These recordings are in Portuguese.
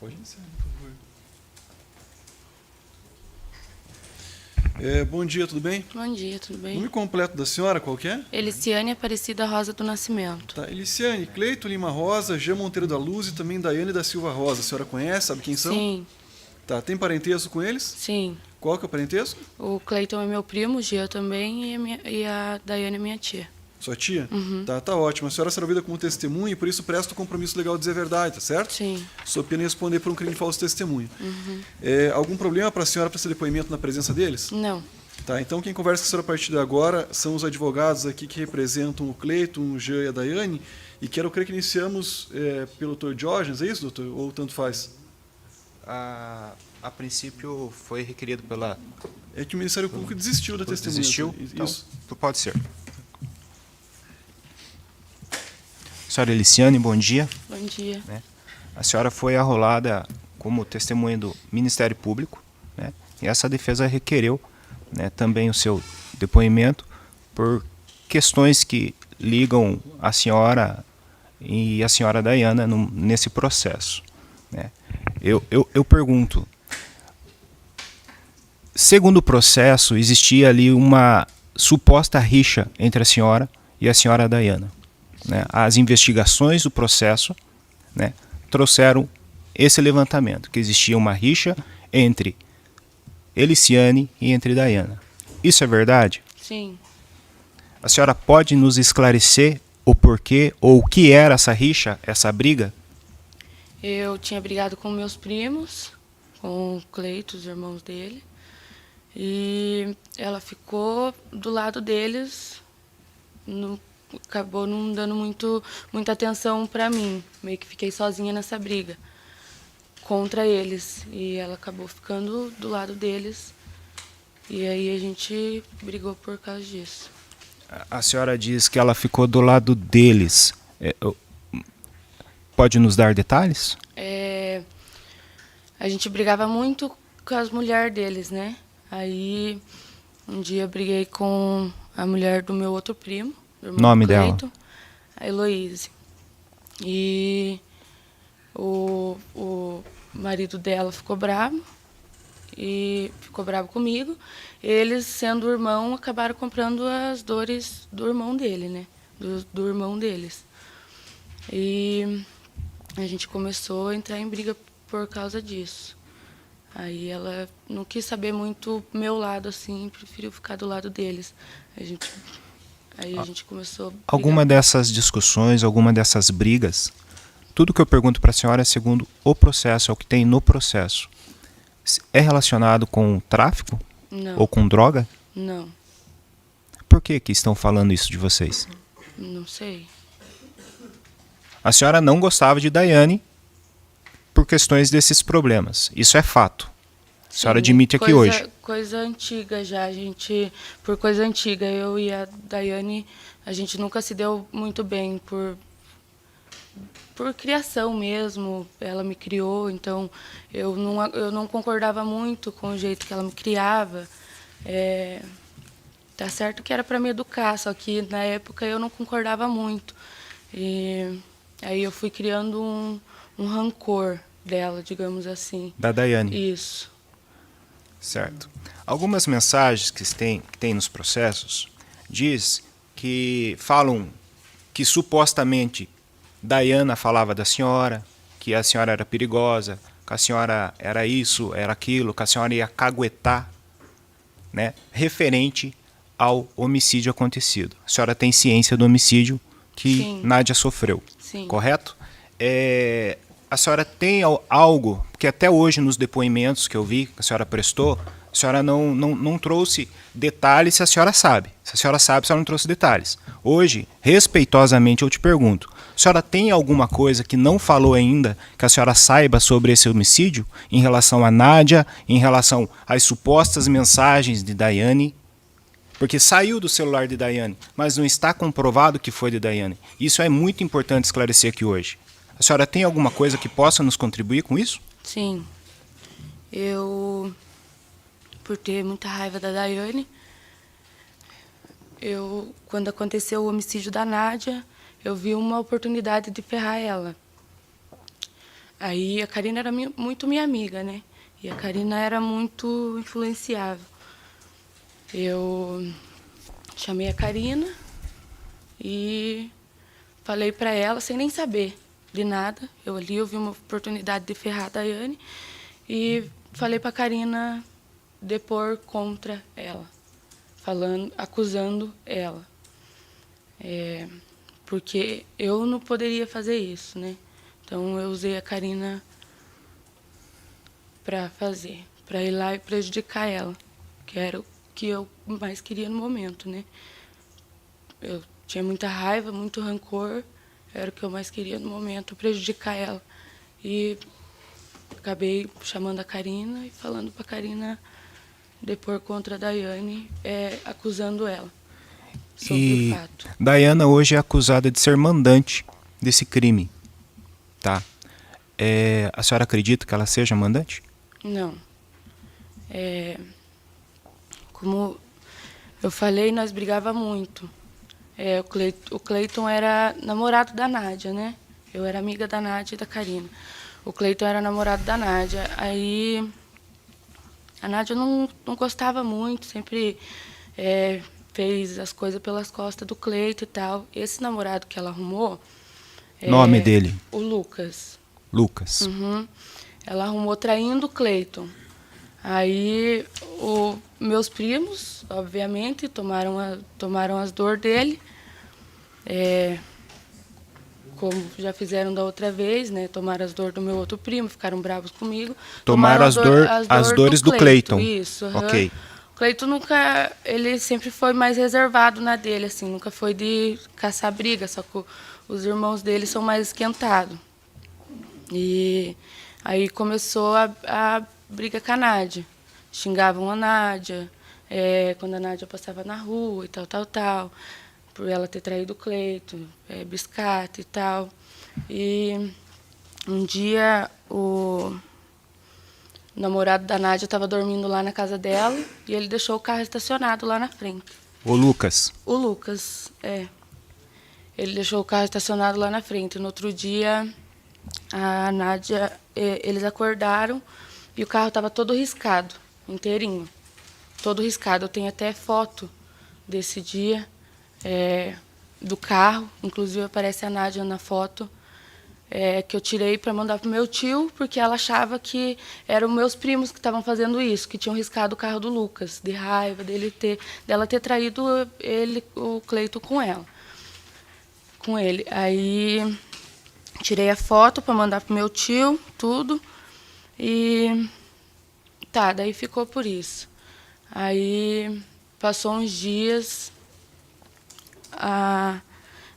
Pode iniciar, por favor. Bom dia, tudo bem? Bom dia, tudo bem? Nome completo da senhora, qual que é? Eliciane Aparecida Rosa do Nascimento. Tá, Eliciane, Cleito Lima Rosa, Jean Monteiro da Luz e também Daiane da Silva Rosa. A senhora conhece, sabe quem são? Sim, Tá, tem parentesco com eles? sim. Qual que é o parentesco? O Cleiton é meu primo, o Gia também, e a Daiane é minha tia. Sua tia? Uhum. Tá ótimo. A senhora será ouvida como testemunha e por isso presta o compromisso legal de dizer a verdade, tá certo? Sim. Sou pena em responder por um crime de falso testemunho. Uhum. Algum problema para a senhora prestar depoimento na presença deles? Não. Tá, então quem conversa com a senhora a partir de agora são os advogados aqui que representam o Cleiton, o Jean e a Daiane, e quero crer que iniciamos pelo Dr. Diógenes, é isso, doutor? Ou tanto faz? A princípio foi requerido pela... É que o Ministério Público desistiu da testemunha. Desistiu? Isso. Então, pode ser. Senhora Eliciane, bom dia. Bom dia. A senhora foi arrolada como testemunha do Ministério Público, né? E essa defesa requereu, né, também o seu depoimento por questões que ligam a senhora e a senhora Daiana nesse processo, né? Eu pergunto, segundo o processo, existia ali uma suposta rixa entre a senhora e a senhora Daiana, né? As investigações do processo, né, trouxeram esse levantamento, que existia uma rixa entre Eliciane e entre Daiana. Isso é verdade? Sim. A senhora pode nos esclarecer o porquê ou o que era essa rixa, essa briga? Eu tinha brigado com meus primos, com o Cleiton, os irmãos dele, e ela ficou do lado deles, acabou não dando muita atenção para mim. Meio que fiquei sozinha nessa briga contra eles, e ela acabou ficando do lado deles, e aí a gente brigou por causa disso. A senhora diz que ela ficou do lado deles. Pode nos dar detalhes? A gente brigava muito com as mulheres deles, né? Aí um dia eu briguei com a mulher do meu outro primo, do irmão Nome do Cleiton, dela? a Heloíse. E o marido dela ficou bravo comigo. Eles, sendo irmão, acabaram comprando as dores do irmão dele, né? Do irmão deles. E a gente começou a entrar em briga por causa disso. Aí ela não quis saber muito meu lado, assim, preferiu ficar do lado deles. Aí a gente começou a brigar. Alguma dessas discussões, alguma dessas brigas, tudo que eu pergunto para a senhora é segundo o processo, é o que tem no processo. É relacionado com tráfico? Não. Ou com droga? Não, Por que estão falando isso de vocês? não sei. A senhora não gostava de Daiane por questões desses problemas. Isso é fato. A senhora admite aqui hoje. Coisa antiga já, por coisa antiga, eu e a Daiane, a gente nunca se deu muito bem por criação mesmo. Ela me criou, então eu não concordava muito com o jeito que ela me criava. Tá certo que era para me educar, só que na época eu não concordava muito. E aí eu fui criando um rancor dela, digamos assim. Da Daiane. Isso. Certo. Algumas mensagens que tem nos processos falam que supostamente Daiana falava da senhora, que a senhora era perigosa, que a senhora era isso, era aquilo, que a senhora ia caguetar, né, referente ao homicídio acontecido. A senhora tem ciência do homicídio que Sim. Nádia sofreu, Sim. correto? A senhora tem algo, porque até hoje nos depoimentos que eu vi, que a senhora prestou, a senhora não trouxe detalhes se a senhora sabe. Se a senhora sabe, a senhora não trouxe detalhes. Hoje, respeitosamente, eu te pergunto, a senhora tem alguma coisa que não falou ainda, que a senhora saiba sobre esse homicídio, em relação a Nádia, em relação às supostas mensagens de Daiane? Porque saiu do celular de Daiane, mas não está comprovado que foi de Daiane. Isso é muito importante esclarecer aqui hoje. A senhora tem alguma coisa que possa nos contribuir com isso? Sim. Eu, por ter muita raiva da Daiane, quando aconteceu o homicídio da Nádia, eu vi uma oportunidade de ferrar ela. Aí a Karina era muito minha amiga, né? E a Karina era muito influenciável. Eu chamei a Karina e falei para ela, sem nem saber de nada. Eu vi uma oportunidade de ferrar a Daiane e falei para a Karina depor contra ela, acusando ela. Porque eu não poderia fazer isso, né? Então eu usei a Karina para ir lá e prejudicar ela, que era o que eu mais queria no momento, né? Eu tinha muita raiva, muito rancor, era o que eu mais queria no momento, prejudicar ela. E acabei chamando a Karina e falando para a Karina depor contra a Daiane, acusando ela sobre o fato. Dayana hoje é acusada de ser mandante desse crime, tá? A senhora acredita que ela seja mandante? Não. Como eu falei, nós brigava muito. O Cleiton era namorado da Nádia, né? Eu era amiga da Nádia e da Karina. O Cleiton era namorado da Nádia. Aí a Nádia não gostava muito, sempre fez as coisas pelas costas do Cleiton e tal. Esse namorado que ela arrumou... Nome dele? O Lucas. Lucas. Uhum. Ela arrumou traindo o Cleiton. Aí meus primos, obviamente, tomaram as dores dele, como já fizeram da outra vez, né? Tomaram as dores do meu outro primo, ficaram bravos comigo. Tomaram as dores do Cleiton. Isso. Uhum. Ok. O Cleiton ele sempre foi mais reservado na dele, assim, nunca foi de caçar briga, só que os irmãos dele são mais esquentados. E aí começou a briga com a Nádia. Xingavam a Nádia, quando a Nádia passava na rua e tal, por ela ter traído o Cleiton, biscate e tal. E um dia o namorado da Nádia estava dormindo lá na casa dela e ele deixou o carro estacionado lá na frente. O Lucas? O Lucas, Ele deixou o carro estacionado lá na frente. No outro dia, a Nádia, eles acordaram e o carro estava todo riscado, inteirinho. Todo riscado. Eu tenho até foto desse dia, do carro. Inclusive aparece a Nádia na foto, que eu tirei para mandar para o meu tio, porque ela achava que eram meus primos que estavam fazendo isso, que tinham riscado o carro do Lucas, de raiva dela ter traído o Cleiton com ele. Aí tirei a foto para mandar pro meu tio, tudo. E daí ficou por isso. Aí passou uns dias, a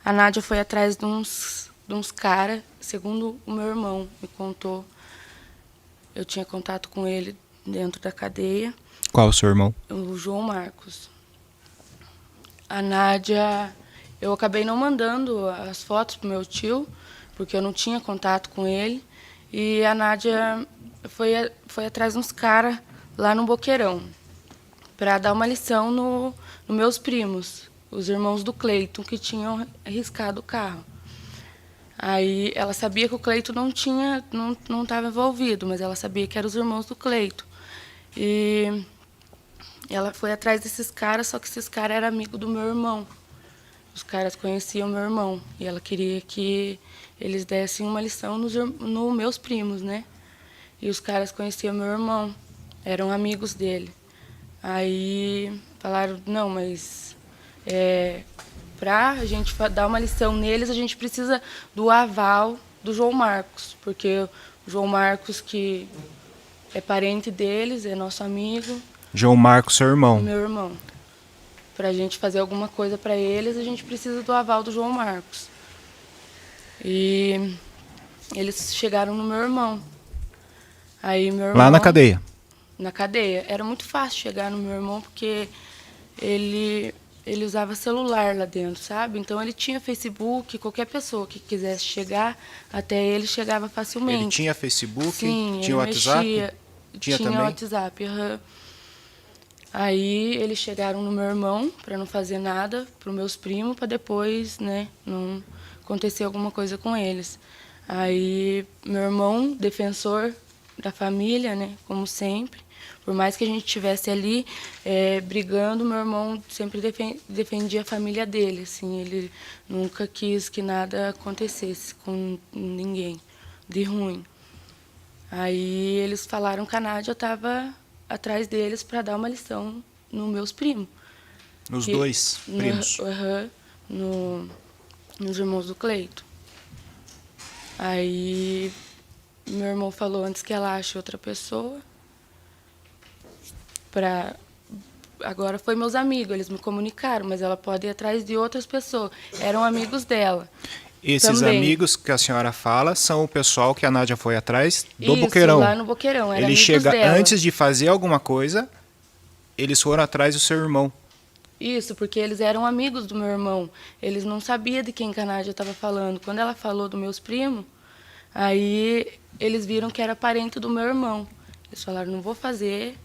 Nádia foi atrás de uns caras, segundo o meu irmão me contou. Eu tinha contato com ele dentro da cadeia. Qual o seu irmão? O João Marcos. A Nádia, eu acabei não mandando as fotos pro meu tio, porque eu não tinha contato com ele. E a Nádia foi atrás de uns caras lá no Boqueirão, para dar uma lição nos meus primos, os irmãos do Cleiton, que tinham riscado o carro. Aí ela sabia que o Cleiton não estava envolvido, mas ela sabia que eram os irmãos do Cleiton. E ela foi atrás desses caras, só que esses caras eram amigos do meu irmão. Os caras conheciam meu irmão e ela queria que eles dessem uma lição nos meus primos, né? E os caras conheciam meu irmão, eram amigos dele. Aí falaram, não, mas para a gente dar uma lição neles, a gente precisa do aval do João Marcos, porque o João Marcos, que é parente deles, é nosso amigo. João Marcos, seu irmão. Meu irmão. Para a gente fazer alguma coisa para eles, a gente precisa do aval do João Marcos. E eles chegaram no meu irmão. Aí meu irmão, lá na cadeia? Na cadeia. Era muito fácil chegar no meu irmão, porque ele usava celular lá dentro, sabe? Então ele tinha Facebook, qualquer pessoa que quisesse chegar, até ele chegava facilmente. Ele tinha Facebook? Sim, tinha WhatsApp? Tinha também? WhatsApp, uhum. Aí eles chegaram no meu irmão para não fazer nada para os meus primos, para depois, né, não acontecer alguma coisa com eles. Aí, meu irmão, defensor da família, né, como sempre, por mais que a gente estivesse ali brigando, meu irmão sempre defendia a família dele, assim, ele nunca quis que nada acontecesse com ninguém de ruim. Aí eles falaram que a Nádia estava atrás deles para dar uma lição nos meus primos. Nos dois primos? Nos irmãos do Cleito. Aí meu irmão falou antes que ela ache outra pessoa. Agora foi meus amigos, eles me comunicaram, mas ela pode ir atrás de outras pessoas. Eram amigos dela. Esses também. Amigos que a senhora fala são o pessoal que a Nádia foi atrás do Isso, Boqueirão. lá no Boqueirão, era Ele amigos chega dela. antes de fazer alguma coisa, eles foram atrás do seu irmão. Isso, porque eles eram amigos do meu irmão. Eles não sabiam de quem que a Nádia estava falando. Quando ela falou dos meus primos, aí eles viram que era parente do meu irmão. Eles falaram, não vou fazer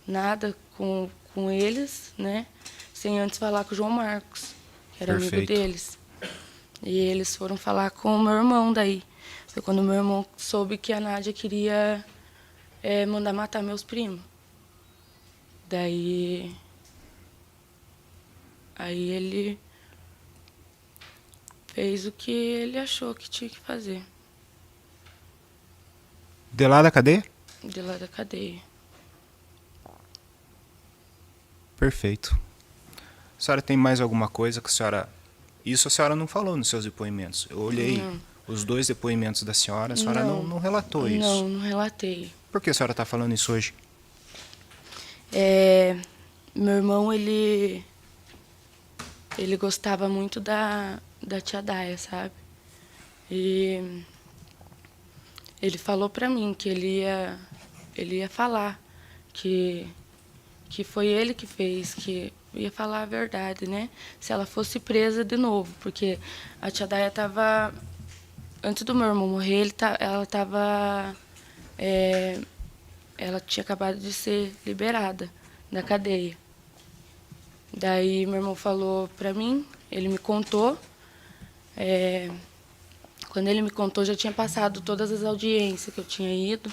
nada com eles, né? Sem antes falar com o João Marcos, que era amigo deles. E eles foram falar com o meu irmão daí. Foi quando o meu irmão soube que a Nádia queria mandar matar meus primos. Daí... Aí ele fez o que ele achou que tinha que fazer. De lá da cadeia? De lá da cadeia. Perfeito. A senhora tem mais alguma coisa que a senhora... Isso a senhora não falou nos seus depoimentos. Eu olhei os 2 depoimentos da senhora, a senhora não relatou isso. Não relatei. Por que a senhora está falando isso hoje? Meu irmão, ele gostava muito da tia Daia, sabe? E ele falou pra mim que ele ia falar que foi ele que fez, que ia falar a verdade, né? Se ela fosse presa de novo, porque a tia Daia estava... Antes do meu irmão morrer, ela estava... ela tinha acabado de ser liberada da cadeia. Daí meu irmão falou pra mim, ele me contou. Quando ele me contou, já tinha passado todas as audiências que eu tinha ido.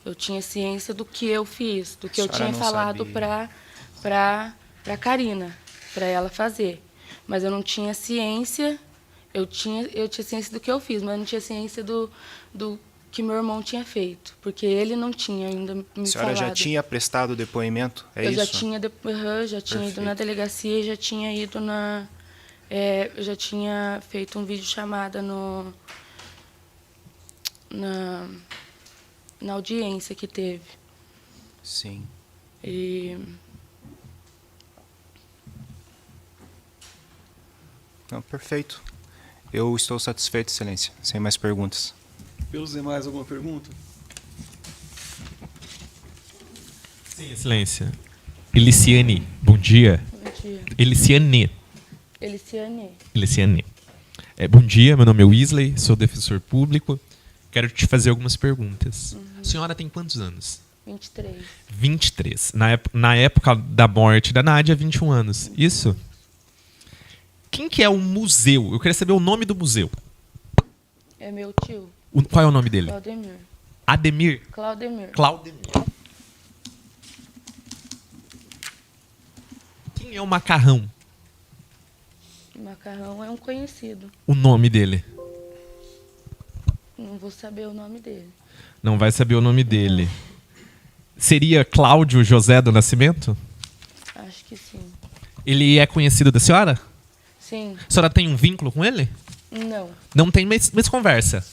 Eu tinha ciência do que eu fiz, do que eu tinha falado pra Karina, para ela fazer. Mas eu não tinha ciência, eu tinha ciência do que eu fiz, mas não tinha ciência do que meu irmão tinha feito, porque ele não tinha ainda me falado. A senhora já tinha prestado depoimento? É isso? Eu já tinha ido na delegacia e já tinha ido eu já tinha feito um vídeo chamada na audiência que teve. Sim. Não, perfeito. Eu estou satisfeito, Excelência. Sem mais perguntas. Pelos demais, alguma pergunta? Sim, Excelência. Eliciane, bom dia. Bom dia. Eliciane. Bom dia, meu nome é Weasley, sou defensor público. Quero te fazer algumas perguntas. A senhora tem quantos anos? 23. 23. Na época da morte da Nádia, 21 anos. Isso? Quem que é o museu? Eu queria saber o nome do museu. É meu tio. Qual é o nome dele? Claudemir. Ademir? Claudemir. Quem é o Macarrão? O Macarrão é um conhecido. O nome dele? Não vou saber o nome dele. Não vai saber o nome dele. Seria Cláudio José do Nascimento? Acho que sim. Ele é conhecido da senhora? Sim. A senhora tem um vínculo com ele? Não. Não tem mais conversa?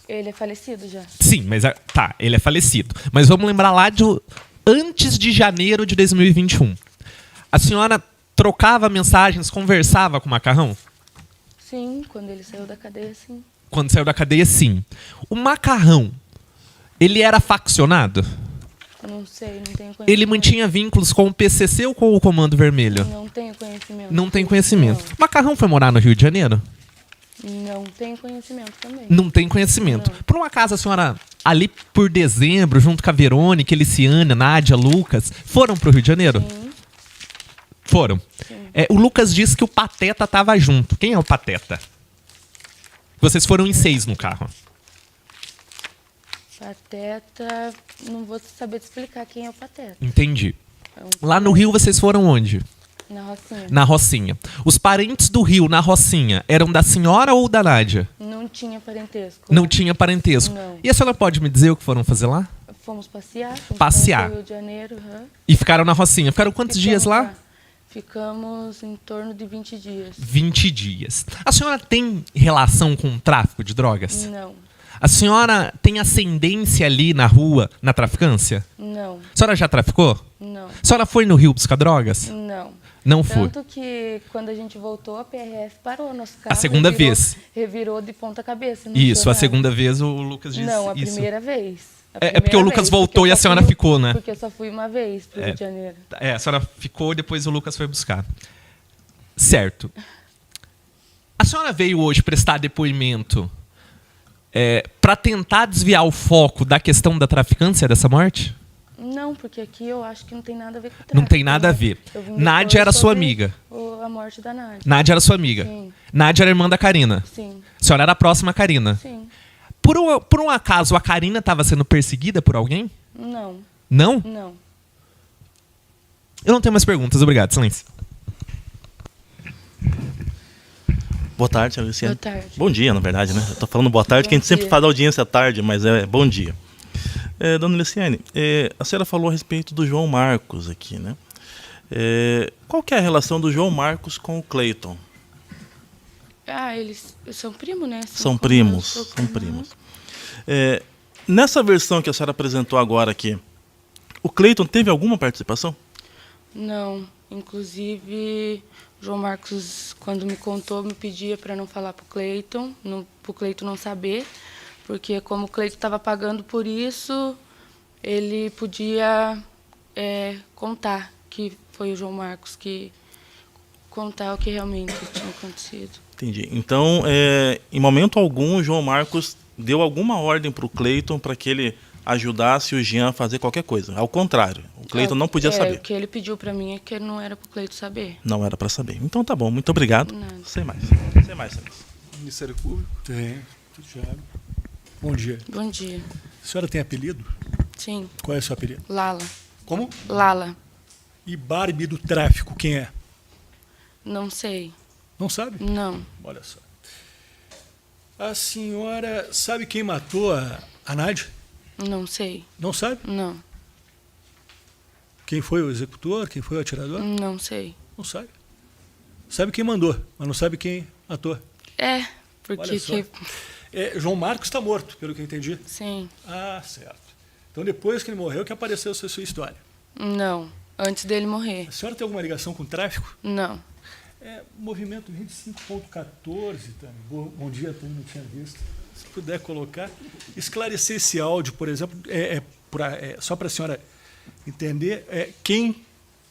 Ele é falecido já? Sim, mas tá, ele é falecido. Mas vamos lembrar lá de antes de janeiro de 2021. A senhora trocava mensagens, conversava com o Macarrão? Sim, quando ele saiu da cadeia, sim. Quando saiu da cadeia, sim. O Macarrão, ele era faccionado? Não sei, não tenho conhecimento. Ele mantinha vínculos com o PCC ou com o Comando Vermelho? Não tenho conhecimento. Não tem conhecimento. Não. O Macarrão foi morar no Rio de Janeiro? Não tenho conhecimento também. Não tem conhecimento. Não. Por um acaso, a senhora, ali por dezembro, junto com a Verônica, Eliciane, Nádia, Lucas, foram pro Rio de Janeiro? Sim. Foram. Sim. O Lucas disse que o Pateta estava junto. Quem é o Pateta? Vocês foram em 6 no carro. Pateta, não vou saber te explicar quem é o Pateta. Entendi. É um- Lá no Rio vocês foram onde? Na Rocinha. Na Rocinha. Os parentes do Rio na Rocinha eram da senhora ou da Nádia? Não tinha parentesco. Não tinha parentesco. Não. E a senhora pode me dizer o que foram fazer lá? Fomos passear. Fomos Passear. conhecer o Rio de Janeiro. E ficaram na Rocinha. Ficaram quantos dias lá? Ficamos em torno de 20 dias. 20 dias. A senhora tem relação com o tráfico de drogas? Não, A senhora tem ascendência ali na rua, na traficância? não, A senhora já traficou? não, A senhora foi no Rio buscar drogas? não. Não foi. Tanto que quando a gente voltou, a PRF parou nosso carro. A segunda revirou- vez. Revirou de ponta cabeça. não Isso, achou a nada. segunda vez o Lucas disse Não, a isso. primeira vez. A É porque o primeira Lucas vez, voltou porque e a só senhora fui- ficou, né? Porque eu só fui uma vez pro Rio de Janeiro. É, a senhora ficou e depois o Lucas foi buscar. Certo. A senhora veio hoje prestar depoimento para tentar desviar o foco da questão da traficância dessa morte? Não, porque aqui eu acho que não tem nada a ver com o Não tem tráfico, nada a né? ver. Eu vim Nádia depois era sua sobre amiga. A morte da Nádia. Nádia era sua amiga. Sim. Nádia era irmã da Karina. Sim, A senhora era próxima à Karina. sim. Por um acaso, a Karina estava sendo perseguida por alguém? Não, Não? não. Eu não tenho mais perguntas. Obrigado, excelência. Boa tarde, Luciana. Boa tarde. Bom dia, na verdade, né? Eu tô falando boa tarde, Bom que a gente sempre dia. faz audiência à tarde, mas é bom dia. Dona Luciane, a senhora falou a respeito do João Marcos aqui, né? Qual que é a relação do João Marcos com o Cleiton? Ah, eles são primos, né? São como primos, eu sou são prima. primos. Nessa versão que a senhora apresentou agora aqui, o Cleiton teve alguma participação? Não, inclusive João Marcos, quando me contou, me pedia para não falar pro Cleiton não saber, porque como o Cleiton estava pagando por isso, ele podia contar que foi o João Marcos que contar o que realmente tinha acontecido. Entendi. Então, em momento algum, o João Marcos deu alguma ordem para o Cleiton para que ele ajudasse o Jean a fazer qualquer coisa. Ao contrário, o Cleiton não podia saber. O que ele pediu para mim é que não era pro Cleiton saber. Não era para saber. Então tá bom, muito obrigado. Nada. Sem mais. Sem mais, Celso. Ministério Público. Tem, Thiago. Bom dia. Bom dia. A senhora tem apelido? Sim, Qual é o seu apelido? Lala. Como? Lala. E Barbie do tráfico, quem é? Não sei. Não sabe? Não. Olha só. A senhora sabe quem matou a Nádia? Não sei. Não sabe? Não. Quem foi o executor? Quem foi o atirador? Não sei. Não sabe. Sabe quem mandou, mas não sabe quem matou. Porque Olha só. João Marcos está morto, pelo que eu entendi. Sim. Ah, certo. Então depois que ele morreu que apareceu essa sua história. Não. Antes dele morrer. A senhora tem alguma ligação com o tráfico? Não. Movimento 25.14 também. Bom dia, também não tinha visto. Se puder colocar. Esclarecer esse áudio, por exemplo, só para a senhora entender quem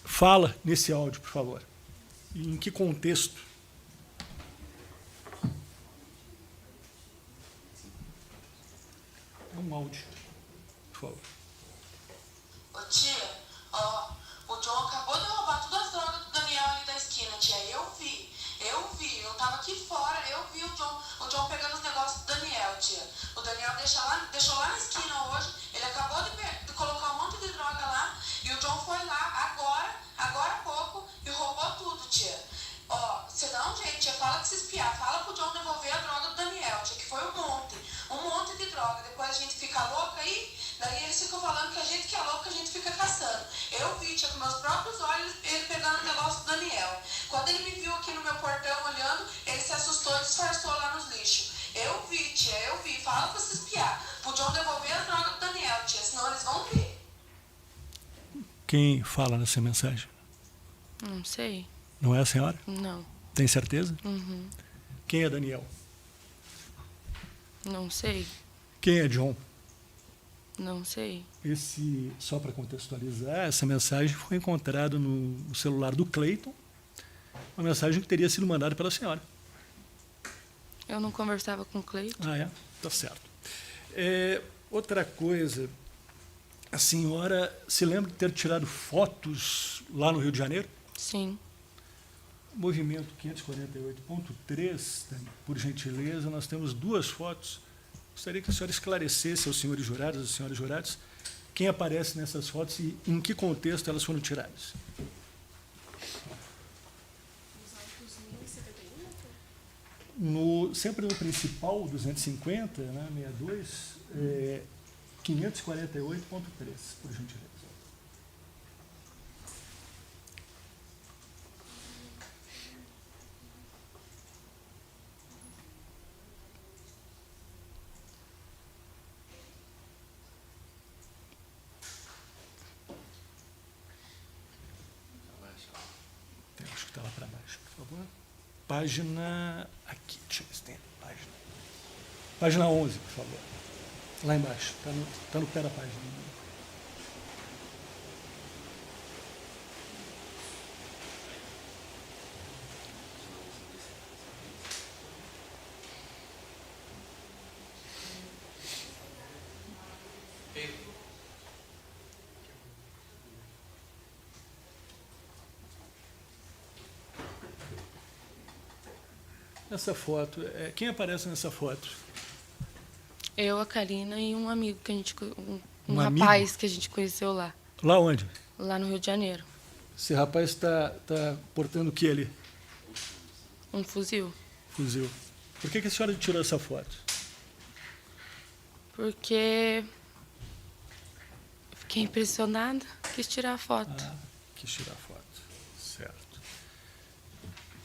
fala nesse áudio, por favor. E em que contexto. Um áudio, por favor. Ô tia, ó, o John acabou de roubar todas as drogas do Daniel ali da esquina, tia. Eu vi, eu tava aqui fora, eu vi o John pegando os negócios do Daniel, tia. O Daniel deixou lá na esquina hoje, ele acabou de colocar um monte de droga lá, e o John foi lá agora há pouco, e roubou tudo, tia. Ó, você dá um jeito, tia, fala de se espiar, fala pro John devolver a droga do Daniel, tia, que foi um monte de droga. Depois a gente fica louca aí, daí eles ficam falando que a gente que é louca, a gente fica caçando. Eu vi, tia, com meus próprios olhos, ele pegando o negócio do Daniel. Quando ele me viu aqui no meu portão olhando, ele se assustou e disfarçou lá nos lixos. Eu vi, tia, fala pra se espiar. Pro John devolver a droga do Daniel, tia, senão eles vão ver. Quem fala nessa mensagem? Não sei. Não é a senhora? Não. Tem certeza? Uhum. Quem é Daniel? Não sei. Quem é John? Não sei. Só para contextualizar, essa mensagem foi encontrada no celular do Cleiton, uma mensagem que teria sido mandada pela senhora. Eu não conversava com o Cleiton. Ah, é? Tá certo. Outra coisa, a senhora se lembra de ter tirado fotos lá no Rio de Janeiro? Sim. Movimento 548.3, por gentileza, nós temos 2 fotos Gostaria que a senhora esclarecesse aos senhores jurados, às senhoras jurados, quem aparece nessas fotos e em que contexto elas foram tiradas. Sempre no principal, 250, né, 62, 548.3, por gentileza. Acho que está lá para baixo, por favor. Página... Aqui, deixa eu ver se tem página. Página 11, por favor. Lá embaixo, está no pé da página. Essa foto, quem aparece nessa foto? Eu, a Karina e um amigo que a gente... Um amigo? rapaz que a gente conheceu lá. Lá onde? Lá no Rio de Janeiro. Esse rapaz está portando o que ali? Um fuzil. Fuzil. Por que a senhora tirou essa foto? Porque... Fiquei impressionada. Quis tirar a foto. Quis tirar a foto. Certo.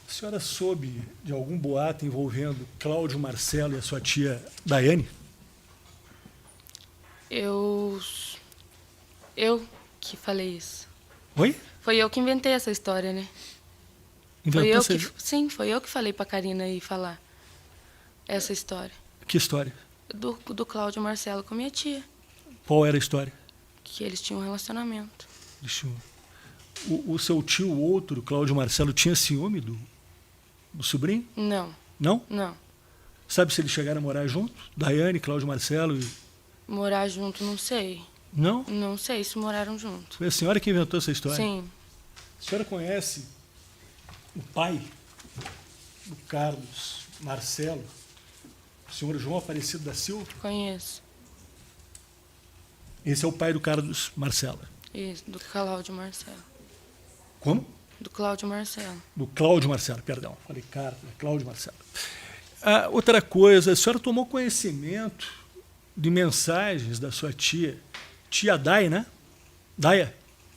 A senhora soube de algum boato envolvendo Cláudio Marcelo e a sua tia Daiane? Eu que falei isso. Oi? Foi eu que inventei essa história, né? Sim, foi eu que falei pra Karina ir falar essa história. Que história? Do Cláudio Marcelo com minha tia. Qual era a história? Que eles tinham um relacionamento. O seu tio, o outro, Cláudio Marcelo, tinha ciúme do sobrinho? Não. Não? Não. Sabe se eles chegaram a morar junto? Daiane, Cláudio Marcelo e... Morar junto, não sei. Não? Não sei se moraram junto. Foi a senhora que inventou essa história? Sim. A senhora conhece o pai do Carlos Marcelo, o senhor João Aparecido da Silva? Conheço. Esse é o pai do Carlos Marcelo. Isso, do Cláudio Marcelo. Como? Do Cláudio Marcelo. Do Cláudio Marcelo, perdão. Falei Carlos, Cláudio Marcelo. Outra coisa, a senhora tomou conhecimento de mensagens da sua tia Daia, né? Daia?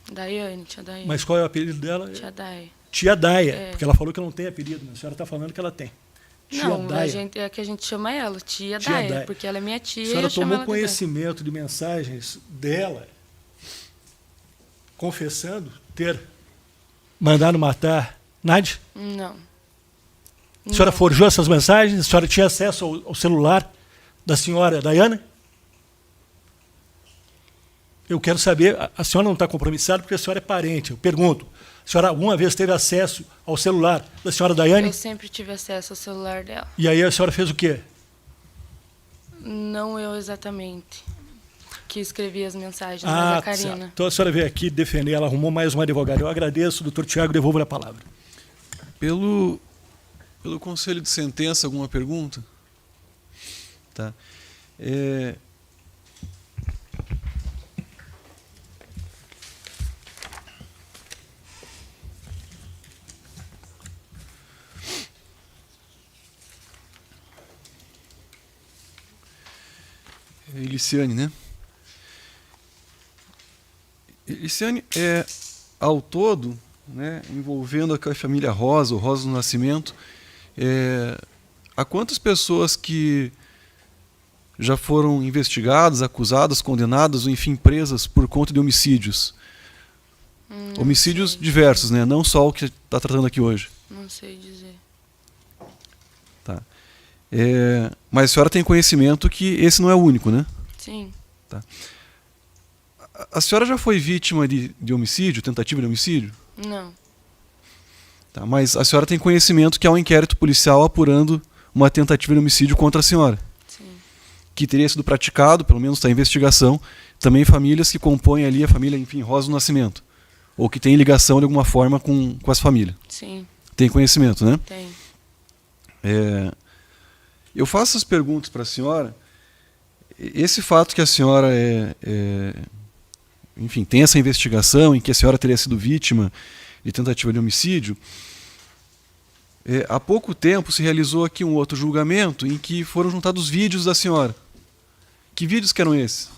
Daiane, tia Daiane. Mas qual é o apelido dela? Tia Daia. Tia Daia, É. porque ela falou que não tem apelido, mas a senhora está falando que ela tem. Tia Não, Daia. é que a gente chama ela, tia Tia Daia, Daia. porque ela é minha tia A e senhora eu chamo tomou ela de Daia. conhecimento de mensagens dela confessando ter mandado matar Nádia? Não. A senhora forjou essas mensagens? A senhora tinha acesso ao celular da senhora Daiane? Eu quero saber, a senhora não está compromissada porque a senhora é parente. Eu pergunto, a senhora alguma vez teve acesso ao celular da senhora Daiane? Eu sempre tive acesso ao celular dela. E aí a senhora fez o quê? Não eu exatamente. Que escrevi as mensagens, mas a Karina. Certo. Então a senhora veio aqui defender, ela arrumou mais um advogado. Eu agradeço, doutor Tiago, devolvo a palavra. Pelo conselho de sentença, alguma pergunta? Tá. Eliciane, né? Eliciane, ao todo, né, envolvendo a família Rosa, o Rosa do Nascimento, há quantas pessoas que já foram investigadas, acusadas, condenadas ou, enfim, presas por conta de homicídios? Homicídios diversos, né? Não só o que está tratando aqui hoje. Não sei dizer. Tá. Mas a senhora tem conhecimento que esse não é o único, né? Sim. Tá. A senhora já foi vítima de homicídio, tentativa de homicídio? Não. Tá, mas a senhora tem conhecimento que há um inquérito policial apurando uma tentativa de homicídio contra a senhora? Sim. Que teria sido praticado, pelo menos está em investigação, também famílias que compõem ali a família, enfim, Rosa do Nascimento. Ou que tem ligação de alguma forma com as famílias. Sim. Tem conhecimento, né? Tem. Eu faço essas perguntas para a senhora esse fato que a senhora enfim, tem essa investigação em que a senhora teria sido vítima de tentativa de homicídio, há pouco tempo se realizou aqui um outro julgamento em que foram juntados vídeos da senhora. Que vídeos que eram esses?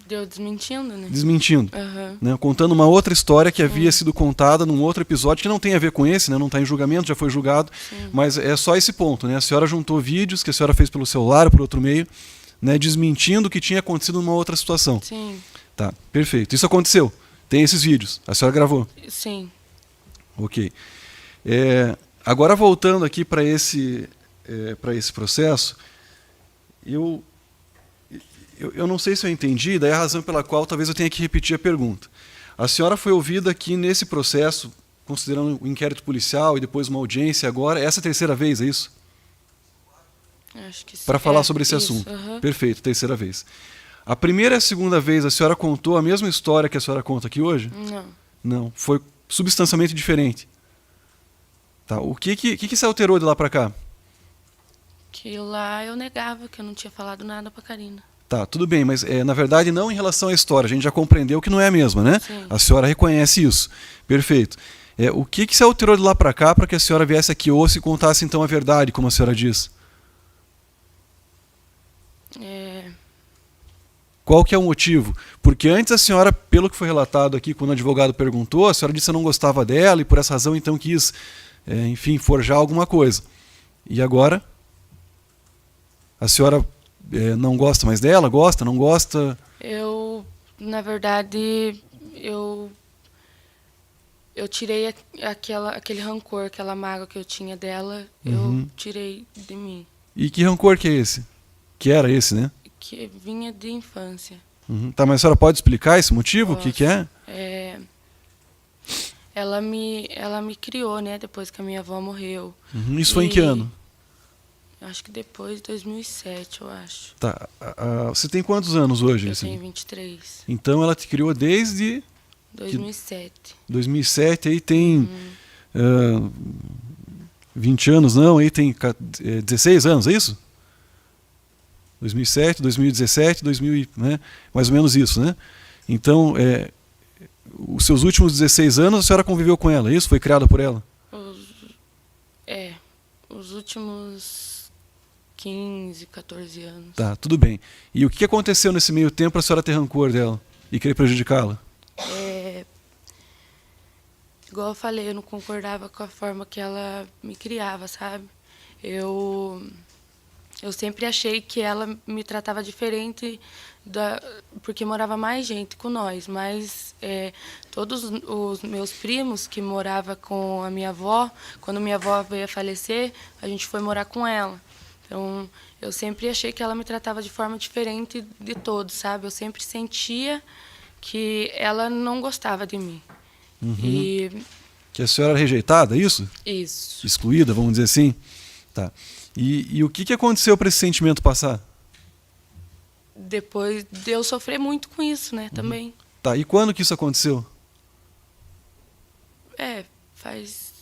Deu desmentindo, né? Desmentindo. Aham. Né, contando uma outra história que havia sido contada num outro episódio que não tem a ver com esse, né, não está em julgamento, já foi julgado, mas é só esse ponto. Né, a senhora juntou vídeos que a senhora fez pelo celular ou por outro meio, né, desmentindo o que tinha acontecido numa outra situação. Sim, Tá, perfeito. Isso aconteceu. Tem esses vídeos. A senhora gravou. sim. Ok. Agora voltando aqui para esse processo, eu não sei se eu entendi, daí a razão pela qual talvez eu tenha que repetir a pergunta. A senhora foi ouvida aqui nesse processo, considerando o inquérito policial e depois uma audiência agora, essa é a terceira vez, é isso? Acho que sim. Para falar sobre esse isso, assunto. aham. Perfeito, terceira vez. A primeira e a segunda vez a senhora contou a mesma história que a senhora conta aqui hoje? Não. Não, foi substancialmente diferente. Tá, o que se alterou de lá para cá? Que lá eu negava que eu não tinha falado nada pra Karina. Tá, tudo bem, mas na verdade não em relação à história, a gente já compreendeu que não é a mesma, né? Sim. A senhora reconhece isso. Perfeito. O que se alterou de lá para cá para que a senhora viesse aqui hoje e contasse então a verdade, como a senhora diz? Qual que é o motivo? Porque antes a senhora, pelo que foi relatado aqui, quando o advogado perguntou, a senhora disse que não gostava dela e por essa razão então quis, enfim, forjar alguma coisa. E agora? A senhora não gosta mais dela? Gosta? Não gosta? Na verdade, eu tirei aquele rancor, aquela mágoa que eu tinha dela, eu tirei de mim. E que rancor que é esse? Que era esse, né? Que vinha de infância. Tá, mas a senhora pode explicar esse motivo? O que é? Ela me criou, né, depois que a minha avó morreu. Isso foi em que ano? Acho que depois de 2007, eu acho. Tá. Você tem quantos anos hoje? Eu tenho 23. Então ela te criou desde 2007. 2007, aí tem 20 anos, não? Aí tem 16 anos, é isso? 2007, 2017, 2000, né? Mais ou menos isso, né? Então, os seus últimos 16 anos a senhora conviveu com ela, é isso? Foi criada por ela? Os últimos 15, 14 anos. Tá, tudo bem. E o que aconteceu nesse meio tempo para a senhora ter rancor dela e querer prejudicá-la? Igual eu falei, eu não concordava com a forma que ela me criava, sabe? Eu sempre achei que ela me tratava diferente porque morava mais gente com nós, mas todos os meus primos que moravam com a minha avó, quando minha avó veio a falecer, a gente foi morar com ela. Então, eu sempre achei que ela me tratava de forma diferente de todos, sabe? Eu sempre sentia que ela não gostava de mim. Que a senhora era rejeitada, é isso? Isso. Excluída, vamos dizer assim? Tá. E o que aconteceu para esse sentimento passar? Depois de eu sofrer muito com isso, né, também. Tá, e quando que isso aconteceu? Faz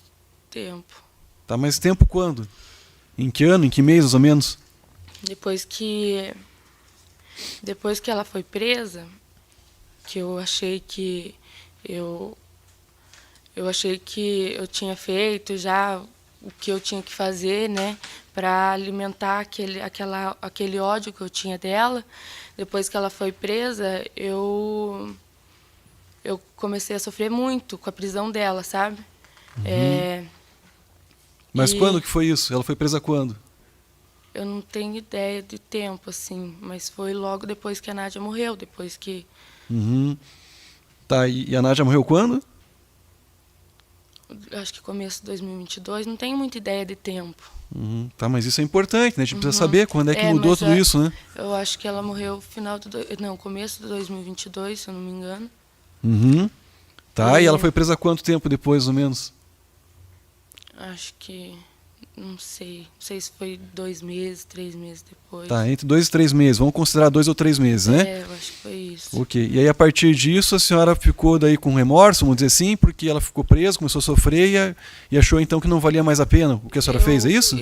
tempo. Tá, mas tempo quando? Em que ano, em que mês, mais ou menos? Depois que ela foi presa, que eu achei que eu tinha feito já o que eu tinha que fazer, né, para alimentar aquele ódio que eu tinha dela. Depois que ela foi presa, eu comecei a sofrer muito com a prisão dela, sabe? Mas quando que foi isso? Ela foi presa quando? Eu não tenho ideia de tempo, assim, mas foi logo depois que a Nádia morreu, depois que... Tá, e a Nádia morreu quando? Acho que começo de 2022, não tenho muita ideia de tempo. Tá, mas isso é importante, né? A gente precisa saber quando é que mudou tudo isso, né? Eu acho que ela morreu começo de 2022, se eu não me engano. Tá, e ela foi presa quanto tempo depois, mais ou menos? Acho que... Não sei se foi 2 meses, 3 meses depois. Tá, entre 2 e 3 meses. Vamos considerar 2 ou 3 meses, né? Eu acho que foi isso. Ok. E aí, a partir disso, a senhora ficou daí com remorso, vamos dizer assim, porque ela ficou presa, começou a sofrer e achou então que não valia mais a pena o que a senhora fez, é isso?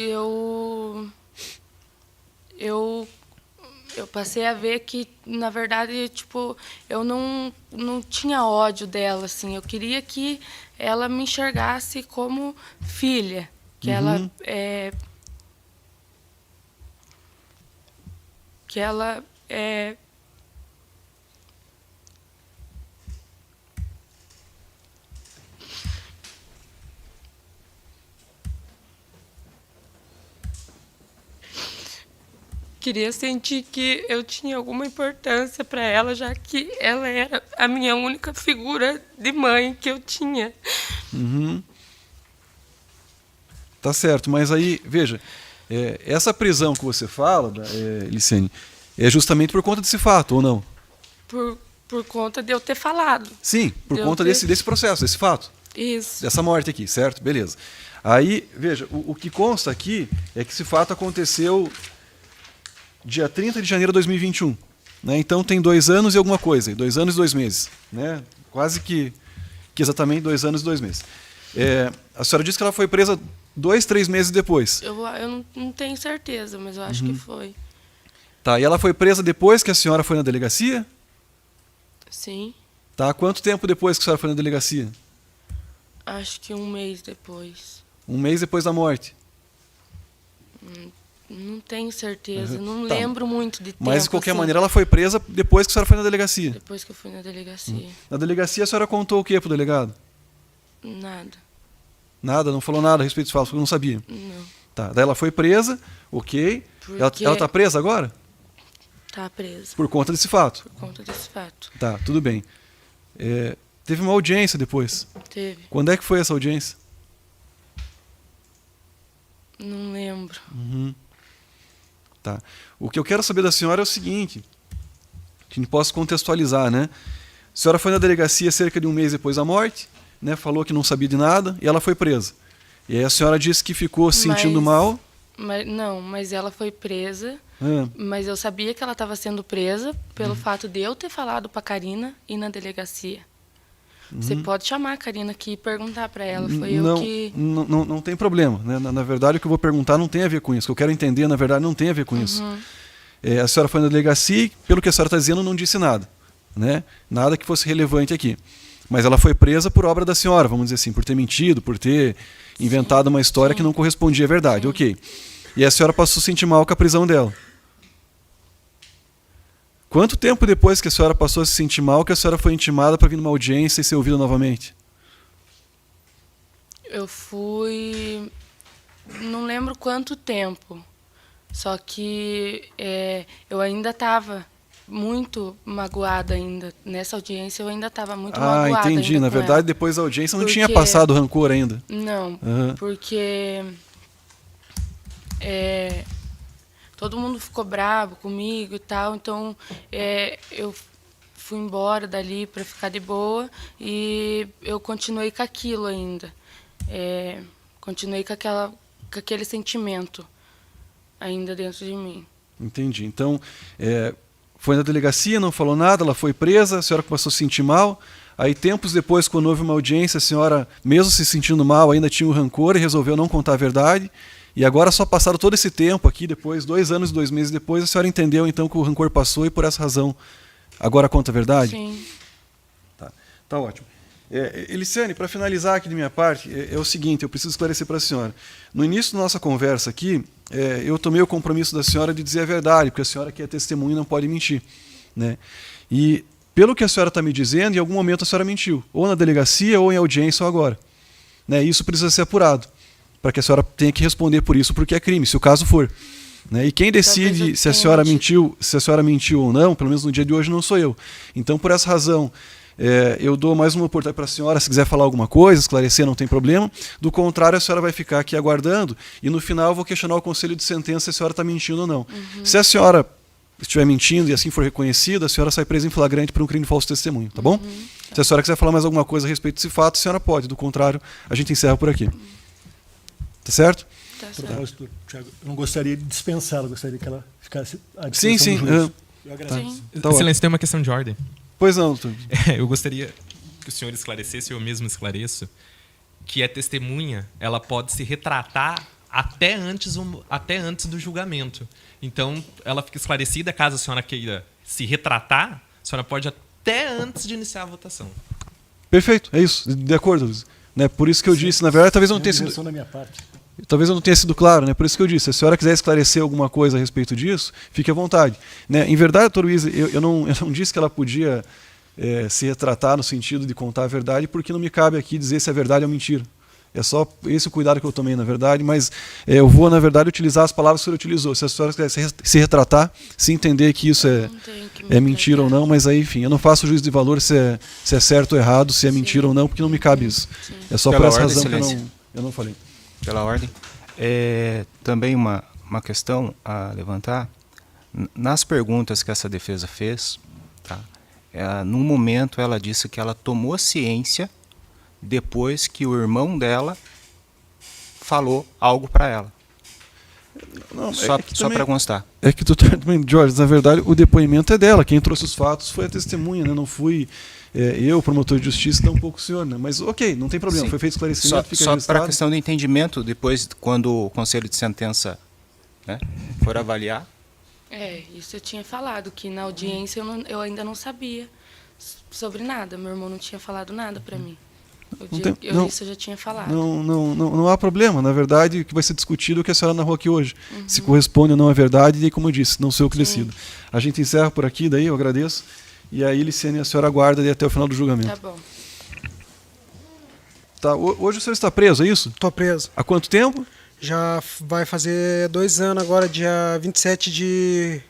Eu eu passei a ver que, na verdade, tipo, eu não tinha ódio dela, assim. Eu queria que ela me enxergasse como filha. Que ela queria sentir que eu tinha alguma importância para ela, já que ela era a minha única figura de mãe que eu tinha. Tá certo, mas aí, veja, essa prisão que você fala, Licene, é justamente por conta desse fato, ou não? Por conta de eu ter falado. Sim, por De eu conta ter- desse processo, desse fato, Isso. dessa morte aqui, certo? Beleza. Aí, veja, o que consta aqui é que esse fato aconteceu dia 30 de janeiro de 2021. Né? Então tem 2 anos e alguma coisa, 2 anos e 2 meses. Né? Quase que exatamente 2 anos e 2 meses. A senhora disse que ela foi presa 2, 3 meses depois. Eu não tenho certeza, mas eu acho que foi. Tá, e ela foi presa depois que a senhora foi na delegacia? Sim. Tá, quanto tempo depois que a senhora foi na delegacia? Acho que 1 mês depois. 1 mês depois da morte. Não tenho certeza. Não Tá. lembro muito de tempo. Mas, de qualquer assim, maneira, ela foi presa depois que a senhora foi na delegacia. Depois que eu fui na delegacia. Na delegacia, a senhora contou o que pro delegado? Nada. Nada, não falou nada a respeito disso, porque não sabia. Não. Tá, daí ela foi presa, ok. Porque Ela tá presa agora? tá presa Por conta desse fato. por conta desse fato. Tá, tudo bem. Teve uma audiência depois. Teve. Quando é que foi essa audiência? Não lembro. Tá. O que eu quero saber da senhora é o seguinte, que a gente possa contextualizar, né? A senhora foi na delegacia cerca de 1 mês depois da morte, né? Falou que não sabia de nada e ela foi presa. E aí a senhora disse que ficou se sentindo Mas- mal. Mas ela foi presa. Ah, Mas eu sabia que ela estava sendo presa pelo fato de eu ter falado para Karina ir na delegacia. Você pode chamar a Karina aqui e perguntar para ela. Foi eu que. não tem problema. Né? Na verdade, o que eu vou perguntar não tem a ver com isso. O que eu quero entender, na verdade, não tem a ver com isso. A senhora foi na delegacia e, pelo que a senhora está dizendo, não disse nada. Né? Nada que fosse relevante aqui. Mas ela foi presa por obra da senhora, vamos dizer assim, por ter mentido, por ter inventado uma história que não correspondia à verdade. Ok. E a senhora passou a se sentir mal com a prisão dela. Quanto tempo depois que a senhora passou a se sentir mal que a senhora foi intimada para vir numa audiência e ser ouvida novamente? Eu fui. Não lembro quanto tempo. Só que eu ainda estava muito magoada ainda. Nessa audiência eu ainda estava muito magoada. Entendi. ainda Na com verdade, ela. depois da audiência não Porque- tinha passado rancor ainda. Não, Aham. porque todo mundo ficou bravo comigo e tal, então eu fui embora dali para ficar de boa e eu continuei com aquilo ainda. Continuei com aquele sentimento ainda dentro de mim. Entendi. Então, foi na delegacia, não falou nada, ela foi presa, a senhora começou a se sentir mal. Aí, tempos depois, quando houve uma audiência, a senhora, mesmo se sentindo mal, ainda tinha o rancor e resolveu não contar a verdade. E agora, só passaram todo esse tempo aqui, depois, 2 anos e 2 meses depois, a senhora entendeu então que o rancor passou e por essa razão agora conta a verdade? Sim. Tá ótimo. Eliciane, para finalizar aqui de minha parte, é o seguinte, eu preciso esclarecer para a senhora. No início da nossa conversa aqui, eu tomei o compromisso da senhora de dizer a verdade, porque a senhora que é testemunha não pode mentir. Né? E, pelo que a senhora está me dizendo, em algum momento a senhora mentiu, ou na delegacia, ou em audiência, ou agora. Né? Isso precisa ser apurado, para que a senhora tenha que responder por isso, porque é crime, se o caso for. Né? E quem decide se a senhora mentiu ou não, pelo menos no dia de hoje, não sou eu. Então, por essa razão, eu dou mais uma oportunidade para a senhora, se quiser falar alguma coisa, esclarecer, não tem problema. Do contrário, a senhora vai ficar aqui aguardando e no final eu vou questionar o conselho de sentença se a senhora está mentindo ou não. Se a senhora estiver mentindo e assim for reconhecida, a senhora sai presa em flagrante por um crime de falso testemunho, tá bom? Se a senhora quiser falar mais alguma coisa a respeito desse fato, a senhora pode. Do contrário, a gente encerra por aqui. Tá certo? Tá A certo. propósito, Thiago, eu não gostaria de dispensá-la, gostaria que ela ficasse à Sim, disposição sim. do juiz. Eu agradeço. Sim. Tá ótimo. Excelência, tem uma questão de ordem. Pois não, doutor. Eu gostaria que o senhor esclarecesse, eu mesmo esclareço, que a testemunha ela pode se retratar até antes do julgamento. Então, ela fica esclarecida. Caso a senhora queira se retratar, a senhora pode até antes de iniciar a votação. Perfeito, é isso, de acordo, Luiz. Né? Por isso que eu disse, na verdade, talvez eu não tenha sido... Direção da minha parte. Talvez eu não tenha sido claro, né? Por isso que eu disse, se a senhora quiser esclarecer alguma coisa a respeito disso, fique à vontade. Né? Em verdade, doutor Luiz, eu não disse que ela podia se retratar no sentido de contar a verdade, porque não me cabe aqui dizer se é verdade ou mentira. É só esse o cuidado que eu tomei, na verdade, mas eu vou, na verdade, utilizar as palavras que o senhor utilizou. Se a senhora quiser se retratar, se entender que isso é mentira ou não, mas aí, enfim, eu não faço juízo de valor se é certo ou errado, se é mentira ou não, porque não me cabe isso. Sim. É só Pela por essa ordem, razão que excelência. eu não falei. Pela ordem. Também uma questão a levantar. Nas perguntas que essa defesa fez, tá? Num momento ela disse que ela tomou ciência depois que o irmão dela falou algo para ela. Não, Só para constar. É que Jorge, na verdade, o depoimento é dela. Quem trouxe os fatos foi a testemunha, né? Não fui eu, promotor de justiça, tampouco o senhor, né? Mas ok, não tem problema. Sim. Foi feito esclarecimento, fica Só registrado. para a questão do entendimento, depois, quando o conselho de sentença, né, for avaliar. Isso eu tinha falado, que na audiência eu ainda não sabia sobre nada. Meu irmão não tinha falado nada para mim. Isso eu já tinha falado. Não há problema. Na verdade, o que vai ser discutido é o que a senhora narrou aqui hoje. Se corresponde ou não à verdade, e como eu disse, não sou eu que decido. A gente encerra por aqui, daí eu agradeço. E aí, Liciane, a senhora aguarda até o final do julgamento. Tá bom. Tá, hoje o senhor está preso, é isso? Tô preso. Há quanto tempo? Já vai fazer 2 anos agora, dia 27 de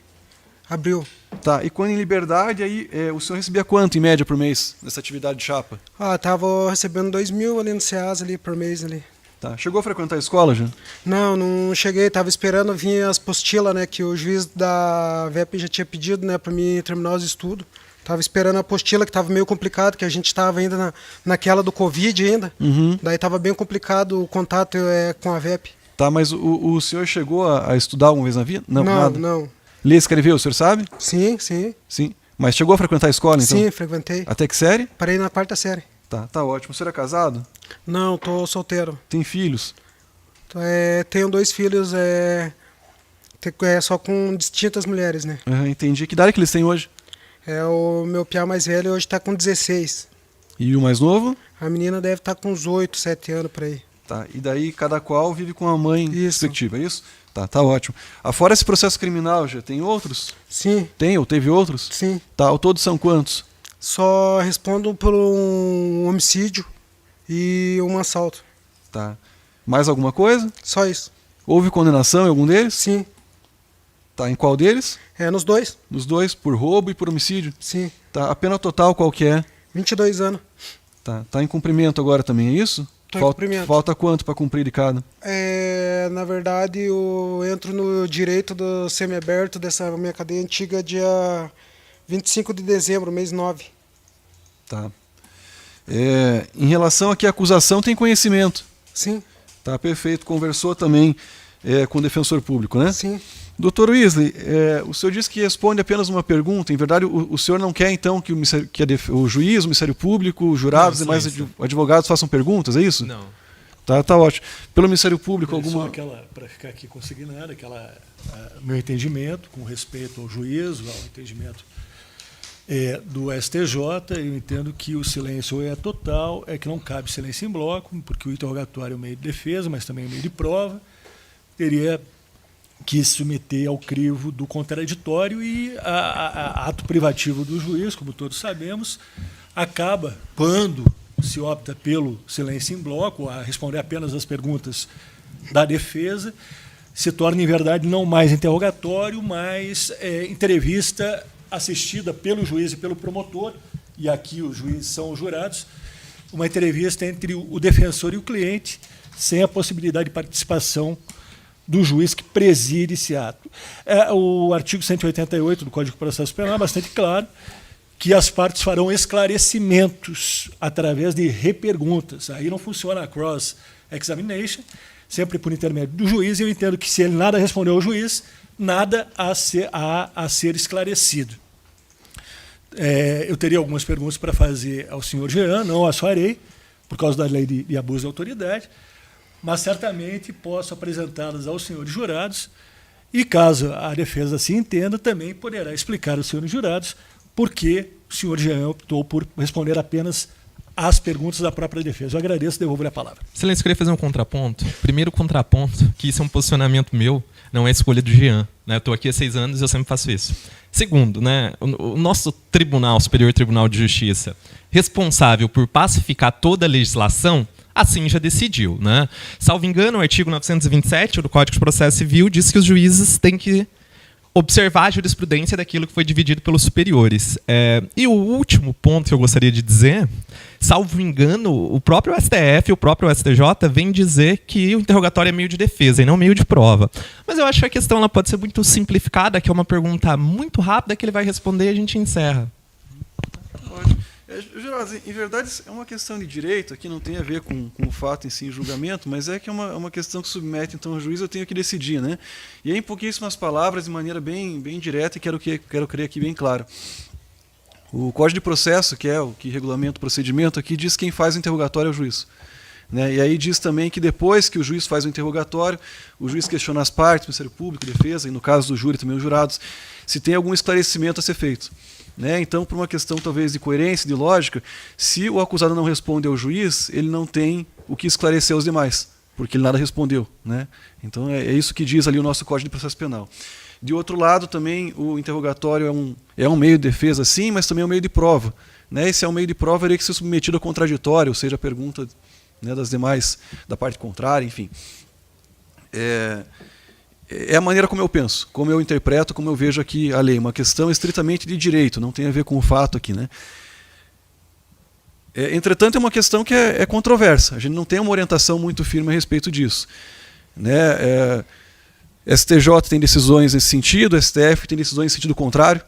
abril. Tá, e quando em liberdade, aí o senhor recebia quanto, em média, por mês, nessa atividade de chapa? Tava recebendo 2.000 ali no SEAS ali por mês ali. Tá. Chegou a frequentar a escola, já? Não cheguei, tava esperando vir as apostilas, né, que o juiz da VEP já tinha pedido, né, para mim terminar os estudos. Tava esperando a apostila, que tava meio complicado, que a gente tava ainda naquela do Covid ainda. Daí tava bem complicado o contato com a VEP. Tá, mas o senhor chegou a estudar alguma vez na vida? Não, nada? Não. Ler e escrever, o senhor sabe? Sim. Sim. Mas chegou a frequentar a escola, então? Sim, frequentei. Até que série? Parei na 4ª série. Tá ótimo. O senhor é casado? Não, tô solteiro. Tem filhos? Tenho 2 filhos, só com distintas mulheres, né? Entendi. Que idade que eles têm hoje? O meu piá mais velho hoje tá com 16. E o mais novo? A menina deve estar com uns 8, 7 anos por aí. Tá. E daí cada qual vive com a mãe Isso. respectiva, é isso? Tá ótimo. Afora esse processo criminal, já tem outros? Sim. Tem ou teve outros? Sim. Tá, ao todo são quantos? Só respondo por um homicídio e um assalto. Tá. Mais alguma coisa? Só isso. Houve condenação em algum deles? Sim. Tá, em qual deles? Nos 2. Nos dois, por roubo e por homicídio? Sim. Tá, a pena total qual que é? 22 anos. Tá em cumprimento agora também, é isso? Tô em cumprimento. Falta quanto para cumprir de cada? Na verdade, eu entro no direito do semiaberto dessa minha cadeia antiga dia 25 de dezembro, mês 9. Tá. Em relação aqui à acusação, tem conhecimento? Sim. Tá, perfeito. Conversou também com o defensor público, né? Sim. Doutor Weasley, o senhor disse que responde apenas uma pergunta. Em verdade, o senhor não quer, então, que o juiz, o Ministério Público, os jurados e demais advogados façam perguntas, é isso? Não. Tá ótimo. Pelo Ministério Público, Só alguma... para ficar aqui consignado, meu entendimento com respeito ao juízo, ao entendimento do STJ, eu entendo que o silêncio é total, que não cabe silêncio em bloco, porque o interrogatório é um meio de defesa, mas também é um meio de prova, teria que submeter ao crivo do contraditório e ato privativo do juiz, como todos sabemos, acaba, quando se opta pelo silêncio em bloco, a responder apenas as perguntas da defesa, se torna, em verdade, não mais interrogatório, mas entrevista assistida pelo juiz e pelo promotor, e aqui os juízes são os jurados, uma entrevista entre o defensor e o cliente, sem a possibilidade de participação do juiz que preside esse ato. O artigo 188 do Código de Processo Penal é bastante claro que as partes farão esclarecimentos através de reperguntas. Aí não funciona a cross-examination, sempre por intermédio do juiz, e eu entendo que, se ele nada respondeu ao juiz, nada a ser esclarecido. Eu teria algumas perguntas para fazer ao senhor Jean, não as farei, por causa da lei de abuso de autoridade, mas certamente posso apresentá-las aos senhores jurados e, caso a defesa assim entenda, também poderá explicar aos senhores jurados por que o senhor Jean optou por responder apenas às perguntas da própria defesa. Eu agradeço e devolvo a palavra. Excelência, eu queria fazer um contraponto. Primeiro contraponto, que isso é um posicionamento meu, não é escolha do Jean. Né? Eu estou aqui há 6 anos e eu sempre faço isso. Segundo, né, o nosso tribunal, Superior Tribunal de Justiça, responsável por pacificar toda a legislação, assim já decidiu. Né? Salvo engano, o artigo 927 do Código de Processo Civil diz que os juízes têm que observar a jurisprudência daquilo que foi dividido pelos superiores. E o último ponto que eu gostaria de dizer, salvo engano, o próprio STF, o próprio STJ, vem dizer que o interrogatório é meio de defesa e não meio de prova. Mas eu acho que a questão ela pode ser muito simplificada, que é uma pergunta muito rápida que ele vai responder e a gente encerra. Pode. Geraldo, em verdade, é uma questão de direito, aqui não tem a ver com o fato em si, em julgamento, mas é que é uma questão que submete então ao juiz, eu tenho que decidir, né? E aí, em pouquíssimas palavras, de maneira bem direta, e quero crer aqui bem claro. O Código de Processo, que é o que regulamenta o procedimento, aqui diz que quem faz o interrogatório é o juiz. Né? E aí diz também que depois que o juiz faz o interrogatório, o juiz questiona as partes, o Ministério Público, Defesa, e no caso do júri também os jurados, se tem algum esclarecimento a ser feito. Né? Então, por uma questão talvez de coerência, de lógica, se o acusado não responde ao juiz, ele não tem o que esclarecer aos demais, porque ele nada respondeu. Né? Então, é isso que diz ali o nosso Código de Processo Penal. De outro lado, também o interrogatório é um meio de defesa, sim, mas também é um meio de prova. Né? E se é um meio de prova, ele tem que ser submetido a contraditório, ou seja, a pergunta, né, das demais, da parte contrária, enfim. É a maneira como eu penso, como eu interpreto, como eu vejo aqui a lei. Uma questão estritamente de direito, não tem a ver com o fato aqui. Né? Entretanto, é uma questão que é controversa. A gente não tem uma orientação muito firme a respeito disso. Né? STJ tem decisões nesse sentido, STF tem decisões em sentido contrário.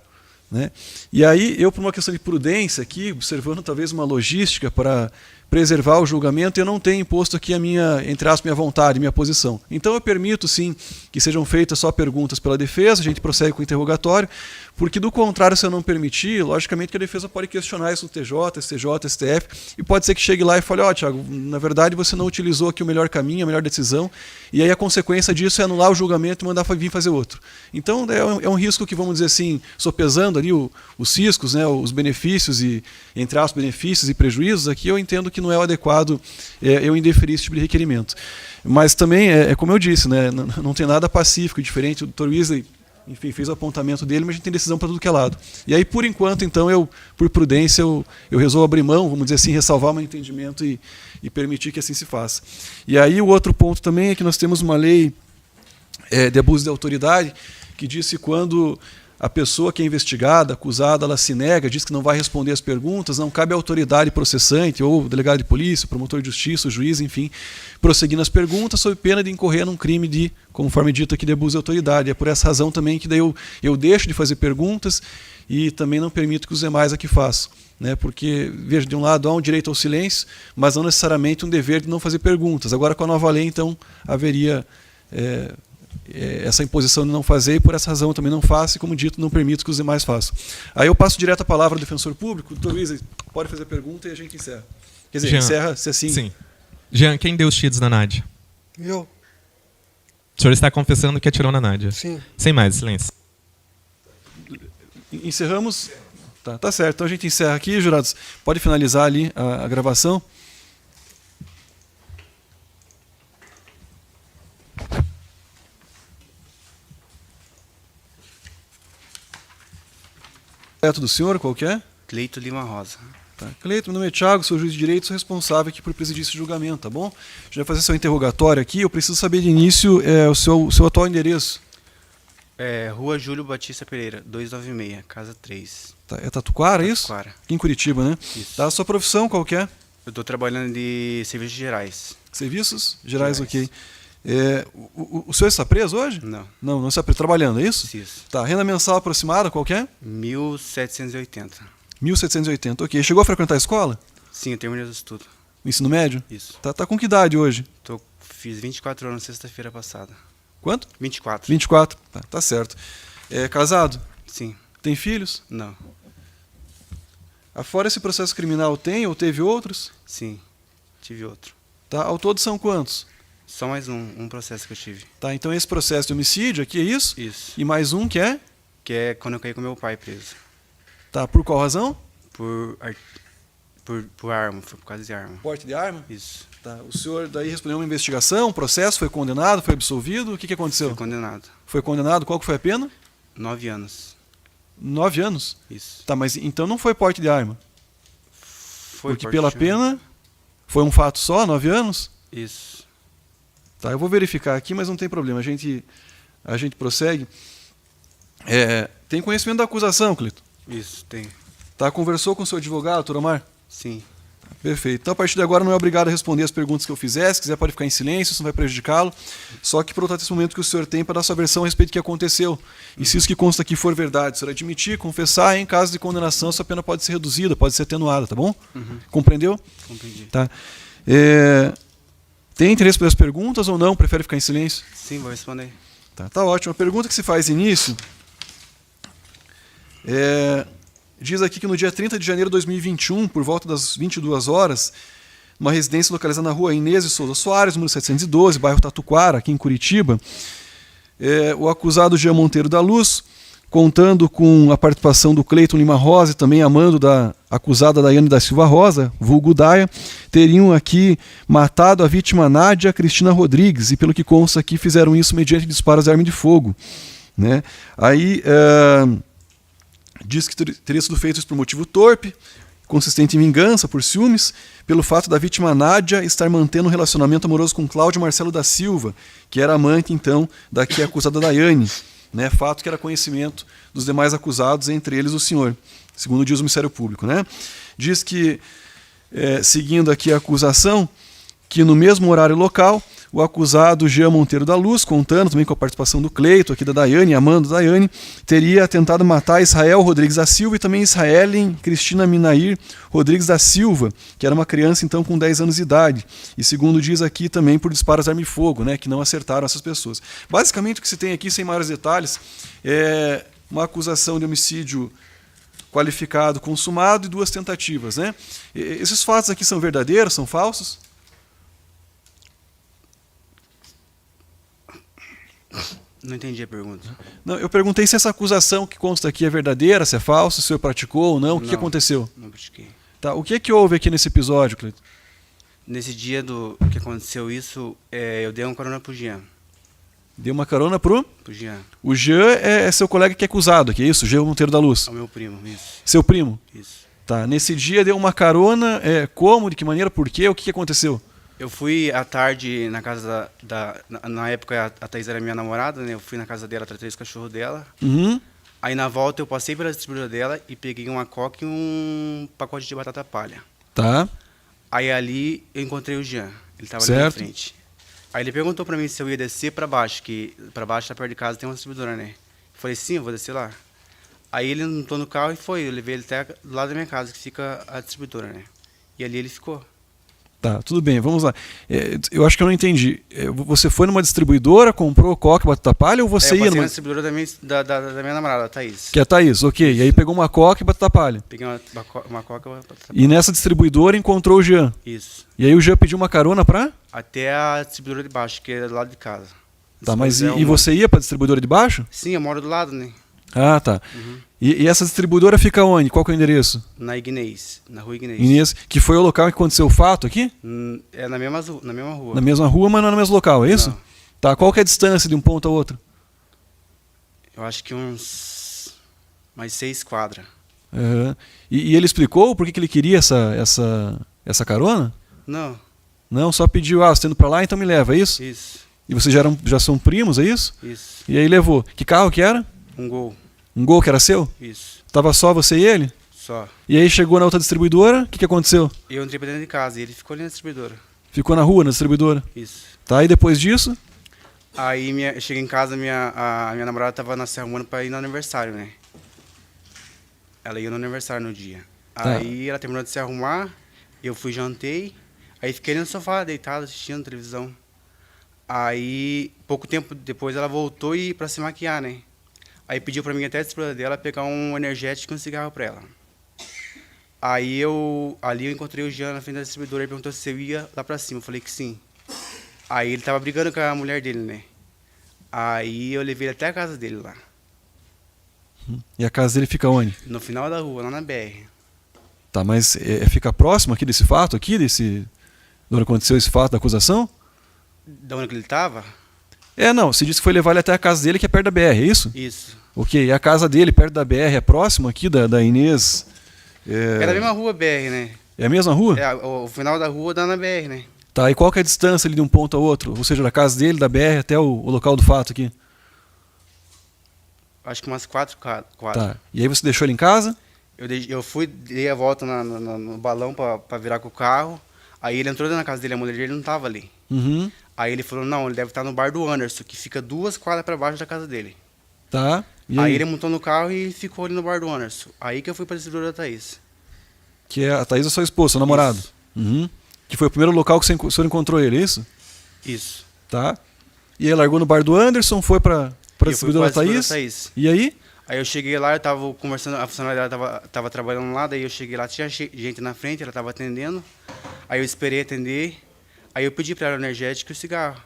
Né? E aí, eu, por uma questão de prudência aqui, observando talvez uma logística para preservar o julgamento, eu não tenho imposto aqui a minha, entre aspas, minha vontade, minha posição. Então eu permito, sim, que sejam feitas só perguntas pela defesa, a gente prossegue com o interrogatório, porque do contrário, se eu não permitir, logicamente que a defesa pode questionar isso no TJ, STJ, STF, e pode ser que chegue lá e fale, Thiago, na verdade você não utilizou aqui o melhor caminho, a melhor decisão, e aí a consequência disso é anular o julgamento e mandar vir fazer outro. Então é um risco que, vamos dizer assim, sopesando ali os riscos, né, os benefícios e, entre aspas, benefícios e prejuízos, aqui eu entendo que não é o adequado eu indeferir esse tipo de requerimento. Mas também, como eu disse, né, não tem nada pacífico e diferente. O Dr. Weasley, enfim, fez o apontamento dele, mas a gente tem decisão para tudo que é lado. E aí, por enquanto, então, por prudência, eu resolvo abrir mão, vamos dizer assim, ressalvar o meu entendimento e permitir que assim se faça. E aí o outro ponto também é que nós temos uma lei de abuso de autoridade que diz que quando a pessoa que é investigada, acusada, ela se nega, diz que não vai responder as perguntas, não cabe à autoridade processante, ou delegado de polícia, promotor de justiça, o juiz, enfim, prosseguir nas perguntas sob pena de incorrer num crime de, conforme dito aqui, de abuso de autoridade. É por essa razão também que daí eu deixo de fazer perguntas e também não permito que os demais aqui façam. Né? Porque, veja, de um lado há um direito ao silêncio, mas não necessariamente um dever de não fazer perguntas. Agora, com a nova lei, então, haveria essa imposição de não fazer, e por essa razão eu também não faço, e como dito, não permito que os demais façam. Aí eu passo direto a palavra ao defensor público. Doutor Luiz, pode fazer pergunta e a gente encerra. Quer dizer, Jean, encerra se assim... Sim. Jean, quem deu os tiros na Nádia? Eu. O senhor está confessando que atirou na Nádia? Sim. Sem mais, silêncio. Encerramos? Tá certo. Então a gente encerra aqui, jurados. Pode finalizar ali a gravação. Do senhor, qual que é? Cleito Lima Rosa. Tá. Cleito, meu nome é Thiago, sou juiz de direito, sou responsável aqui por presidir esse julgamento, tá bom? A gente vai fazer seu interrogatório aqui, eu preciso saber de início o seu atual endereço. Rua Júlio Batista Pereira, 296, casa 3. Tá, é Tatuquara, é isso? Tatuquara. Aqui em Curitiba, né? Isso. Tá, a sua profissão qual que é? Eu estou trabalhando de serviços gerais. Serviços gerais, ok. O senhor está preso hoje? Não. Não está preso. Trabalhando, é isso? Isso. Tá, renda mensal aproximada, qual que é? 1.780. 1.780, ok. Chegou a frequentar a escola? Sim, eu terminei o estudo. O ensino médio? Isso. Tá com que idade hoje? Fiz 24 anos sexta-feira passada. Quanto? 24. 24, tá certo. Casado? Sim. Tem filhos? Não. Afora esse processo criminal, tem ou teve outros? Sim, tive outro. Tá, ao todo são quantos? Só mais um processo que eu tive. Tá, então esse processo de homicídio aqui é isso? Isso. E mais um que é? Que é quando eu caí com meu pai preso. Tá, por qual razão? Por arma, foi por causa de arma. Porte de arma? Isso. Tá, o senhor daí respondeu uma investigação, um processo, foi condenado, foi absolvido? O que aconteceu? Fui condenado. Foi condenado, qual que foi a pena? 9 anos. 9 anos? Isso. Tá, mas então não foi porte de arma? Foi Porque porte pela de arma. pena foi um fato só, 9 anos? Isso. Tá, eu vou verificar aqui, mas não tem problema, a gente prossegue. Tem conhecimento da acusação, Cleito? Isso, tem. Tá, conversou com o seu advogado, doutor Omar? Sim. Perfeito. Então, a partir de agora, não é obrigado a responder as perguntas que eu fizer. Se quiser, pode ficar em silêncio, isso não vai prejudicá-lo. Só que, por outro lado, esse momento que o senhor tem para dar sua versão a respeito do que aconteceu. E se isso que consta aqui for verdade, o senhor admitir, confessar, em caso de condenação, sua pena pode ser reduzida, pode ser atenuada, tá bom? Compreendeu? Compreendi. Tá. Tem interesse pelas perguntas ou não? Prefere ficar em silêncio? Sim, vou responder. Tá ótimo. A pergunta que se faz início diz aqui que no dia 30 de janeiro de 2021, por volta das 22 horas, uma residência localizada na rua Inês de Souza Soares, número 712, bairro Tatuquara, aqui em Curitiba, o acusado Jean Monteiro da Luz, contando com a participação do Cleiton Lima Rosa e também a mando da acusada Daiane da Silva Rosa, vulgo Daia, teriam aqui matado a vítima Nádia Cristina Rodrigues, e pelo que consta aqui, fizeram isso mediante disparos de arma de fogo. Né? Aí diz que teria sido feito isso por motivo torpe, consistente em vingança, por ciúmes, pelo fato da vítima Nádia estar mantendo um relacionamento amoroso com Cláudio Marcelo da Silva, que era amante, então, da que acusada Daiane. Né? Fato que era conhecimento dos demais acusados, entre eles o senhor, segundo diz o Ministério Público. Né? Diz que, seguindo aqui a acusação, que no mesmo horário e local, o acusado Jean Monteiro da Luz, contando também com a participação do Cleito, aqui da Daiane, amando da Daiane, teria tentado matar Israel Rodrigues da Silva e também Israelen Cristina Minair Rodrigues da Silva, que era uma criança então com 10 anos de idade. E segundo diz aqui também por disparos de arma de fogo, né, que não acertaram essas pessoas. Basicamente o que se tem aqui, sem maiores detalhes, é uma acusação de homicídio qualificado consumado e 2 tentativas. Né? Esses fatos aqui são verdadeiros, são falsos? Não entendi a pergunta. Não, eu perguntei se essa acusação que consta aqui é verdadeira, se é falsa, se o senhor praticou ou não, o que aconteceu? Não pratiquei. Tá, o que houve aqui nesse episódio, Cleiton? Nesse dia que aconteceu isso, eu dei uma carona pro Jean. Deu uma carona pro Jean. O Jean é seu colega que é acusado aqui, é isso? Jean Monteiro da Luz. É o meu primo, isso. Seu primo? Isso. Tá, nesse dia deu uma carona, como, de que maneira, por quê, o que aconteceu? Eu fui à tarde na casa na época a Thaís era minha namorada, né? Eu fui na casa dela, tratei os cachorros dela. Uhum. Aí na volta eu passei pela distribuidora dela e peguei uma coca e um pacote de batata palha. Tá. Aí ali eu encontrei o Jean, ele estava ali na Certo. frente. Aí ele perguntou pra mim se eu ia descer pra baixo, que pra baixo, tá perto de casa, tem uma distribuidora, né? Eu falei, sim, eu vou descer lá. Aí ele entrou no carro e foi, eu levei ele até do lado da minha casa, que fica a distribuidora, né? E ali ele ficou. Tá, tudo bem, vamos lá. Eu acho que eu não entendi. Você foi numa distribuidora, comprou coca e batata palha ou você Eu ia passei numa... na distribuidora da minha namorada, a Thaís. Que é a Thaís, ok. E aí pegou uma coca e batata palha. Peguei uma coca e uma batata E nessa distribuidora encontrou o Jean. Isso. E aí o Jean pediu uma carona pra... Até a distribuidora de baixo, que é do lado de casa. Tá, mas Depois e você ia pra distribuidora de baixo? Sim, eu moro do lado, né? Ah, tá. E essa distribuidora fica onde? Qual que é o endereço? Na Ignez, na rua Ignez. Inês, que foi o local em que aconteceu o fato aqui? É na mesma rua. Na mesma rua, mas não no mesmo local, é isso? Não. Tá, qual que é a distância de um ponto ao outro? Eu acho que uns... mais 6 quadras. Uhum. E ele explicou por que ele queria essa carona? Não, Não, só pediu, você tá indo pra lá, então me leva, é isso? isso, E vocês já são primos, é isso? isso. E aí levou. Que carro que era? Um Gol, Um Gol que era seu? isso, Tava só você e ele? só. E aí chegou na outra distribuidora, o que aconteceu? Eu entrei pra dentro de casa e ele ficou ali na distribuidora. Ficou na rua, na distribuidora. Isso. Tá, e depois disso? Aí eu cheguei em casa, a minha namorada tava se arrumando pra ir no aniversário, né? Ela ia no aniversário no dia. Tá. Aí ela terminou de se arrumar, eu fui jantei, aí fiquei no sofá deitado assistindo televisão. Aí, pouco tempo depois, ela voltou e pra se maquiar, né? Aí pediu pra mim até a distribuidora dela pegar um energético e um cigarro pra ela. Aí ali eu encontrei o Jean na frente da distribuidora e perguntou se eu ia lá pra cima. Eu falei que sim. Aí ele tava brigando com a mulher dele, né? Aí eu levei ele até a casa dele lá. E a casa dele fica onde? No final da rua, lá na BR. Tá, mas fica próximo aqui desse fato aqui, de onde aconteceu esse fato da acusação? Da onde que ele tava? Não, você disse que foi levar ele até a casa dele, que é perto da BR, é isso? Isso. Ok, e a casa dele, perto da BR, é próximo aqui da Inês? É da mesma rua BR, né? É a mesma rua? O final da rua dá na BR, né? Tá, e qual que é a distância ali de um ponto ao outro? Ou seja, da casa dele, da BR, até o local do fato aqui? Acho que umas 4 quadras. Tá, e aí você deixou ele em casa? Eu fui, dei a volta no balão pra virar com o carro. Aí ele entrou dentro da casa dele, a mulher dele não tava ali. Uhum, Aí ele falou, não, ele deve estar no bar do Anderson, que fica 2 quadras pra baixo da casa dele. tá. E Aí ele montou no carro e ficou ali no bar do Anderson. Aí que eu fui pra distribuidora da Thaís. Que é a Thaís, a sua esposa, seu namorado? Isso. Uhum. Que foi o primeiro local que o senhor encontrou ele, é isso? Isso. Tá. E aí largou no bar do Anderson, foi pra E eu fui distribuidora da pra Thaís? distribuidora da Thaís. E aí? Aí eu cheguei lá, eu tava conversando, a funcionária dela tava trabalhando lá, daí eu cheguei lá, tinha gente na frente, ela tava atendendo. Aí eu esperei atender, aí eu pedi pra ela o energético e o cigarro.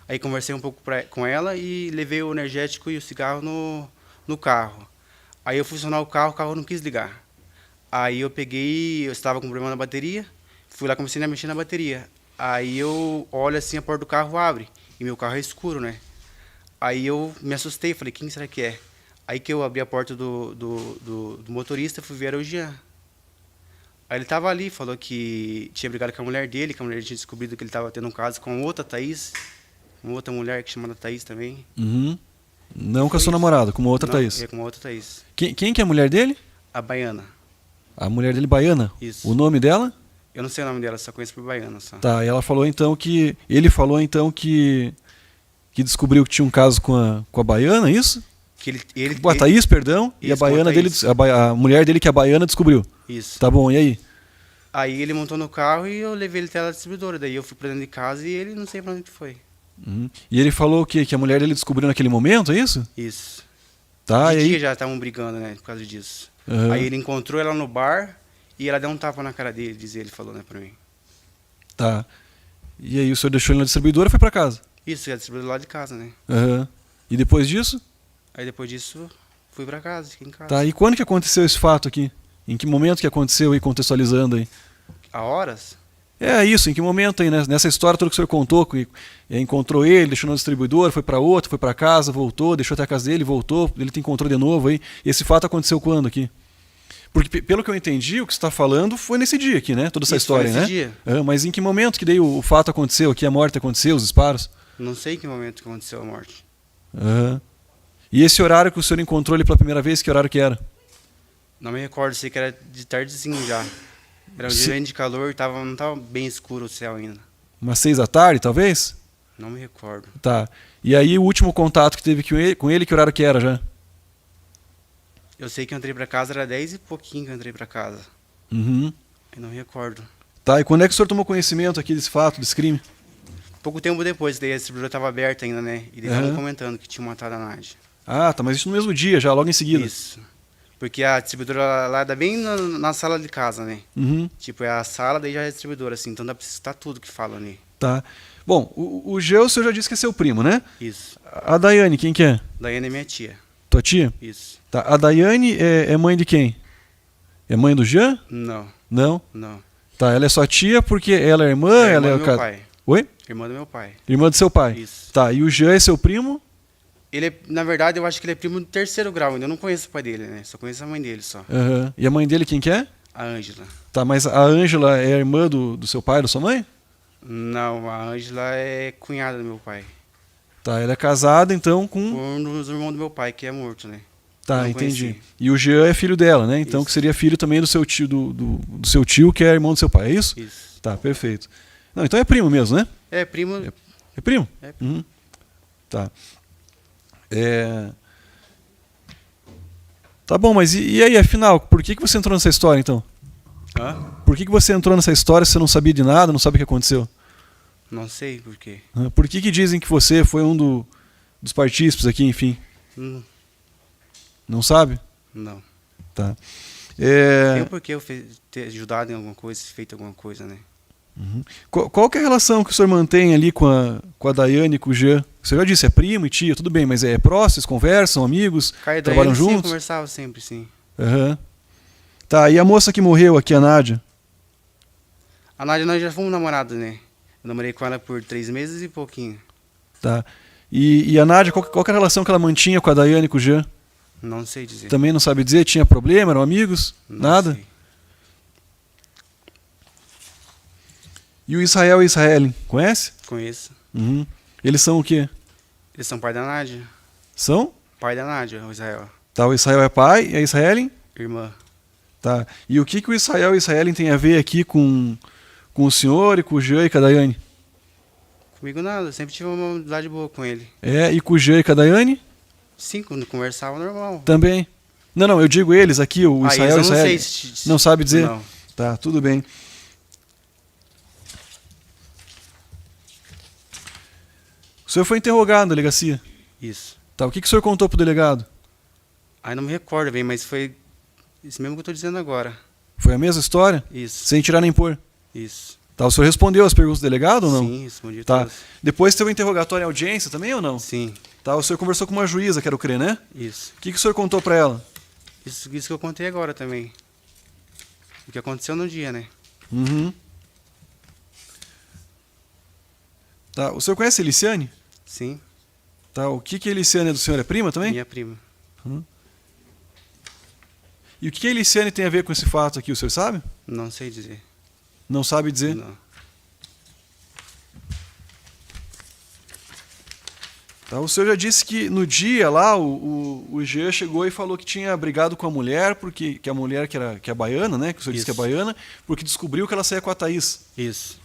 Aí conversei um pouco com ela e levei o energético e o cigarro no carro. Aí eu fui funcionar o carro não quis ligar. Aí eu peguei, eu estava com problema na bateria, fui lá, comecei a mexer na bateria. Aí eu olho assim, a porta do carro abre, e meu carro é escuro, né? Aí eu me assustei, falei, quem será que é? Aí que eu abri a porta do motorista, fui ver, era o Jean. Aí ele tava ali, falou que tinha brigado com a mulher dele, que a mulher tinha descobrido que ele tava tendo um caso com outra Thaís, uma outra mulher que chamada Thaís também. Uhum. Não com a Foi sua isso. namorada, com uma outra Não, Thaís. É, com uma outra Thaís. Quem que é a mulher dele? A Baiana. A mulher dele baiana? Isso. O nome dela? Eu não sei o nome dela, só conheço por Baiana, só. Tá, e ela falou então que... Ele falou então que descobriu que tinha um caso com a baiana, é isso? Que ele, Com a Thaís, perdão, e a Isso, com a baiana dele, Thaís. a mulher dele que é a baiana descobriu. Isso. Tá bom, e aí? Aí ele montou no carro e eu levei ele até a distribuidora. Daí eu fui pra dentro de casa e ele não sei pra onde que foi. Uhum. E ele falou o quê? Que a mulher dele descobriu naquele momento, é isso? Isso. Tá, De e dia aí? já estavam brigando, né, por causa disso. Uhum. Aí ele encontrou ela no bar e ela deu um tapa na cara dele, ele falou, né, pra mim. Tá. E aí o senhor deixou ele na distribuidora e foi pra casa? Isso, a distribuidora lá de casa, né. Uhum. E depois disso? Aí depois disso, fui pra casa, fiquei em casa. Tá, e quando que aconteceu esse fato aqui? Em que momento que aconteceu aí, contextualizando aí? Há horas? É isso, em que momento aí, né? Nessa história toda que o senhor contou, que encontrou ele, deixou no distribuidor, foi para outro, foi para casa, voltou, deixou até a casa dele, voltou, ele te encontrou de novo aí. Esse fato aconteceu quando aqui? Porque pelo que eu entendi, o que você está falando foi nesse dia aqui, né? Toda essa Isso, foi história, nesse né? dia. Mas em que momento que daí o fato aconteceu aqui, a morte aconteceu, os disparos? Não sei em que momento que aconteceu a morte. Aham. E esse horário que o senhor encontrou ele pela primeira vez, que horário que era? Não me recordo, sei que era de tardezinho já. Era um Se- dia de calor, não tava bem escuro o céu ainda. Umas 6 da tarde, talvez? Não me recordo. Tá. E aí o último contato que teve com ele, que horário que era já? Eu sei que eu entrei pra casa, era 10 e pouquinho que eu entrei pra casa. Uhum. Eu não me recordo. Tá, e quando é que o senhor tomou conhecimento aqui desse fato, desse crime? Pouco tempo depois, daí a distribuidora estava aberta ainda, né? E daí estavam Aham. comentando que tinha matado a Nádia. Ah, tá, mas isso no mesmo dia, já, logo em seguida. Isso. Porque a distribuidora lá dá bem na sala de casa, né? Uhum, Tipo, é a sala, daí já é a distribuidora, assim. Então dá pra citar tudo que fala ali. tá. Bom, o Gê, o senhor já disse que é seu primo, né? Isso. A Daiane, quem que é? Daiane é minha tia. Tua tia? Isso. Tá, a Daiane é mãe de quem? É mãe do Jean? Não, Não? não. Tá, ela é sua tia porque ela é irmã, É ela irmã é do o meu cara. pai. Oi? Irmã do meu pai. Irmã do seu pai. Isso. Tá, e o Jean é seu primo? Ele é, na verdade, eu acho que ele é primo do 3º grau ainda. Eu não conheço o pai dele, né? Só conheço a mãe dele, só. Aham. E a mãe dele quem que é? A Ângela. Tá, mas a Ângela é a irmã do seu pai, da sua mãe? Não, a Ângela é cunhada do meu pai. Tá, ela é casada então com... Um dos irmãos do meu pai, que é morto, né? Tá, Não entendi. conheci. E o Jean é filho dela, né? Então Isso. que seria filho também do seu tio, do seu tio, que é irmão do seu pai, é isso? Isso. Tá, perfeito. Não, então é primo mesmo, né? É, primo. É primo? É primo. Uhum. Tá. Tá bom, mas e aí, afinal, por que você entrou nessa história, então? Hã? Por que você entrou nessa história se você não sabia de nada, não sabe o que aconteceu? Não sei por quê. Por que dizem que você foi um dos partícipes aqui, enfim? Não sabe? Não. Tá. Tem um porquê eu ter ajudado em alguma coisa, feito alguma coisa, né? Qual que é a relação que o senhor mantém ali com a Daiane e com o Jean? O senhor já disse, é primo e tia, tudo bem, mas é próximo, vocês conversam, amigos, Caio trabalham Daiane, sim, juntos? conversava sempre, sim. Aham. Tá, e a moça que morreu aqui, a Nádia? A Nádia, nós já fomos namorados, né? Eu namorei com ela por 3 meses e pouquinho. Tá. E a Nádia, qual que é a relação que ela mantinha com a Daiane e com o Jean? Não sei dizer. Também não sabe dizer? Tinha problema? Eram amigos? Não Nada? sei. E o Israel e a Israelen, conhece? Conheço. Uhum. Eles são o quê? Eles são pai da Nádia. São? Pai da Nádia, o Israel. Tá, o Israel é pai e a Israelen? Irmã. Tá. E o que o Israel e a Israelen tem a ver aqui com o senhor e com o Jean e com a Daiane? Comigo nada, eu sempre tive uma amizade boa com ele. É, e com o Jean e com a Daiane? Sim, quando conversava normal. Também. Não, eu digo eles aqui, o Ah, Israel e a eles eu não Israelen. sei se... Não sabe dizer? Não. Tá, tudo bem. O senhor foi interrogado na delegacia. Isso. Tá, o que o senhor contou pro delegado? Aí não me recordo bem, mas foi isso mesmo que eu tô dizendo agora. Foi a mesma história? Isso. Sem tirar nem pôr. Isso. Tá, o senhor respondeu as perguntas do delegado ou não? Sim, respondi Tá. todas. Depois teve um interrogatório em audiência também ou não? Sim, Tá, o senhor conversou com uma juíza, que era o CRE, né? isso. O que o senhor contou pra ela? Isso que eu contei agora também. O que aconteceu no dia, né? Uhum. Tá, o senhor conhece a Eliciane? Sim, Tá, o que a Eliciane é do senhor? É prima também? minha prima. E o que a Eliciane tem a ver com esse fato aqui, o senhor sabe? Não sei dizer. Não sabe dizer? Não. Tá, o senhor já disse que no dia lá o Jean chegou e falou que tinha brigado com a mulher, porque que a mulher que é baiana, né? Que o senhor disse que é Isso. baiana, porque descobriu que ela saía com a Thaís. Isso.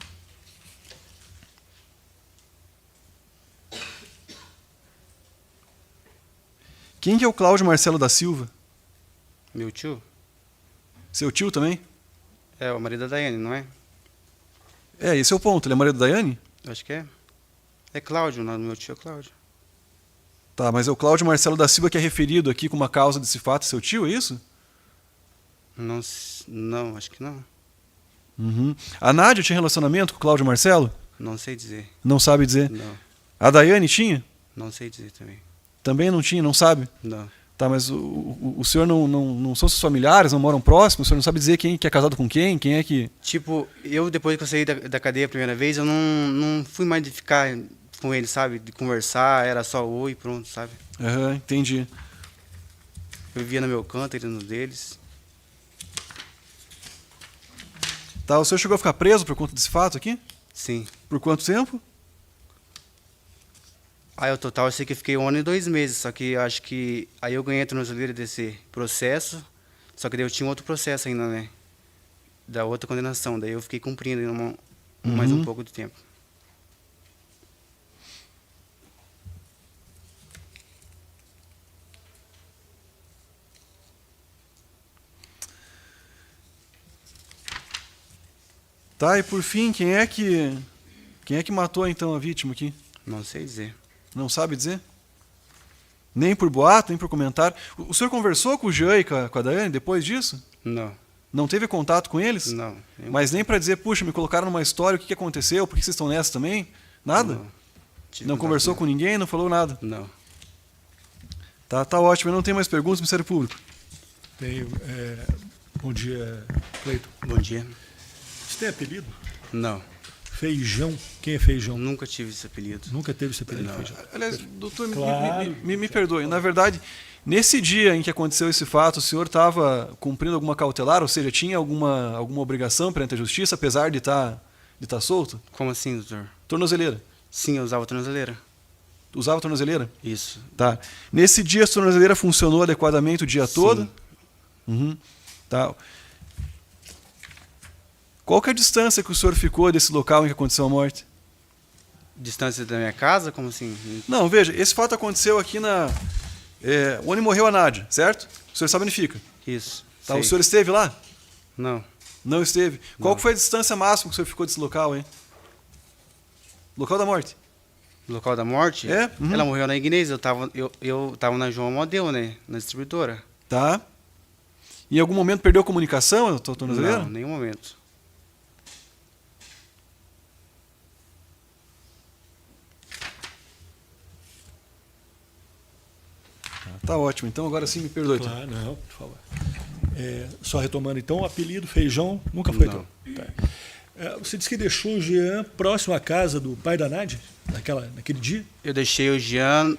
Quem que é o Cláudio Marcelo da Silva? Meu tio? Seu tio também? É o marido da Daiane, não é? É, esse é o ponto. Ele é marido da Daiane? Acho que é. É Cláudio, o nome do meu tio é Cláudio. Tá, mas é o Cláudio Marcelo da Silva que é referido aqui como a causa desse fato, seu tio, é isso? Não, acho que não. Uhum. A Nádia tinha relacionamento com o Cláudio Marcelo? Não sei dizer. Não sabe dizer. Não. A Daiane tinha? Não sei dizer também. Também não tinha, não sabe? Não. Tá, mas o senhor não são seus familiares, não moram próximos? O senhor não sabe dizer quem que é casado com quem é que... Tipo, eu depois que eu saí da cadeia a primeira vez, eu não fui mais de ficar com ele, sabe? De conversar, era só oi e pronto, sabe? Aham, entendi. Eu vivia no meu canto, ele no deles. Tá, o senhor chegou a ficar preso por conta desse fato aqui? Sim. Por quanto tempo? Aí, o total, eu sei que eu fiquei 1 ano e 2 meses, só que eu acho que... Aí eu ganhei a tornozeleira desse processo, só que daí eu tinha outro processo ainda, né? Da outra condenação, daí eu fiquei cumprindo ainda mais um pouco de tempo. Tá, e por fim, quem é que matou então a vítima aqui? Não sei dizer. Não sabe dizer? Nem por boato, nem por comentário. O senhor conversou com o Jean e com a Daiane depois disso? Não, Não teve contato com eles? não. Mas nem para dizer, puxa, me colocaram numa história, o que aconteceu, por que vocês estão nessa também? Nada? Não. Tive Não contato conversou com ninguém, não falou nada? Não. Tá ótimo, eu não tenho mais perguntas, Ministério Público. Tenho. Bom dia, Cleiton. Bom dia. Você tem apelido? Não, Feijão. Quem é Feijão? nunca tive esse apelido. Nunca teve esse apelido, Não. Feijão. Aliás, doutor, Claro. me perdoe. Na verdade, nesse dia em que aconteceu esse fato, o senhor estava cumprindo alguma cautelar, ou seja, tinha alguma obrigação perante a justiça, apesar de estar solto? Como assim, doutor? Tornozeleira. Sim, eu usava tornozeleira. Usava tornozeleira? Isso. Tá. Nesse dia a tornozeleira funcionou adequadamente o dia todo? Sim. Uhum. Tá. Qual que é a distância que o senhor ficou desse local em que aconteceu a morte? Distância da minha casa? Como assim? Não, veja, esse fato aconteceu aqui onde morreu a Nádia, certo? O senhor sabe onde fica? Isso. Tá, sei. o senhor esteve lá? Não. Não esteve. Qual Não. que foi a distância máxima que o senhor ficou desse local, hein? Local da morte. No local da morte? É? Uhum. Ela morreu na Ignez, eu tava na João Model, né? Na distribuidora. Tá. Em algum momento perdeu a comunicação, a tornozeleira? Não, em nenhum momento. Tá ótimo. Então agora sim me perdoe. Claro, não, por favor. Só retomando, então, o apelido Feijão nunca foi Não. teu. Tá. Você disse que deixou o Jean próximo à casa do pai da Nádia, naquele dia? Eu deixei o Jean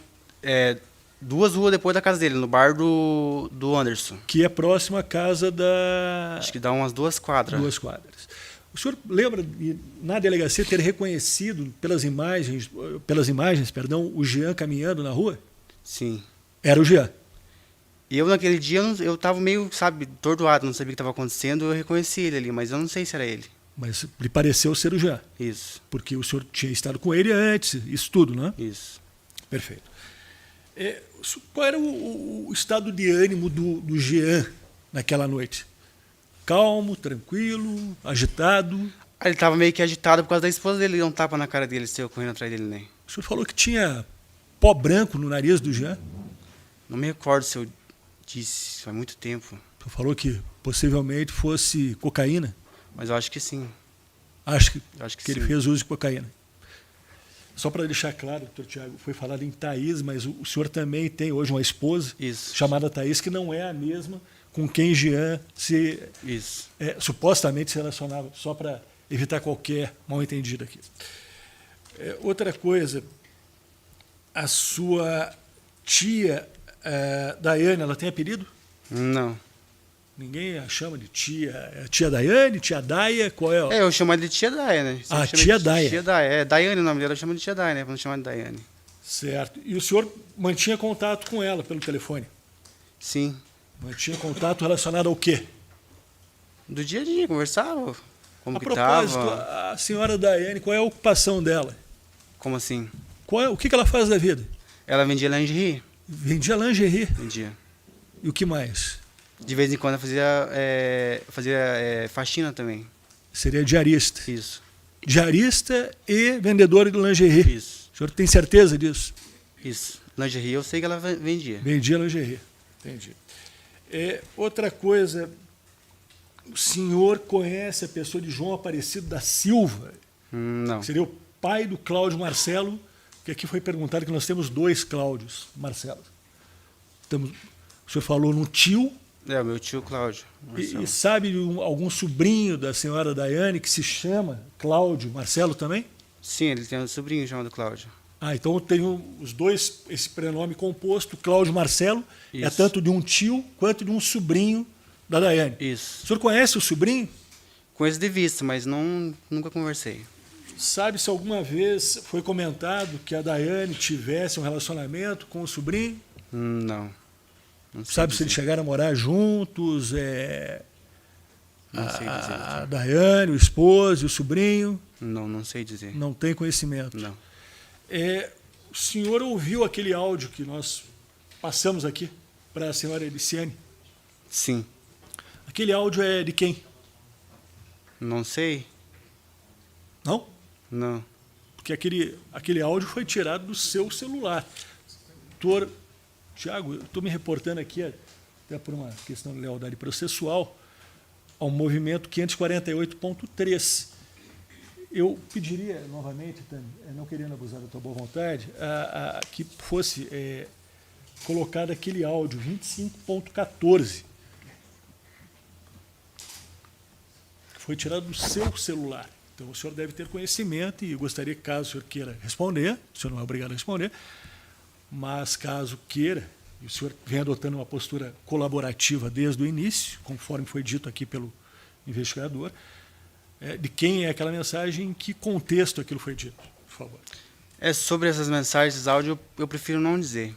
2 ruas depois da casa dele, no bar do Anderson. Que é próximo à casa da... Acho que dá umas 2 quadras. 2 quadras. O senhor lembra de, na delegacia, ter reconhecido pelas imagens, o Jean caminhando na rua? Sim. Era o Jean. E eu, naquele dia, eu tava meio, sabe, tordoado, não sabia o que estava acontecendo, eu reconheci ele ali, mas eu não sei se era ele. Mas lhe pareceu ser o Jean, Isso, porque o senhor tinha estado com ele antes, isso tudo, né? isso. Perfeito. Qual era o estado de ânimo do Jean naquela noite? Calmo, tranquilo, agitado? Ele tava meio que agitado por causa da esposa dele, deu um tapa na cara dele, saiu correndo atrás dele, né? O senhor falou que tinha pó branco no nariz do Jean? Não me recordo se eu disse, faz muito tempo, O senhor falou que possivelmente fosse cocaína? mas eu acho que sim. Acho que ele sim. fez uso de cocaína. Só para deixar claro, doutor Tiago, foi falado em Thaís, mas o senhor também tem hoje uma esposa Isso. chamada Thaís, que não é a mesma com quem Jean Isso. supostamente se relacionava, só para evitar qualquer mal-entendido aqui. Outra coisa, a sua tia Daiane, ela tem apelido? Não. Ninguém a chama de tia. É tia Daiane, tia Daia, qual é? Eu chamo ela de tia Daia, né? Ah, Sempre chama tia de Daia. Tia Daia. É Daiane o nome dela, eu chamo de tia Daia, né? Pra não chamar de Daiane. Certo. E o senhor mantinha contato com ela pelo telefone? Sim. Mantinha contato relacionado ao quê? Do dia a dia, conversava. Como A que propósito, tava. a senhora Daiane, qual é a ocupação dela? Como assim? O que ela faz da vida? Ela vendia lingerie. Vendia lingerie. Vendia. E o que mais? De vez em quando ela fazia faxina também. Seria diarista. Isso. Diarista e vendedora de lingerie. Isso. O senhor tem certeza disso? Isso. Lingerie eu sei que ela vendia. Vendia lingerie. Entendi. Outra coisa, o senhor conhece a pessoa de João Aparecido da Silva? Não. Que seria o pai do Cláudio Marcelo, que aqui foi perguntado que nós temos 2 Cláudios Marcelo. O senhor falou no tio. O meu tio Cláudio. E sabe de algum sobrinho da senhora Daiane que se chama Cláudio Marcelo também? Sim, ele tem um sobrinho chamado Cláudio. Ah, então eu tenho os 2, esse prenome composto, Cláudio Marcelo, Isso. é tanto de um tio quanto de um sobrinho da Daiane. Isso. O senhor conhece o sobrinho? Conheço de vista, mas nunca conversei. Sabe se alguma vez foi comentado que a Daiane tivesse um relacionamento com o sobrinho? Não. Não sei Sabe se dizer. eles chegaram a morar juntos? Não sei dizer. A Daiane, o esposo e o sobrinho? Não sei dizer. Não tem conhecimento. Não. O senhor ouviu aquele áudio que nós passamos aqui para a senhora Eliciane? Sim. Aquele áudio é de quem? Não sei. Não? Não. Porque aquele áudio foi tirado do seu celular. Doutor Tiago, eu estou me reportando aqui, até por uma questão de lealdade processual, ao movimento 548.3. Eu pediria novamente, Tânia, não querendo abusar da tua boa vontade, que fosse colocado aquele áudio 25.14, que foi tirado do seu celular. Então o senhor deve ter conhecimento e eu gostaria que, caso o senhor queira responder, o senhor não é obrigado a responder, mas caso queira, e o senhor vem adotando uma postura colaborativa desde o início, conforme foi dito aqui pelo investigador, de quem é aquela mensagem, em que contexto aquilo foi dito, por favor. Sobre essas mensagens, áudio, eu prefiro não dizer.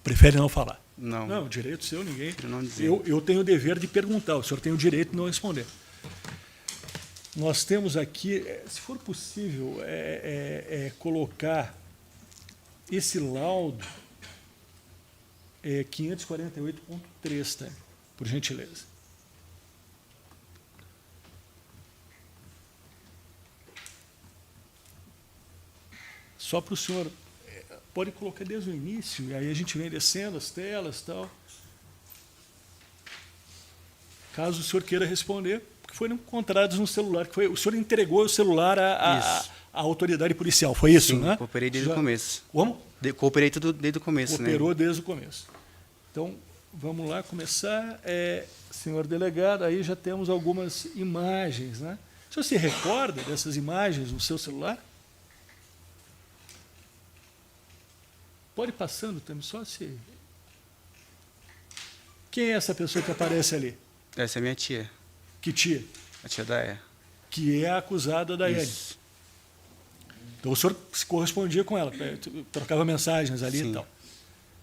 Prefere não falar? Não. Não, direito seu, ninguém. Prefiro não dizer. Eu tenho o dever de perguntar, o senhor tem o direito de não responder. Nós temos aqui, se for possível, colocar esse laudo 548.3, tá? Por gentileza. Só para o senhor, pode colocar desde o início, e aí a gente vem descendo as telas e tal. Caso o senhor queira responder, porque foram encontrados no celular, o senhor entregou o celular à autoridade policial, foi isso, Sim, né? cooperei desde o começo. Como? Cooperei tudo desde o começo, Cooperou né? desde o começo. Então, vamos lá começar. Senhor delegado, aí já temos algumas imagens, né? O senhor se recorda dessas imagens no seu celular? Pode ir passando também, só se... Quem é essa pessoa que aparece ali? Essa é minha tia, Que tia? a tia da E. Que é a acusada da Ellen. Isso. Então o senhor se correspondia com ela, trocava mensagens ali Sim. e tal.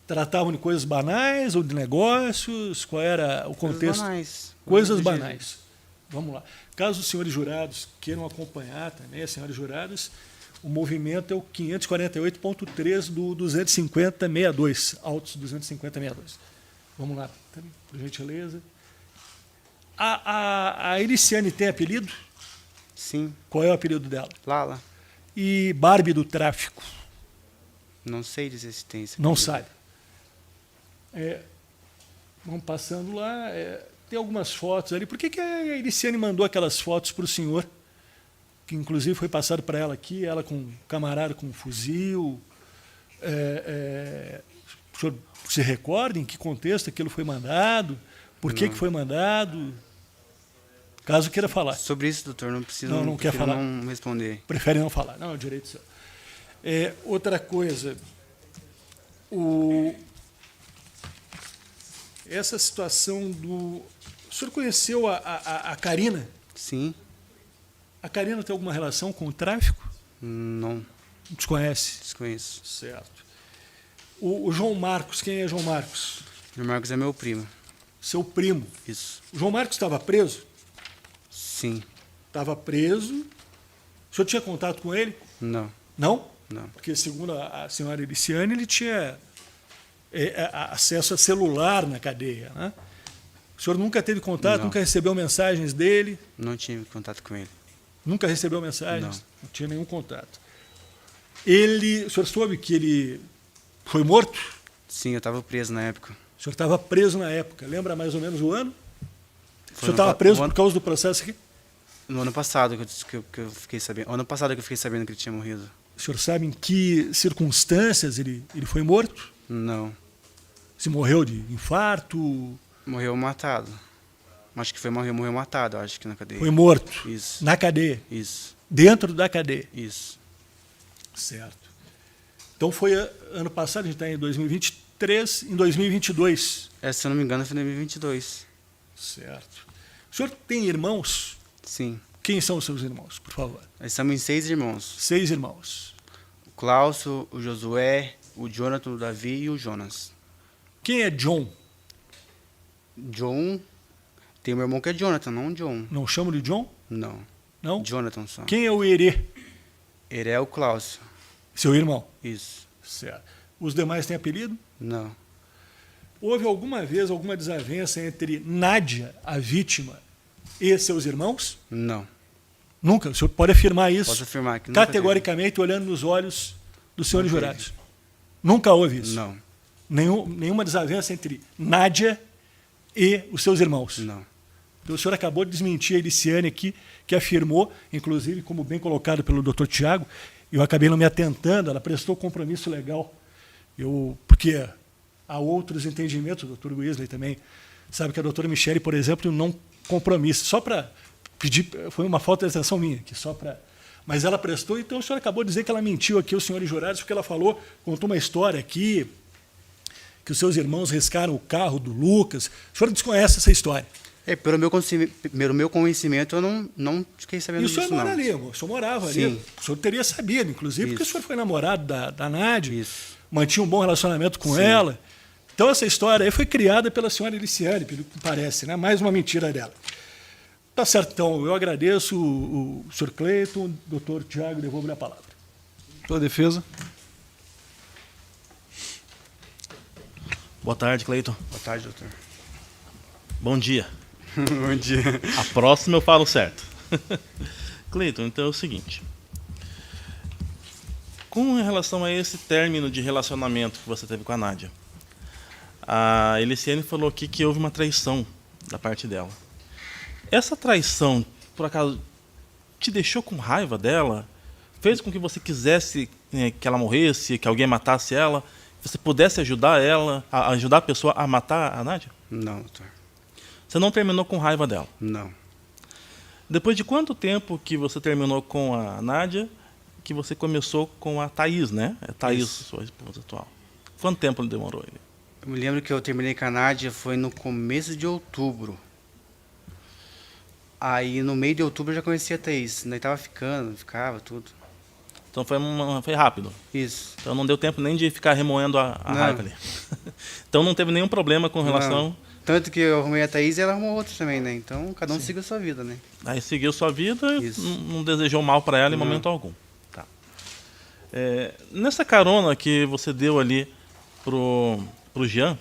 Tratavam de coisas banais ou de negócios? Qual era o contexto? Banais. Coisas Do dia a dia. banais. Vamos lá. Caso os senhores jurados queiram acompanhar também, as senhoras juradas, o movimento é o 548.3 do 250.62, autos 250.62. Vamos lá, por gentileza. A Eliciane tem apelido? Sim, Qual é o apelido dela? Lala. E Barbie do tráfico? Não sei dizer se tem esse Não apelido. sabe. Vamos passando lá. Tem algumas fotos ali. Por que a Eliciane mandou aquelas fotos para o senhor? Que inclusive foi passado para ela aqui, ela com um camarada com um fuzil. O senhor se recorda em que contexto aquilo foi mandado? Por que foi mandado? Caso queira falar. Sobre isso, doutor, não precisa. Não quer falar. Não responder. Prefere não falar. Não, é o direito seu. Outra coisa, essa situação do... O senhor conheceu a Karina? Sim, A Karina tem alguma relação com o tráfico? não, Desconhece? desconheço. Certo. O João Marcos, quem é João Marcos? O Marcos é meu primo. Seu primo. Isso. O João Marcos estava preso? Sim, Estava preso. O senhor tinha contato com ele? não, Não? não. Porque, segundo a senhora Eliciane, ele tinha acesso a celular na cadeia. Né? O senhor nunca teve contato, Não. nunca recebeu mensagens dele? Não tive contato com ele. Nunca recebeu mensagens? Não. Não tinha nenhum contato. O senhor soube que ele foi morto? Sim, eu estava preso na época. O senhor estava preso na época. Lembra mais ou menos o ano? O Foi senhor no estava pa- preso no ano- por causa do processo aqui? No ano passado que eu fiquei sabendo. Ano passado que eu fiquei sabendo que ele tinha morrido. O senhor sabe em que circunstâncias ele foi morto? Não. Se morreu de infarto? Morreu matado. Acho que morreu matado, acho que na cadeia. Foi morto Isso. na cadeia, Isso. dentro da cadeia. Isso. Certo. Então foi ano passado, a gente está em 2023, em 2022. Se eu não me engano, foi em 2022. Certo. O senhor tem irmãos? Sim. Quem são os seus irmãos, por favor? Nós somos em 6 irmãos. 6 irmãos. O Cláudio, o Josué, o Jonathan, o Davi e o Jonas. Quem é John? John. Tem meu irmão que é Jonathan, não John. Não chamo de John? Não. Não? Jonathan só. Quem é o Herê? Ele é o Cláudio. Seu irmão. Isso. Certo. Os demais têm apelido? Não. Houve alguma vez alguma desavença entre Nádia, a vítima, e seus irmãos? Não. Nunca. O senhor pode afirmar isso Posso afirmar que nunca categoricamente, olhando nos olhos dos senhores Não jurados. Nunca houve teve. isso? Não. Nenhuma desavença entre Nádia e os seus irmãos? Não. Então, o senhor acabou de desmentir a Eliciane aqui, que afirmou, inclusive, como bem colocado pelo Dr. Tiago, eu acabei não me atentando, ela prestou compromisso legal. Porque há outros entendimentos, o Dr. Wesley também sabe que a doutora Michele, por exemplo, não compromisso. Só para pedir, foi uma falta de atenção minha, que só para... Mas ela prestou, então o senhor acabou de dizer que ela mentiu aqui aos senhores jurados, porque ela contou uma história aqui, que os seus irmãos riscaram o carro do Lucas. O senhor desconhece essa história? Pelo meu conhecimento, eu não fiquei sabendo E o disso, senhor não. mora ali, o senhor morava ali. Sim. O senhor teria sabido, inclusive, porque o Isso. senhor foi namorado da Nádia, Isso. mantinha um bom relacionamento com Sim. ela. Então, essa história aí foi criada pela senhora Eliciane, pelo que parece, né? Mais uma mentira dela. Tá certo, então, eu agradeço o senhor Cleiton, o doutor Tiago, devolvo-lhe a palavra. Sua defesa. Boa tarde, Cleiton. Boa tarde, doutor. Bom dia. Bom dia. A próxima eu falo certo. Cleiton, então é o seguinte. Com relação a esse término de relacionamento que você teve com a Nádia, a Eliciane falou aqui que houve uma traição da parte dela. Essa traição, por acaso, te deixou com raiva dela? Fez com que você quisesse que ela morresse, que alguém matasse ela? você pudesse ajudar ela, ajudar a pessoa a matar a Nádia? Não, doutor. Você não terminou com raiva dela? Não. Depois de quanto tempo que você terminou com a Nádia, que você começou com a Thaís, né? É Thaís, sua esposa atual. Quanto tempo demorou ele? Eu me lembro que eu terminei com a Nádia foi no começo de outubro. Aí no meio de outubro eu já conhecia a Thaís. Nós tava ficava tudo. Então foi rápido. Isso. Então não deu tempo nem de ficar remoendo a Não. raiva ali. Então não teve nenhum problema com relação... Não. Tanto que eu arrumei a Thaís e ela arrumou outra também, né? Então cada um seguiu a sua vida, né? Aí seguiu sua vida, Isso. não desejou mal para ela em Não. momento algum. Tá. Nessa carona que você deu ali pro Jean,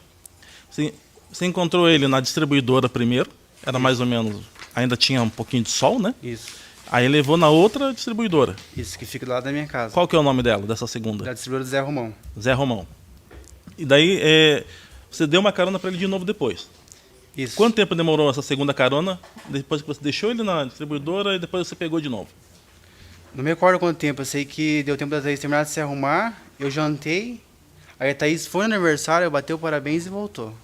você encontrou ele na distribuidora primeiro, era mais ou menos, ainda tinha um pouquinho de sol, né? Isso. Aí levou na outra distribuidora. Isso, que fica do lado da minha casa. Qual que é o nome dela, dessa segunda? Da distribuidora do Zé Romão. Zé Romão. E daí você deu uma carona para ele de novo depois. Isso. Quanto tempo demorou essa segunda carona, depois que você deixou ele na distribuidora e depois você pegou de novo? Não me recordo quanto tempo, eu sei que deu tempo da Thaís terminar de se arrumar, eu jantei, aí a Thaís foi no aniversário, bateu parabéns e voltou.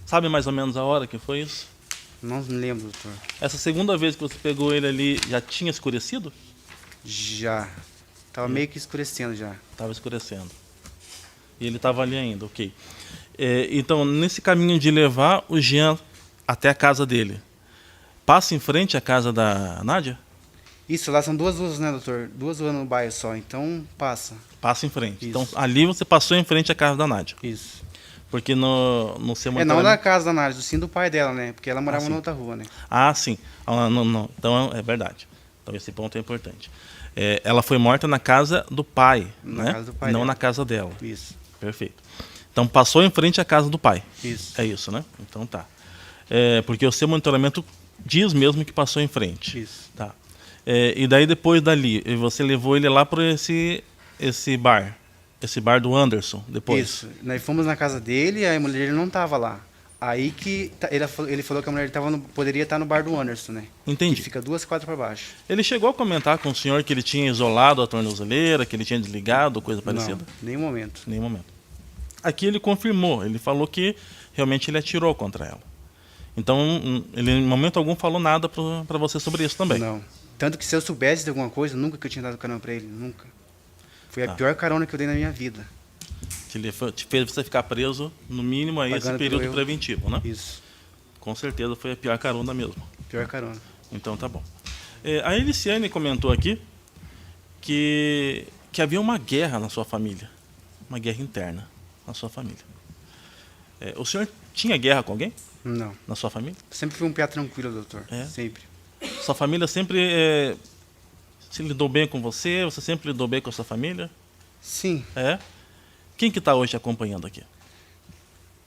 Sabe mais ou menos a hora que foi isso? Não me lembro, doutor. Essa segunda vez que você pegou ele ali, já tinha escurecido? Já. Tava meio que escurecendo já. Estava escurecendo. E ele estava ali ainda, ok. Então, nesse caminho de levar o Jean até a casa dele, passa em frente à casa da Nádia? Isso, lá são 2 ruas, né, doutor? 2 ruas no bairro só, então passa. Passa em frente. Isso. Então, ali você passou em frente à casa da Nádia. Isso. Porque no seu Não monitoramento... da casa da Nádia, sim do pai dela, né? Porque ela morava sim. na outra rua, né? Ah, sim. Não. Então, é verdade. Então, esse ponto é importante. Ela foi morta na casa do pai, Na né? casa do pai Não dela. na casa dela. Isso. Perfeito. Então, passou em frente à casa do pai. Isso. É isso, né? Então, tá. Porque o seu monitoramento diz mesmo que passou em frente. Isso. Tá. E daí, depois dali, você levou ele lá para esse bar. Esse bar do Anderson, depois. Isso. Nós fomos na casa dele e a mulher dele não tava lá. Aí que ele falou que a mulher poderia estar no bar do Anderson, né? Entendi. Que fica 2 quadras para baixo. Ele chegou a comentar com o senhor que ele tinha isolado a tornozeleira, que ele tinha desligado, coisa parecida? Não, nenhum momento. Nenhum momento. Aqui ele confirmou, ele falou que realmente ele atirou contra ela. Então, ele em momento algum falou nada para você sobre isso também. Não. Tanto que se eu soubesse de alguma coisa, nunca que eu tinha dado carona para ele, nunca. Foi a Tá. pior carona que eu dei na minha vida. Que ele te fez você ficar preso, no mínimo, aí esse Pagando período pelo eu. preventivo, né? Isso. Com certeza foi a pior carona mesmo. Pior carona. Então tá bom. A Eliciane comentou aqui que havia uma guerra na sua família. Uma guerra interna na sua família. O senhor tinha guerra com alguém Não. na sua família? Sempre fui um piá tranquilo, doutor. É? Sempre. Sua família sempre se lidou bem com você? Você sempre lidou bem com a sua família? Sim. É? Quem que está hoje acompanhando aqui?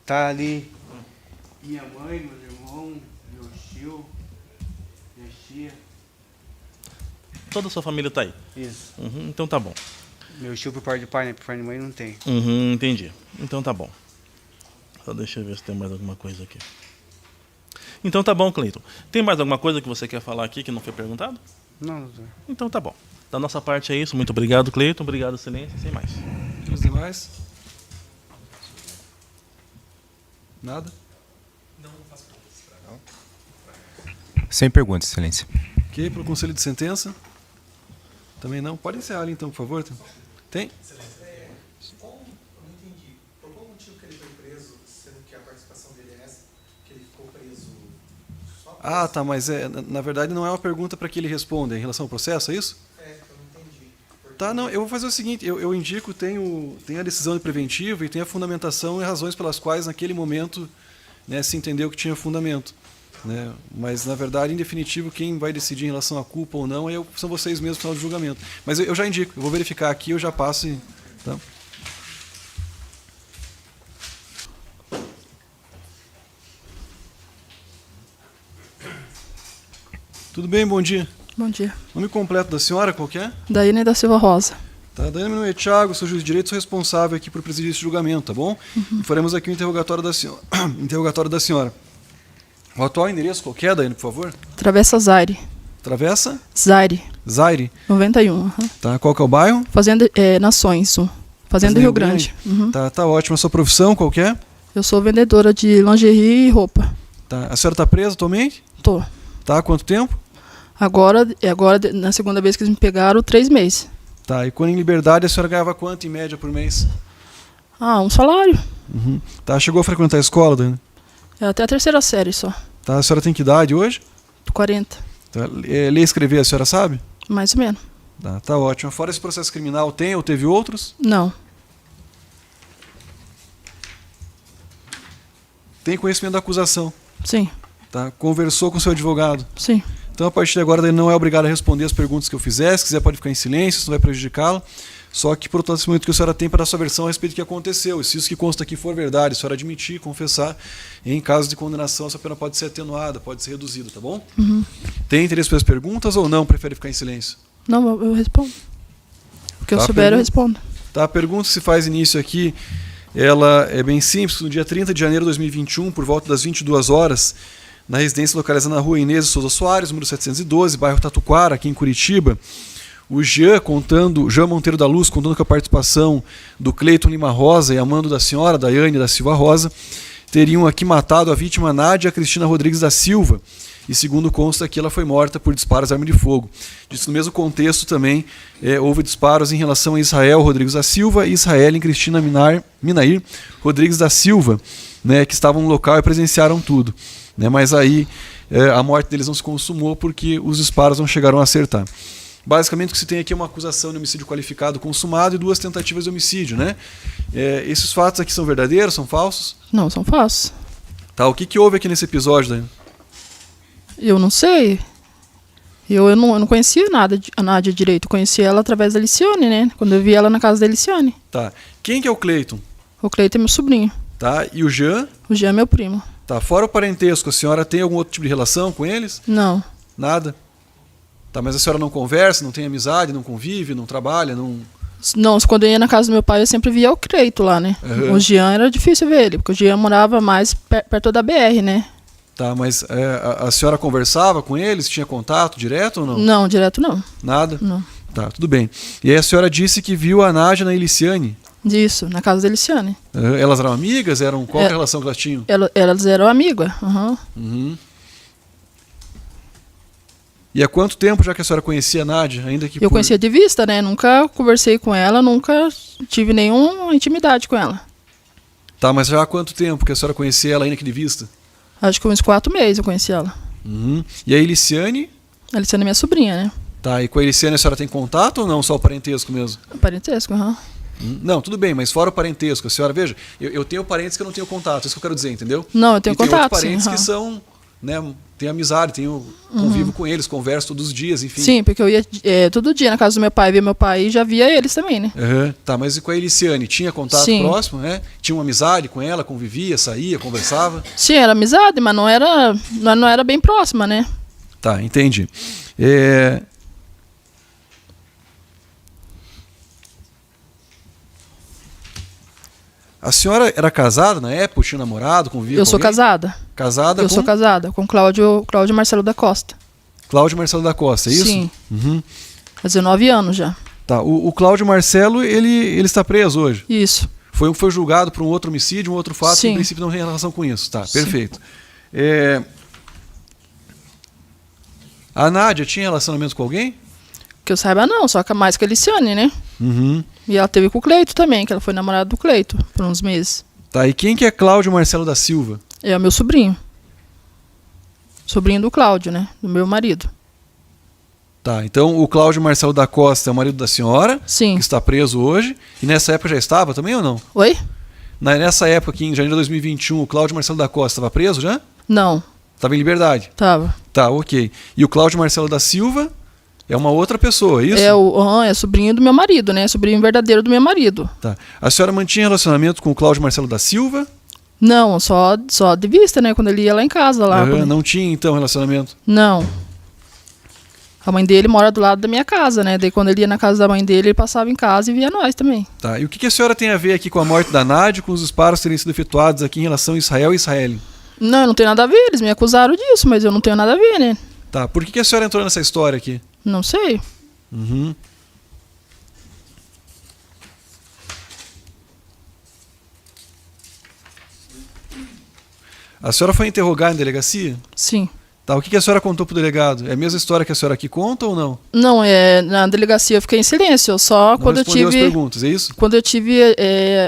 Tá ali minha mãe, meus irmãos, meu tio, minha tia. Toda a sua família está aí? Isso. Uhum, então tá bom. Meu tio por parte de pai, né? Por parte de mãe não tem. Uhum, entendi. Então tá bom. Só deixa eu ver se tem mais alguma coisa aqui. Então tá bom, Cleiton. Tem mais alguma coisa que você quer falar aqui que não foi perguntado? Não, doutor. Então tá bom. Da nossa parte é isso. Muito obrigado, Cleiton. Obrigado, Excelência. Sem mais. Os demais? Nada? Sem perguntas, excelência. Ok, para o conselho de sentença? Também não? Pode encerrar ali então, por favor. Tem? Ah, tá, mas na verdade não é uma pergunta para que ele responda em relação ao processo, é isso? É, eu não entendi. Tá, não, eu vou fazer o seguinte, eu indico, tem a decisão de preventivo e tem a fundamentação e razões pelas quais naquele momento, né, se entendeu que tinha fundamento. Né? Mas, na verdade, em definitivo, quem vai decidir em relação à culpa ou não são vocês mesmos no final do julgamento. Mas eu já indico, eu vou verificar aqui, eu já passo e... Tá? Tudo bem, bom dia. Bom dia. Nome completo da senhora, qual que é? Daíne da Silva Rosa. Tá, Daiane, meu nome é Thiago, sou juiz de direito, sou responsável aqui por presidir esse julgamento, tá bom? E faremos aqui o interrogatório da senhora. Interrogatório da senhora. O atual endereço qual que é, Daiane, por favor? Travessa Zaire. Travessa? Zaire. Zaire. 91. Tá, qual que é o bairro? Fazenda Nações 1. Fazenda Rio Grande. Uhum. Tá ótimo. A sua profissão qual que é? Eu sou vendedora de lingerie e roupa. Tá. A senhora está presa atualmente? Tô. Tá, há quanto tempo? Agora, na segunda vez que eles me pegaram, 3 meses. Tá, e quando em liberdade a senhora ganhava quanto em média por mês? Um salário. Uhum. Tá, chegou a frequentar a escola, Dani? É até a 3ª série só. Tá, a senhora tem que idade hoje? 40. Tá, ler e escrever a senhora sabe? Mais ou menos. Tá ótimo. Fora esse processo criminal, tem ou teve outros? Não. Tem conhecimento da acusação? Sim. Tá, conversou com seu advogado? Sim. Então, a partir de agora, ele não é obrigado a responder as perguntas que eu fizer. Se quiser, pode ficar em silêncio, isso não vai prejudicá-lo. Só que, por todo esse momento que a senhora tem para dar sua versão a respeito do que aconteceu. E se isso que consta aqui for verdade, a senhora admitir, confessar, em caso de condenação, essa pena pode ser atenuada, pode ser reduzida, tá bom? Uhum. Tem interesse pelas perguntas ou não? Prefere ficar em silêncio? Não, eu respondo. O que eu Tá, souber, eu respondo. Tá, a pergunta que se faz início aqui, ela é bem simples. No dia 30 de janeiro de 2021, por volta das 22 horas, na residência localizada na rua Inês de Souza Soares, número 712, bairro Tatuquara, aqui em Curitiba, o Jean Monteiro da Luz, contando com a participação do Cleiton Lima Rosa e amando da senhora, Daiane da Silva Rosa, teriam aqui matado a vítima Nádia Cristina Rodrigues da Silva. E segundo consta aqui, ela foi morta por disparos de arma de fogo. Diz que no mesmo contexto também houve disparos em relação a Israel Rodrigues da Silva e Israel e Cristina Minair Rodrigues da Silva, né, que estavam no local e presenciaram tudo. Né, mas aí a morte deles não se consumou porque os disparos não chegaram a acertar. Basicamente o que se tem aqui é uma acusação de homicídio qualificado consumado e 2 tentativas de homicídio. Né? Esses fatos aqui são verdadeiros, são falsos? Não, são falsos. Tá, o que houve aqui nesse episódio, Dani? Eu não sei. Eu não conhecia a Nádia direito. Eu conheci ela através da Liciane, né? Quando eu vi ela na casa da Liciane. Tá. Quem que é o Cleiton? O Cleiton é meu sobrinho. Tá. E o Jean? O Jean é meu primo. Tá. Fora o parentesco, a senhora tem algum outro tipo de relação com eles? Não. Nada? Tá, mas a senhora não conversa, não tem amizade, não convive, não trabalha, não... Não, quando eu ia na casa do meu pai, eu sempre via o Cleiton lá, né? Uhum. O Jean era difícil ver ele, porque o Jean morava mais perto da BR, né? Tá, mas a senhora conversava com eles? Tinha contato direto ou não? Não, direto não. Nada? Não. Tá, tudo bem. E aí a senhora disse que viu a Nádia na Eliciane? Disso, na casa da Eliciane. Elas eram amigas? Qual a relação que elas tinham? Elas eram amigas. Uhum. Uhum. E há quanto tempo já que a senhora conhecia a Nádia? Ainda que eu conhecia de vista, né? Nunca conversei com ela, nunca tive nenhuma intimidade com ela. Tá, mas já há quanto tempo que a senhora conhecia ela ainda que de vista? Acho que uns 4 meses eu conheci ela. Uhum. E a Eliciane? A Eliciane é minha sobrinha, né? Tá, e com a Eliciane a senhora tem contato ou não? Só o parentesco mesmo? Parentesco, aham. Não, tudo bem, mas fora o parentesco, a senhora, veja, eu tenho parentes que eu não tenho contato, isso que eu quero dizer, entendeu? Não, eu tenho contato, tem outros parentes sim, que são, né, tenho amizade, convivo com eles, converso todos os dias, enfim. Sim, porque eu ia todo dia na casa do meu pai, via meu pai e já via eles também, né? Uhum. Tá, mas e com a Eliciane, tinha contato Sim. próximo, né? Tinha uma amizade com ela, convivia, saía, conversava? Sim, era amizade, mas não era bem próxima, né? Tá, entendi. A senhora era casada na época, tinha namorado, convivia com Eu sou alguém? casada. Casada Eu com? sou casada com Cláudio Marcelo da Costa. Cláudio Marcelo da Costa, é isso? Sim. Uhum. Há 19 anos já. Tá, o Cláudio Marcelo, ele está preso hoje? Isso. Foi julgado por um outro homicídio, um outro fato, que Sim. em princípio não tem relação com isso. Tá, Sim. perfeito. A Nádia tinha relacionamento com alguém? Que eu saiba não, só que mais que a Eliciane, né? Uhum. E ela teve com o Cleito também, que ela foi namorada do Cleito por uns meses. Tá, e quem que é Cláudio Marcelo da Silva? É o meu sobrinho. Sobrinho do Cláudio, né? Do meu marido. Tá, então o Cláudio Marcelo da Costa é o marido da senhora, Sim. que está preso hoje. E nessa época já estava também ou não? Oi? Nessa época aqui, em janeiro de 2021, o Cláudio Marcelo da Costa estava preso já? Não, Estava em liberdade? tava. Tá, ok. E o Cláudio Marcelo da Silva é uma outra pessoa, é isso? É sobrinho do meu marido, né? Sobrinho verdadeiro do meu marido. Tá. A senhora mantinha relacionamento com o Cláudio Marcelo da Silva? Não, só de vista, né? Quando ele ia lá em casa. Lá, Aham, quando- não tinha então relacionamento? Não. A mãe dele mora do lado da minha casa, né? Daí quando ele ia na casa da mãe dele, ele passava em casa e via nós também. Tá. E o que a senhora tem a ver aqui com a morte da Nádia, com os disparos terem sido efetuados aqui em relação a Israel e Israel? Não, eu não tenho nada a ver, eles me acusaram disso, mas eu não tenho nada a ver, né? Tá. Por que a senhora entrou nessa história aqui? Não sei. Uhum. A senhora foi interrogar em delegacia? Sim. Tá, o que a senhora contou pro delegado? É a mesma história que a senhora aqui conta ou não? Não, na delegacia eu fiquei em silêncio, só Não quando eu respondeu tive... as perguntas, é isso? Quando eu tive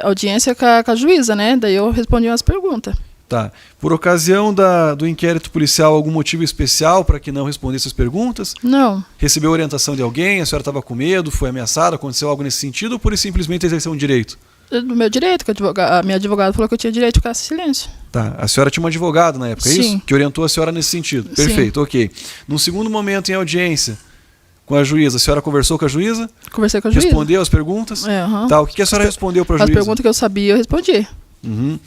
audiência com a juíza, né? Daí eu respondi umas perguntas. Tá. Por ocasião do inquérito policial, algum motivo especial para que não respondesse as perguntas? Não, Recebeu orientação de alguém? A senhora estava com medo? Foi ameaçada? Aconteceu algo nesse sentido? Ou por simplesmente exercer um direito? do meu direito, que a minha advogada falou que eu tinha direito de ficar em silêncio. Tá. A senhora tinha uma advogada na época, é Sim. isso? Que orientou a senhora nesse sentido. Sim. Perfeito, ok. Num segundo momento em audiência com a juíza, a senhora conversou com a juíza? Conversei com a juíza. Respondeu as perguntas? Aham. Tá. O que a senhora respondeu para a As juíza? perguntas que eu sabia, eu respondi. Uhum.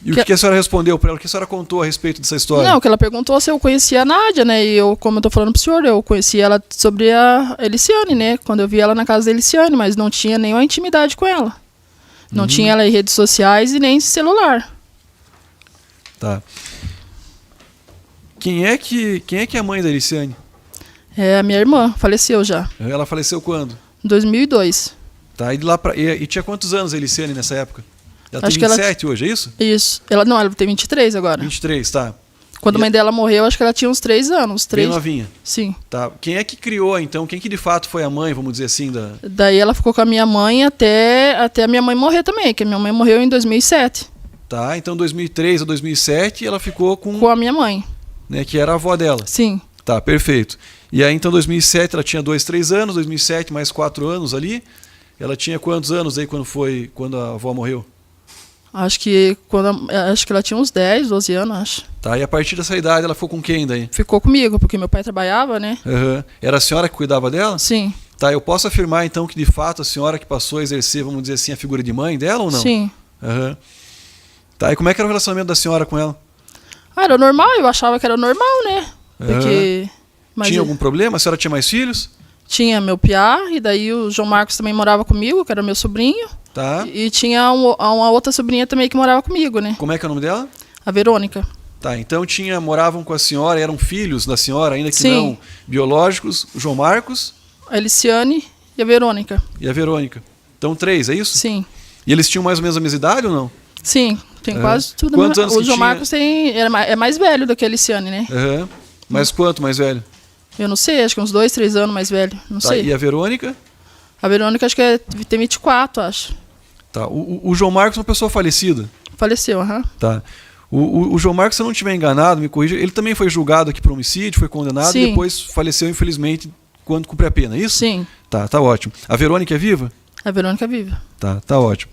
E o que a senhora respondeu para ela? O que a senhora contou a respeito dessa história? Não, que ela perguntou se eu conhecia a Nádia, né? E eu, como eu tô falando pro senhor, eu conheci ela sobre a Eliciane, né? Quando eu vi ela na casa da Eliciane, mas não tinha nenhuma intimidade com ela. Não tinha ela em redes sociais e nem celular. Tá. Quem é que é a mãe da Eliciane? É, a minha irmã faleceu já, Ela faleceu quando? em 2002. Tá. E tinha quantos anos a Eliciane nessa época? Ela Acho tem que ela- 27 hoje, é isso? Isso. Ela tem 23 agora. 23, tá. Quando a E mãe dela morreu, acho que ela tinha uns 3 anos. Bem 3. novinha. Sim. Tá. Quem é que criou, então? Quem que de fato foi a mãe, vamos dizer assim, da... Daí ela ficou com a minha mãe até a minha mãe morrer também, que a minha mãe morreu em 2007, Tá, então 2003 a 2007 ela ficou com a minha mãe. né, que era a avó dela. Sim. Tá, perfeito. E aí então 2007 ela tinha 2, 3 anos, 2007 mais 4 anos ali. Ela tinha quantos anos aí quando a avó morreu? Acho que ela tinha uns 10, 12 anos, acho. Tá, e a partir dessa idade ela ficou com quem daí? Ficou comigo, porque meu pai trabalhava, né? Aham. Era a senhora que cuidava dela? Sim. Tá, eu posso afirmar então que de fato a senhora que passou a exercer, vamos dizer assim, a figura de mãe dela ou não? Sim. Aham. Tá, e como é que era o relacionamento da senhora com ela? Ah, era normal, eu achava que era normal, né? Porque... Mas Tinha algum problema? A senhora tinha mais filhos? tinha meu piá, e daí o João Marcos também morava comigo, que era meu sobrinho. Tá. E tinha uma outra sobrinha também que morava comigo, né? Como é que é o nome dela? A Verônica. Tá, então moravam com a senhora, eram filhos da senhora, ainda que Sim. não biológicos, o João Marcos A Eliciane e a Verônica. e a Verônica. Então 3, é isso? Sim. E eles tinham mais ou menos a mesma idade ou não? Sim, tem É. quase tudo. Quantos anos O que João tinha? Marcos é mais velho do que a Eliciane, né? Aham. Mas quanto mais velho? Eu não sei, acho que uns 2, 3 anos mais velho. Não Tá, sei. e a Verônica? A Verônica acho que tem 24, acho. Tá. O João Marcos é uma pessoa falecida. Faleceu, aham. Tá. O João Marcos, se eu não estiver enganado, me corrija, ele também foi julgado aqui por homicídio, foi condenado e Sim. depois faleceu, infelizmente, quando cumpre a pena, é isso? Sim, Tá ótimo. A Verônica é viva? a Verônica vive. Tá ótimo.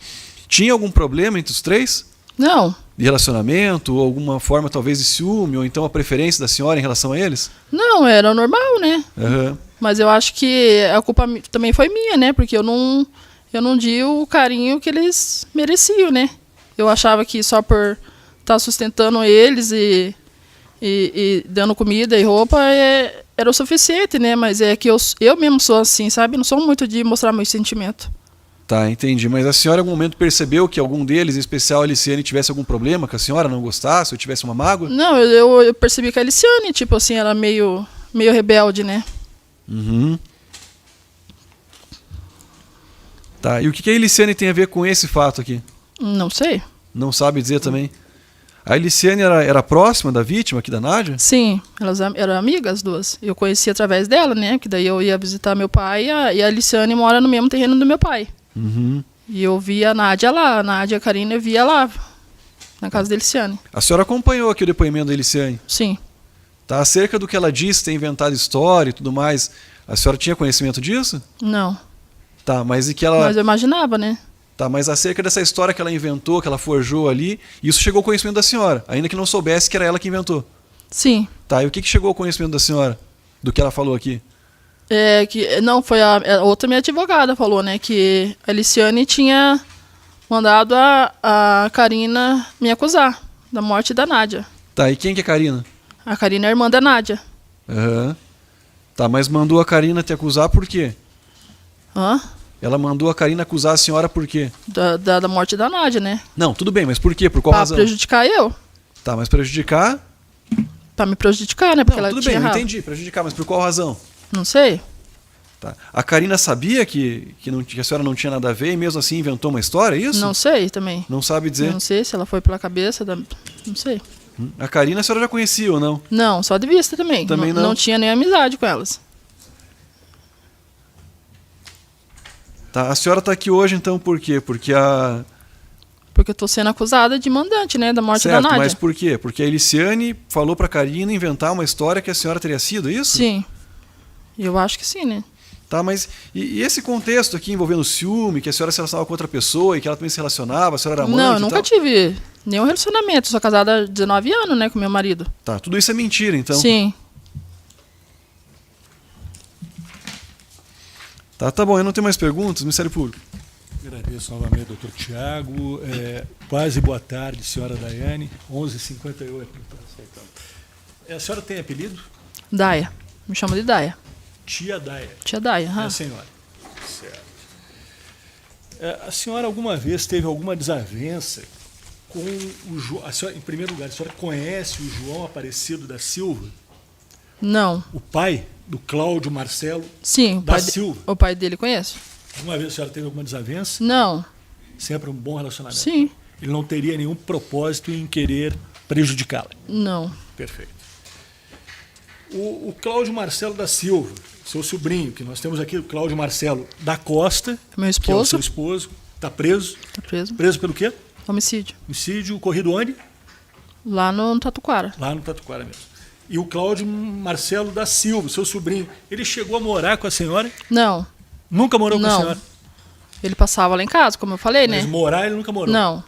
Tinha algum problema entre os 3? Não, De relacionamento, ou alguma forma talvez de ciúme, ou então a preferência da senhora em relação a eles? não, era normal, né? Aham. Mas eu acho que a culpa também foi minha, né? Porque eu não dei o carinho que eles mereciam, né? Eu achava que só por estar sustentando eles e dando comida e roupa era o suficiente, né? Mas é que eu mesmo sou assim, sabe? Não sou muito de mostrar meus sentimentos. Tá, entendi. Mas a senhora em algum momento percebeu que algum deles, em especial a Eliciane, tivesse algum problema, que a senhora não gostasse, ou tivesse uma mágoa? Não, eu percebi que a Eliciane, tipo assim, era meio rebelde, né? Uhum. Tá, e o que a Eliciane tem a ver com esse fato aqui? Não sei. Não sabe dizer também? A Eliciane era próxima da vítima aqui da Nádia? Sim, elas eram amigas as duas. Eu conheci através dela, né? Que daí eu ia visitar meu pai e a Eliciane mora no mesmo terreno do meu pai. Uhum. E eu via a Nádia lá, a Nádia e a Karina eu via lá, na casa da Eliciane. A senhora acompanhou aqui o depoimento da Eliciane? Sim. Tá, acerca do que ela disse, ter inventado história e tudo mais, a senhora tinha conhecimento disso? Não. Tá, mas e que ela... Mas eu imaginava, né? Tá, mas acerca dessa história que ela inventou, que ela forjou ali, isso chegou ao conhecimento da senhora, ainda que não soubesse que era ela que inventou. Sim. Tá, e o que chegou ao conhecimento da senhora, do que ela falou aqui? Não, foi a outra minha advogada falou, né? Que a Eliciane tinha mandado a Karina me acusar da morte da Nádia. Tá, e quem que é Karina? A Karina é a irmã da Nádia. Aham. Tá, mas mandou a Karina te acusar por quê? Hã? Ela mandou a Karina acusar a senhora por quê? Da morte da Nádia, né? Não, tudo bem, mas por quê? Por qual Pra razão? prejudicar eu. Tá, mas prejudicar... Pra me prejudicar, né? Porque Não, ela tudo tinha bem, eu errado. entendi, prejudicar, mas por qual razão? Não sei. Tá. A Karina sabia que a senhora não tinha nada a ver e mesmo assim inventou uma história, é isso? Não sei também. Não sabe dizer? Não sei se ela foi pela cabeça da... Não sei. A Karina a senhora já conhecia ou não? Não, só de vista também. Também não? Não tinha nem amizade com elas. Tá, a senhora está aqui hoje então por quê? Porque Porque eu tô sendo acusada de mandante, né? Da morte certo, da Nádia. mas por quê? Porque a Eliciane falou para a Karina inventar uma história que a senhora teria sido, isso? Sim. Eu acho que sim, né? Tá, mas e esse contexto aqui envolvendo o ciúme, que a senhora se relacionava com outra pessoa e que ela também se relacionava, a senhora era amante Não, eu e nunca tal? tive nenhum relacionamento. Sou casada há 19 anos, né? Com meu marido. Tá, tudo isso é mentira então? Sim. Tá bom, eu não tenho mais perguntas, Ministério Público. Agradeço novamente, doutor Tiago. Quase boa tarde, senhora Daiane. 11h58. A senhora tem apelido? Daia. Me chama de Daia. Tia Daia. Tia Daia. É aham. a senhora. Certo. A senhora alguma vez teve alguma desavença com o João? Em primeiro lugar, a senhora conhece o João Aparecido da Silva? Não. O pai do Cláudio Marcelo Sim, da Silva? o pai dele conheço? Alguma vez a senhora teve alguma desavença? Não. Sempre um bom relacionamento? Sim. Ele não teria nenhum propósito em querer prejudicá-la? Não. Perfeito. O Cláudio Marcelo da Silva, seu sobrinho, que nós temos aqui, o Cláudio Marcelo da Costa, Meu que é o esposo. seu esposo, está preso. Tá preso. Preso pelo quê? Homicídio. Homicídio ocorrido onde? Lá no Tatuquara. Lá no Tatuquara mesmo. E o Cláudio Marcelo da Silva, seu sobrinho, ele chegou a morar com a senhora? Não. Nunca morou com a Não. senhora? Ele passava lá em casa, como eu falei, Mas né? morar ele nunca morou? Não.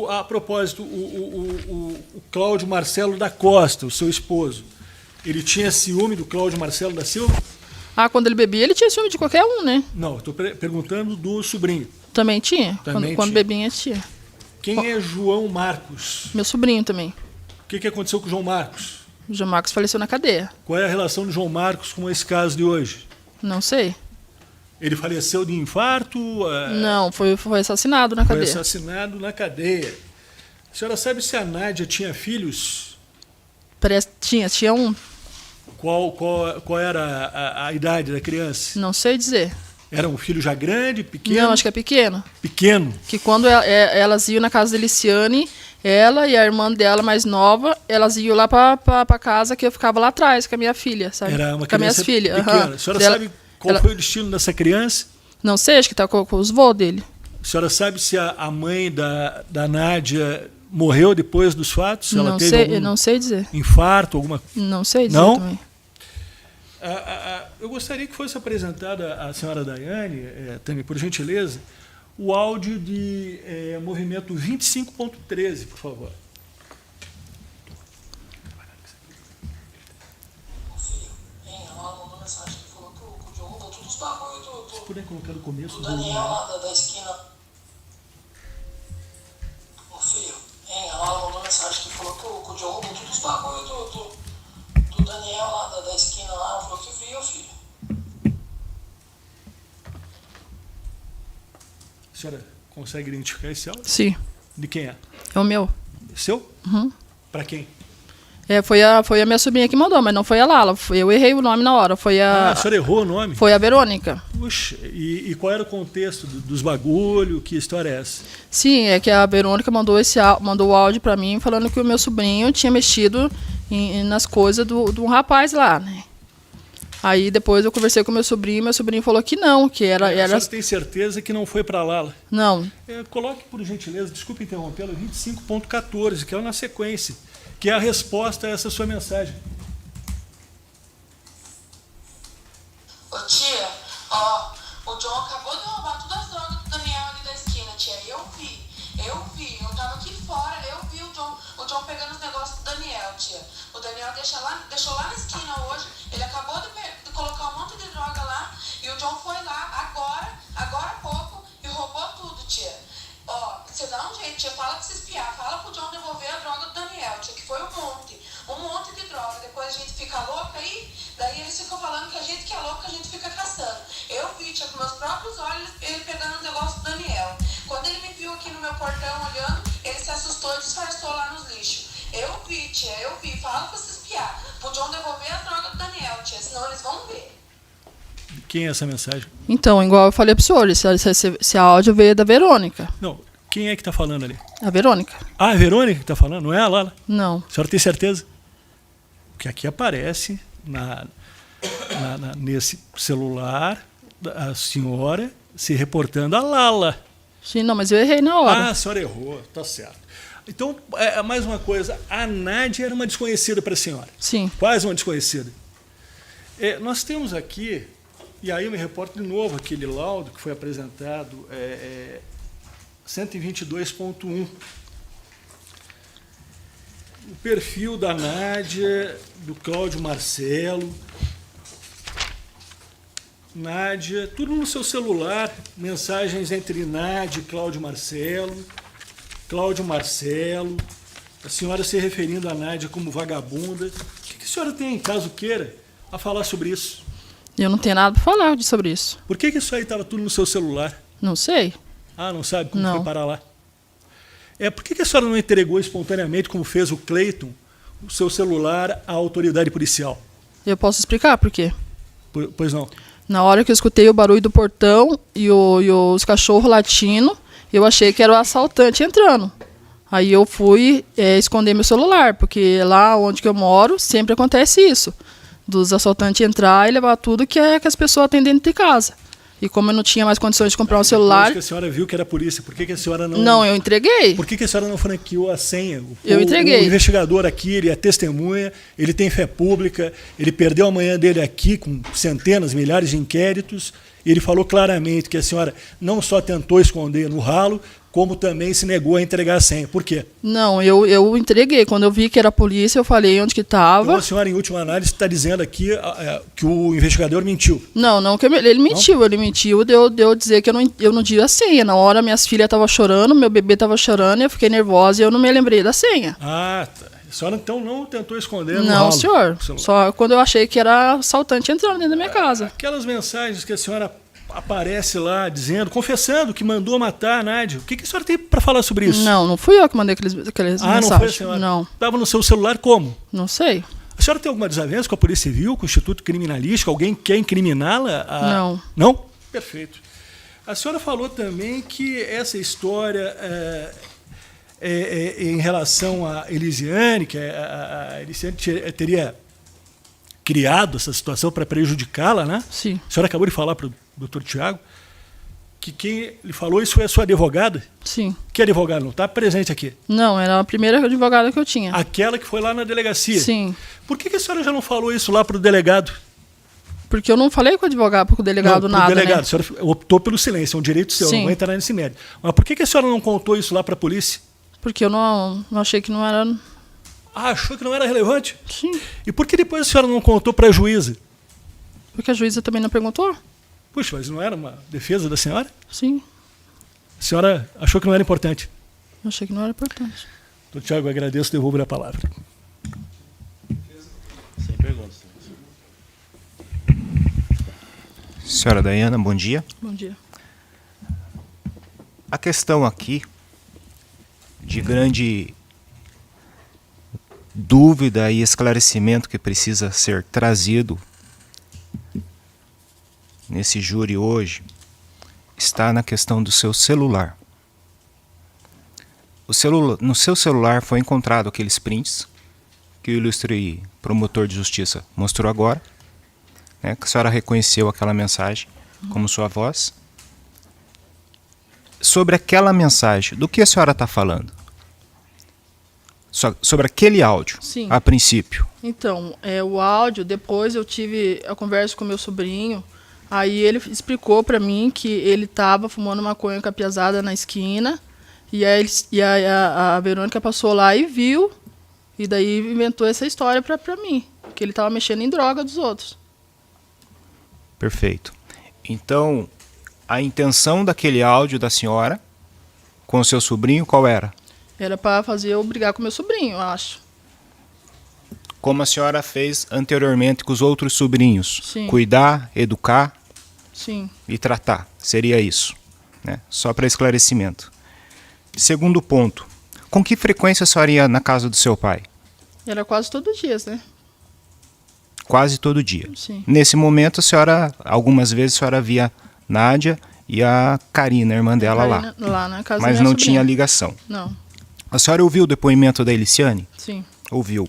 A propósito, o Cláudio Marcelo da Costa, o seu esposo, ele tinha ciúme do Cláudio Marcelo da Silva? Ah, quando ele bebia, ele tinha ciúme de qualquer um, né? Não, estou perguntando do sobrinho. Também tinha. Também Quando tinha. bebia, tinha. Quem é João Marcos? Meu sobrinho também. O que aconteceu com o João Marcos? O João Marcos faleceu na cadeia. Qual é a relação do João Marcos com esse caso de hoje? Não sei. Ele faleceu de infarto? Não, foi assassinado na Foi cadeia. assassinado na cadeia. A senhora sabe se a Nádia tinha filhos? Parece tinha um. Qual era a idade da criança? Não sei dizer. Era um filho já grande, pequeno? Não, acho que é pequeno. Pequeno? Que quando elas iam na casa da Eliciane, ela e a irmã dela mais nova, elas iam lá pra casa que eu ficava lá atrás com a minha filha, sabe? Era uma com as minhas criança filhas. pequena. aham. A senhora Dela- sabe qual foi o destino dessa criança? Não sei, acho que tá com os vô dele. A senhora sabe se a mãe da Nádia morreu depois dos fatos? Se ela Não teve sei, algum eu não sei dizer. infarto, alguma... Não sei dizer Não? também. Eu gostaria que fosse apresentada à senhora Daiane, Tânia, por gentileza, o áudio de movimento 25.13, por favor. Se puder colocar no começo do volume. Daniel lá da esquina. Ô filho, ela mandou mensagem que falou que o Diogo roubou tudo os bagulho do Daniel lá da esquina lá. Falou que viu, filho. A senhora consegue identificar esse áudio? Sim, De quem é? é o meu. Seu? Uhum. Para quem? Foi a minha sobrinha que mandou, mas não foi a Lala. Eu errei o nome na hora. Foi A senhora errou o nome? Foi a Verônica. Puxa, e qual era o contexto dos bagulho? Que história é essa? Sim, é que a Verônica mandou o áudio pra mim falando que o meu sobrinho tinha mexido nas coisas de um rapaz lá, né? Aí depois eu conversei com meu sobrinho falou que não, que era... A senhora tem certeza que não foi para Lala? Não, Coloque, por gentileza, desculpe interrompê-la, 25.14, que é na sequência, que é a resposta a essa sua mensagem. Ô tia, ó, o John acabou de roubar todas as drogas do Daniel ali da esquina, tia. Eu vi, eu tava aqui fora, eu vi o John pegando os negócios do Daniel, tia. O Daniel deixou lá na esquina hoje, ele acabou de colocar um monte de droga lá, e o John foi lá agora há pouco, e roubou tudo, tia. Ó, você dá um jeito, tia, fala de se espiar, fala pro John devolver a droga do Daniel, tia, que foi um monte de droga. Depois a gente fica louca aí, daí eles ficam falando que a gente que é louca, a gente fica caçando. Eu vi, tia, com meus próprios olhos, ele pegando o negócio do Daniel. Quando ele me viu aqui no meu portão olhando, ele se assustou e disfarçou lá nos lixos. Eu vi, tia, fala pra se espiar, pro John devolver a droga do Daniel, tia, senão eles vão ver. Quem é essa mensagem? então, igual eu falei pro senhor, esse áudio veio da Verônica. Não, Quem é que está falando ali? A Verônica. Ah, a Verônica que está falando, não é a Lala? Não. A senhora tem certeza? Porque aqui aparece nesse celular a senhora se reportando a Lala. Sim, não, mas eu errei na hora. Ah, a senhora errou, tá certo. Então, mais uma coisa, a Nádia era uma desconhecida para a senhora. Sim. Quase uma desconhecida. Nós temos aqui, e aí eu me reporto de novo aquele laudo que foi apresentado, 122.1. O perfil da Nádia, do Cláudio Marcelo. Nádia, tudo no seu celular, mensagens entre Nádia e Cláudio Marcelo. Cláudio Marcelo, a senhora se referindo a Nádia como vagabunda. O que a senhora tem, caso queira, a falar sobre isso? Eu não tenho nada para falar sobre isso. Por que isso aí estava tudo no seu celular? Não sei. Ah, não sabe como Não. foi parar lá? Por que a senhora não entregou espontaneamente, como fez o Cleiton, o seu celular à autoridade policial? Eu posso explicar por quê? Pois não. Na hora que eu escutei o barulho do portão e os cachorros latindo, eu achei que era o assaltante entrando. Aí eu fui esconder meu celular, porque lá onde que eu moro sempre acontece isso. Dos assaltantes entrar e levar tudo que as pessoas têm dentro de casa. E como eu não tinha mais condições de comprar um celular... Depois que a senhora viu que era polícia, por que a senhora não... Não, eu entreguei. Por que a senhora não franqueou a senha? Eu entreguei. O investigador aqui, ele é testemunha, ele tem fé pública, ele perdeu a manhã dele aqui com centenas, milhares de inquéritos, e ele falou claramente que a senhora não só tentou esconder no ralo, como também se negou a entregar a senha. Por quê? Não, eu entreguei. Quando eu vi que era a polícia, eu falei onde que estava. Então a senhora, em última análise, está dizendo aqui que o investigador mentiu. Não, que ele mentiu. Ele mentiu de eu dizer que eu não dei a senha. Na hora, minhas filhas estavam chorando, meu bebê estava chorando, eu fiquei nervosa e eu não me lembrei da senha. Ah, tá. A senhora, então, não tentou esconder no Não, ralo? senhor. Só quando eu achei que era assaltante entrando dentro da minha casa. Aquelas mensagens que a senhora aparece lá dizendo, confessando que mandou matar a Nádia. O que a senhora tem para falar sobre isso? Não fui eu que mandei aqueles mensagens. Não foi a senhora? Não. Estava no seu celular como? Não sei. A senhora tem alguma desavença com a Polícia Civil, com o Instituto Criminalístico? Alguém quer incriminá-la? Não. Não? Perfeito. A senhora falou também que essa história em relação a Elisiane, que a Elisiane teria criado essa situação para prejudicá-la, né? Sim. A senhora acabou de falar para o doutor Tiago que quem lhe falou isso foi a sua advogada? Sim. Que advogada não está presente aqui? Não, era a primeira advogada que eu tinha. Aquela que foi lá na delegacia? Sim. Por que a senhora já não falou isso lá para o delegado? Porque eu não falei com o advogado, com o delegado, não, nada, delegado, né? A senhora optou pelo silêncio, é um direito seu, Sim. não vou entrar nesse mérito. Mas por que a senhora não contou isso lá para a polícia? Porque eu não achei que não era... Ah, achou que não era relevante? Sim. E por que depois a senhora não contou para a juíza? Porque a juíza também não perguntou? Puxa, mas não era uma defesa da senhora? Sim. A senhora achou que não era importante? Eu achei que não era importante. Doutor Tiago, agradeço, devolvo a palavra. Sem perguntas. Senhora Dayana, bom dia. Bom dia. A questão aqui de grande dúvida e esclarecimento que precisa ser trazido nesse júri hoje está na questão do seu celular. No seu celular foi encontrado aqueles prints que o ilustre promotor de justiça mostrou agora, né, que a senhora reconheceu aquela mensagem como sua voz. Sobre aquela mensagem, do que a senhora está falando? Sobre aquele áudio, Sim. a princípio. Então, o áudio, depois eu tive a conversa com meu sobrinho, aí ele explicou para mim que ele estava fumando maconha com a piazada na esquina, e a Verônica passou lá e viu, e daí inventou essa história para mim, que ele estava mexendo em droga dos outros. Perfeito. Então, a intenção daquele áudio da senhora com o seu sobrinho, qual era? Era para fazer eu brigar com meu sobrinho, eu acho. Como a senhora fez anteriormente com os outros sobrinhos. Sim. Cuidar, educar Sim. e tratar. Seria isso, né? Só para esclarecimento. Segundo ponto. Com que frequência a senhora ia na casa do seu pai? Era quase todos os dias, né? Quase todo dia. Sim. Nesse momento, a senhora, algumas vezes, a senhora via Nádia e a Karina, a irmã dela, lá. Lá na casa da Mas minha não sobrinha. tinha ligação. Não, A senhora ouviu o depoimento da Eliciane? sim. Ouviu.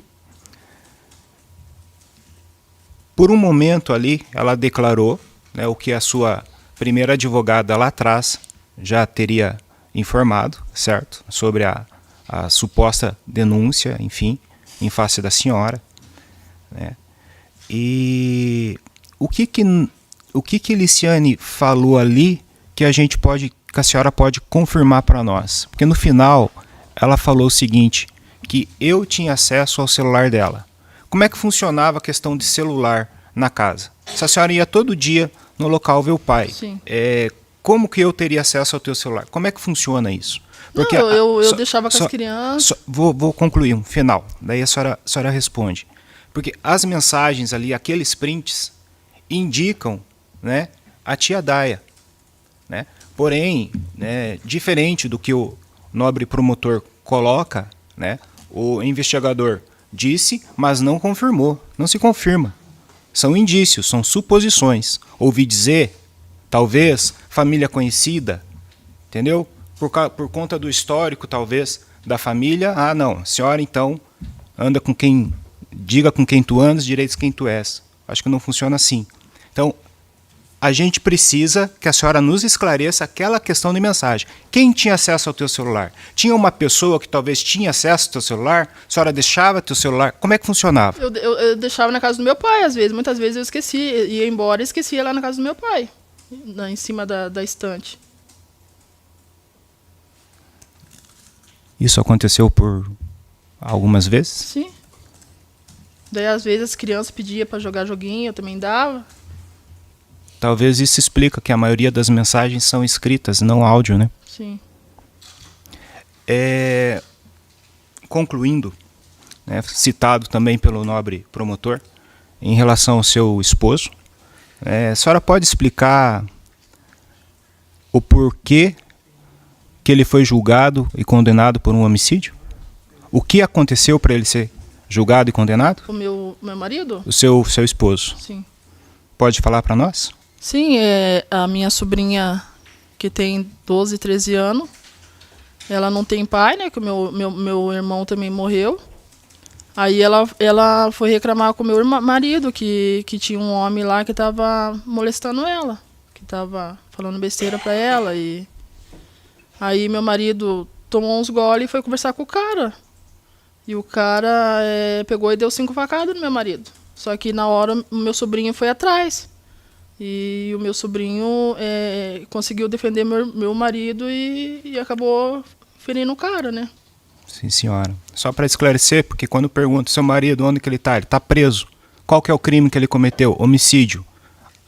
Por um momento ali, ela declarou, né, o que a sua primeira advogada lá atrás já teria informado, certo? Sobre a suposta denúncia, enfim, em face da senhora, né? E o que Eliciane falou ali que que a senhora pode confirmar para nós? Porque no final ela falou o seguinte, que eu tinha acesso ao celular dela. Como é que funcionava a questão de celular na casa? Se a senhora ia todo dia no local ver o pai, Sim. como que eu teria acesso ao teu celular? Como é que funciona isso? Não, eu deixava com as crianças. Vou concluir um final, daí a senhora responde. Porque as mensagens ali, aqueles prints, indicam, né, a tia Daia, né? Porém, né, diferente do que o nobre promotor coloca, né, o investigador disse, mas não confirmou, não se confirma. São indícios, são suposições. Ouvi dizer, talvez, família conhecida, entendeu? Por conta do histórico, talvez, da família. Ah, não, a senhora então anda com quem... Diga com quem tu andas, direitos quem tu és. Acho que não funciona assim. Então, a gente precisa que a senhora nos esclareça aquela questão de mensagem. Quem tinha acesso ao teu celular? Tinha uma pessoa que talvez tinha acesso ao teu celular? A senhora deixava teu celular? Como é que funcionava? Eu deixava na casa do meu pai, às vezes. Muitas vezes eu esquecia, ia embora e esquecia lá na casa do meu pai, em cima da estante. Isso aconteceu por algumas vezes? Sim. Daí, às vezes, as crianças pediam para jogar joguinho, eu também dava. Talvez isso explica que a maioria das mensagens são escritas, não áudio, né? Sim. Concluindo, né, citado também pelo nobre promotor, em relação ao seu esposo, a senhora pode explicar o porquê que ele foi julgado e condenado por um homicídio? O que aconteceu para ele ser julgado e condenado? O meu marido? O seu esposo. Sim. Pode falar para nós? Sim, a minha sobrinha, que tem 12, 13 anos, ela não tem pai, né? Que o meu irmão também morreu. Aí ela foi reclamar com o meu marido que tinha um homem lá que estava molestando ela, que estava falando besteira para ela. E aí meu marido tomou uns goles e foi conversar com o cara. E o cara pegou e deu 5 facadas no meu marido. Só que na hora o meu sobrinho foi atrás. E o meu sobrinho conseguiu defender meu marido e acabou ferindo o cara, né? Sim, senhora. Só para esclarecer, porque quando pergunto seu marido onde que ele está preso. Qual que é o crime que ele cometeu? Homicídio.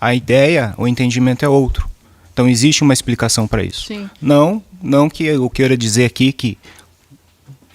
A ideia, o entendimento é outro. Então existe uma explicação para isso. Sim. Não que eu queira dizer aqui que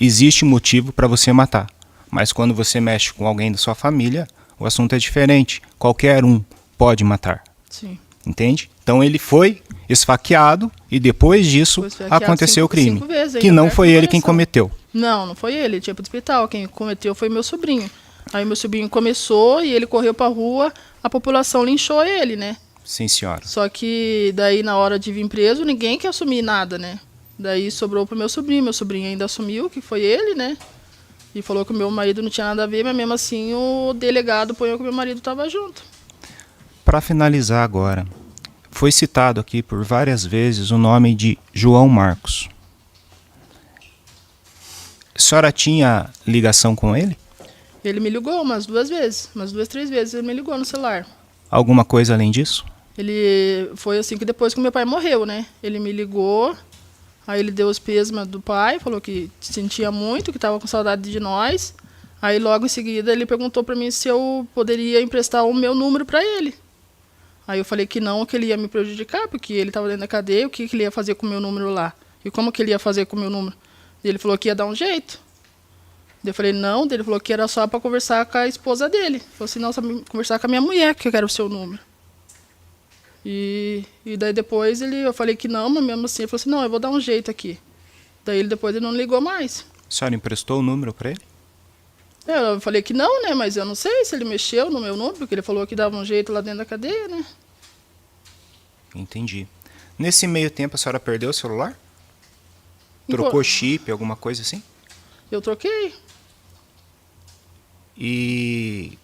existe motivo para você matar. Mas quando você mexe com alguém da sua família, o assunto é diferente. Qualquer um pode matar. Sim. Entende? Então ele foi esfaqueado e depois disso Foi esfaqueado aconteceu o crime. 5 vezes, Que ainda não perto foi do ele quem coração. cometeu. Não foi ele tinha para o hospital. Quem cometeu foi meu sobrinho. Aí meu sobrinho começou e ele correu para a rua, a população linchou ele, né? Sim, senhora. Só que daí na hora de vir preso, ninguém quer assumir nada, né? Daí sobrou pro meu sobrinho ainda assumiu que foi ele, né? E falou que o meu marido não tinha nada a ver, mas mesmo assim o delegado ponhou que o meu marido estava junto. Para finalizar agora, foi citado aqui por várias vezes o nome de João Marcos. A senhora tinha ligação com ele? Ele me ligou umas 2 vezes, umas 2, 3 vezes ele me ligou no celular. Alguma coisa além disso? Ele foi assim que depois que meu pai morreu, né? Ele me ligou, aí ele deu os pêsames do pai, falou que sentia muito, que estava com saudade de nós. Aí logo em seguida ele perguntou para mim se eu poderia emprestar o meu número para ele. Aí eu falei que não, que ele ia me prejudicar, porque ele estava dentro da cadeia, o que ele ia fazer com o meu número lá? E como que ele ia fazer com o meu número? Ele falou que ia dar um jeito. Eu falei, não, ele falou que era só para conversar com a esposa dele. Ele falou assim, não, só conversar com a minha mulher, que eu quero o seu número. E daí depois eu falei que não, mas mesmo assim, ele falou assim, não, eu vou dar um jeito aqui. Daí depois ele não ligou mais. A senhora emprestou o número para ele? Eu falei que não, né, mas eu não sei se ele mexeu no meu número, porque ele falou que dava um jeito lá dentro da cadeia, né. Entendi. Nesse meio tempo, a senhora perdeu o celular? Enqu- Trocou chip, alguma coisa assim? Eu troquei. E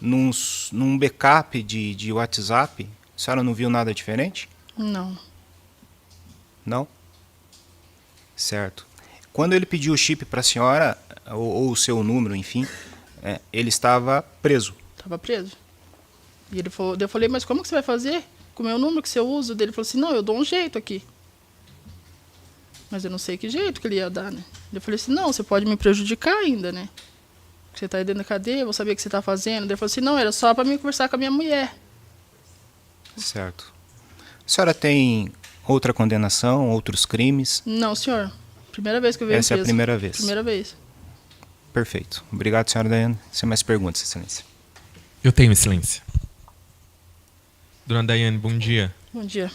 num backup de WhatsApp, a senhora não viu nada diferente? Não. Não? Certo. Quando ele pediu o chip para a senhora, ou o seu número, enfim, ele estava preso. Tava preso. E ele falou, daí eu falei, mas como que você vai fazer com o meu número que você usa? Daí ele falou assim, não, eu dou um jeito aqui. Mas eu não sei que jeito que ele ia dar, né? Eu falei assim, não, você pode me prejudicar ainda, né? Você tá aí dentro da cadeia, eu vou saber o que você tá fazendo. Daí ele falou assim, não, era só para mim conversar com a minha mulher. Certo. A senhora tem outra condenação, outros crimes? Não, senhor. Primeira vez que eu venho Essa é a preso. primeira vez. Primeira vez. Perfeito. Obrigado, senhora Daiane. Sem mais perguntas, excelência. Eu tenho, excelência. Dona Daiane, bom dia. Bom dia.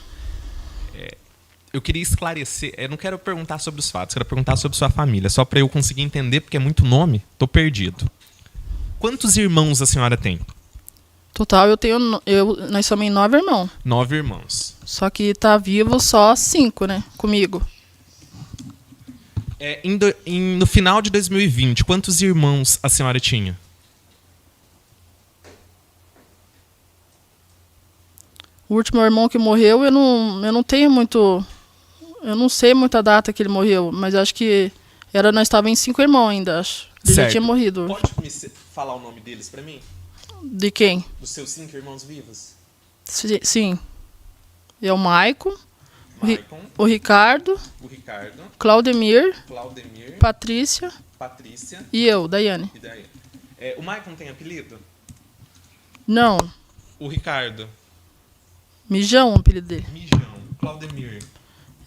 Eu queria esclarecer, eu não quero perguntar sobre os fatos, quero perguntar sobre sua família, só para eu conseguir entender, porque é muito nome, tô perdido. Quantos irmãos a senhora tem? Total, nós somos em 9 irmãos. 9 irmãos. Só que tá vivo só 5, né? Comigo. No final de 2020, quantos irmãos a senhora tinha? O último irmão que morreu, eu não tenho muito... Eu não sei muita data que ele morreu, mas acho que nós estávamos em 5 irmãos ainda, acho. Ele já tinha morrido. Pode falar o nome deles para mim? De quem? Dos seus 5 irmãos vivos? Sim. É o Maicon, Maicon, o Ricardo, o Ricardo, Claudemir, Claudemir, Patrícia Patrícia e eu, Daiane. e Daiane. O Maicon tem apelido? Não, O Ricardo? Mijão o apelido dele. Mijão. Claudemir?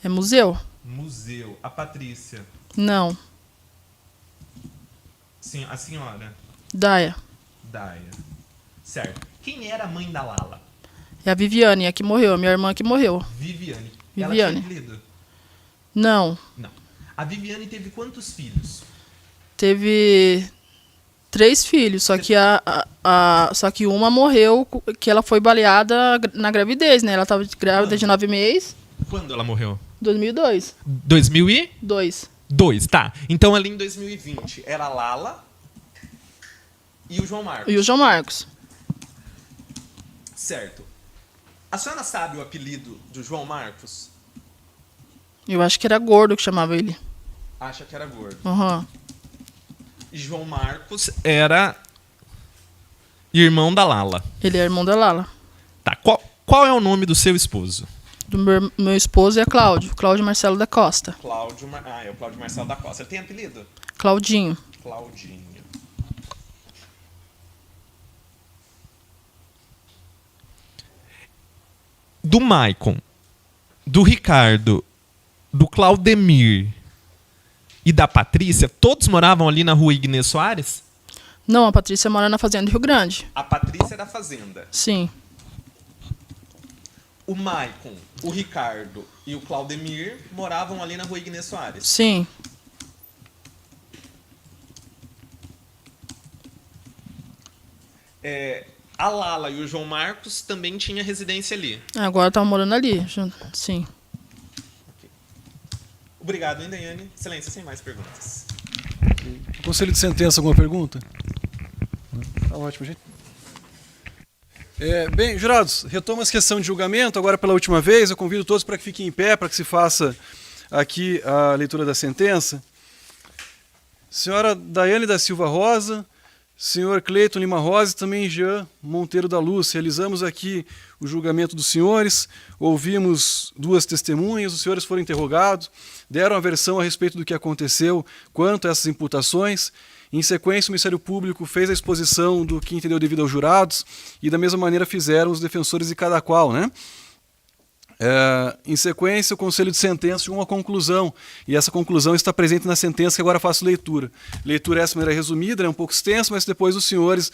É Museu? Museu. A Patrícia? Não, Sim, a senhora? Daia. Daia. Certo. Quem era a mãe da Lala? É a Viviane, a que morreu, a minha irmã que morreu. Viviane. Viviane. Ela tinha apelido? Não, Não. A Viviane teve quantos filhos? teve 3 filhos, só que só que uma morreu, que ela foi baleada na gravidez, né? Ela estava grávida de 9 meses, Quando ela morreu? 2002. 2002, 2. tá. Então ali em 2020 era a Lala e o João Marcos. E o João Marcos. Certo. A senhora sabe o apelido do João Marcos? Eu acho que era Gordo que chamava ele. Acha que era gordo. Uhum. E João Marcos era irmão da Lala. Ele é irmão da Lala. Tá. Qual é o nome do seu esposo? Do meu esposo é Cláudio Marcelo da Costa. É o Cláudio Marcelo da Costa. Ele tem apelido? Claudinho. Claudinho. Do Maicon, do Ricardo, do Claudemir e da Patrícia, todos moravam ali na rua Ignez Soares? Não, a Patrícia mora na fazenda do Rio Grande. A Patrícia é da fazenda. Sim. O Maicon, o Ricardo e o Claudemir moravam ali na rua Ignez Soares. Sim. A Lala e o João Marcos também tinham residência ali. Agora tá morando ali. Sim. Obrigado, hein, Daiane? Excelência, sem mais perguntas. Conselho de sentença, alguma pergunta? Tá ótimo, gente. Bem, jurados, retoma essa questão de julgamento, agora pela última vez. Eu convido todos para que fiquem em pé, para que se faça aqui a leitura da sentença. Senhora Daiane da Silva Rosa, senhor Cleiton Lima Rosa e também Jean Monteiro da Luz. Realizamos aqui o julgamento dos senhores, ouvimos 2 testemunhas, os senhores foram interrogados, deram a versão a respeito do que aconteceu quanto a essas imputações. Em sequência, o Ministério Público fez a exposição do que entendeu devido aos jurados e da mesma maneira fizeram os defensores de cada qual, né? Em sequência, o Conselho de Sentença chegou a uma conclusão, e essa conclusão está presente na sentença que agora faço leitura. Leitura essa maneira resumida, é um pouco extensa, mas depois os senhores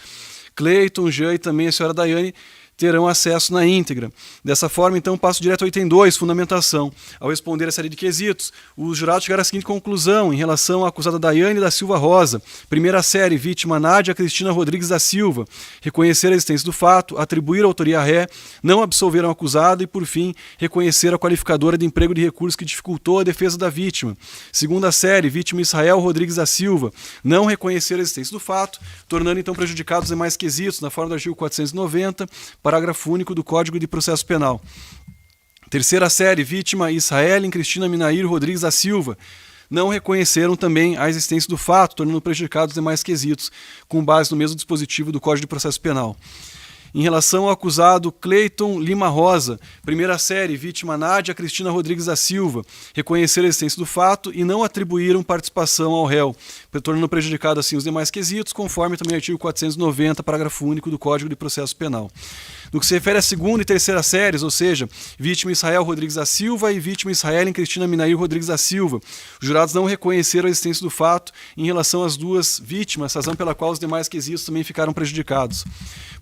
Cleiton, Jean e também a senhora Daiane terão acesso na íntegra. Dessa forma, então, passo direto ao item 2, fundamentação. Ao responder a série de quesitos, os jurados chegaram à seguinte conclusão em relação à acusada Daiane da Silva Rosa. Primeira série, vítima Nádia Cristina Rodrigues da Silva. Reconhecer a existência do fato, atribuir a autoria à ré, não absolveram a acusada e, por fim, reconhecer a qualificadora de emprego de recurso que dificultou a defesa da vítima. Segunda série, vítima Israel Rodrigues da Silva. Não reconhecer a existência do fato, tornando então prejudicados os demais quesitos, na forma do artigo 490, parágrafo único do Código de Processo Penal. Terceira série, vítima Israel Cristina Minair Rodrigues da Silva. Não reconheceram também a existência do fato, tornando prejudicados os demais quesitos, com base no mesmo dispositivo do Código de Processo Penal. Em relação ao acusado Cleiton Lima Rosa, primeira série, vítima Nádia Cristina Rodrigues da Silva, reconheceram a existência do fato e não atribuíram participação ao réu, tornando prejudicado assim os demais quesitos, conforme também o artigo 490, parágrafo único do Código de Processo Penal. No que se refere à segunda e terceira séries, ou seja, vítima Israel Rodrigues da Silva e vítima Israel Cristina Minair Rodrigues da Silva, os jurados não reconheceram a existência do fato em relação às duas vítimas, razão pela qual os demais quesitos também ficaram prejudicados.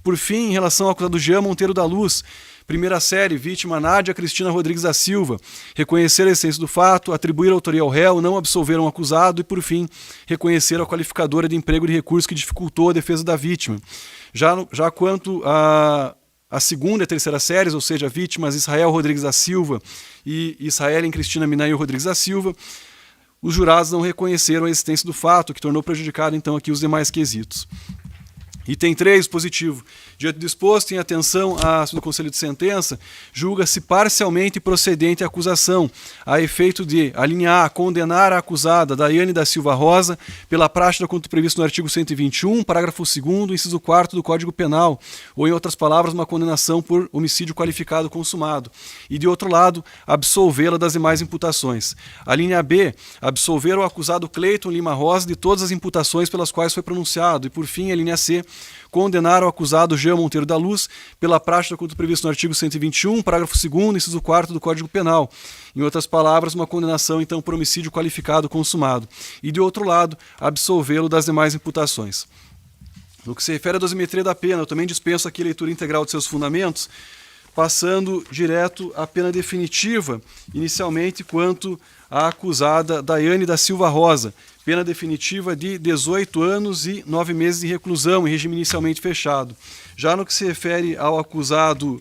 Por fim, em relação ao acusado Jean Monteiro da Luz, primeira série, vítima Nádia Cristina Rodrigues da Silva, reconheceram a essência do fato, atribuíram a autoria ao réu, não absolveram o acusado e, por fim, reconheceram a qualificadora de emprego de recurso que dificultou a defesa da vítima. Já quanto a segunda e terceira séries, ou seja, vítimas Israel Rodrigues da Silva e Israel Cristina Minair Rodrigues da Silva, os jurados não reconheceram a existência do fato, que tornou prejudicado, então, aqui os demais quesitos. Item 3, positivo. Diante do exposto, em atenção do Conselho de Sentença, julga-se parcialmente procedente a acusação, a efeito de, a linha A, condenar a acusada Daiane da Silva Rosa pela prática quanto previsto no artigo 121, parágrafo 2º, inciso 4º do Código Penal, ou, em outras palavras, uma condenação por homicídio qualificado consumado. E, de outro lado, absolvê-la das demais imputações. A linha B, absolver o acusado Cleiton Lima Rosa de todas as imputações pelas quais foi pronunciado. E, por fim, a linha C, condenar o acusado Jean Monteiro da Luz pela prática quanto previsto no artigo 121, parágrafo 2º, inciso 4º do Código Penal. Em outras palavras, uma condenação, então, por homicídio qualificado consumado. E, de outro lado, absolvê-lo das demais imputações. No que se refere à dosimetria da pena, eu também dispenso aqui a leitura integral de seus fundamentos, passando direto à pena definitiva, inicialmente quanto à acusada Daiane da Silva Rosa, pena definitiva de 18 anos e 9 meses de reclusão, em regime inicialmente fechado. Já no que se refere ao acusado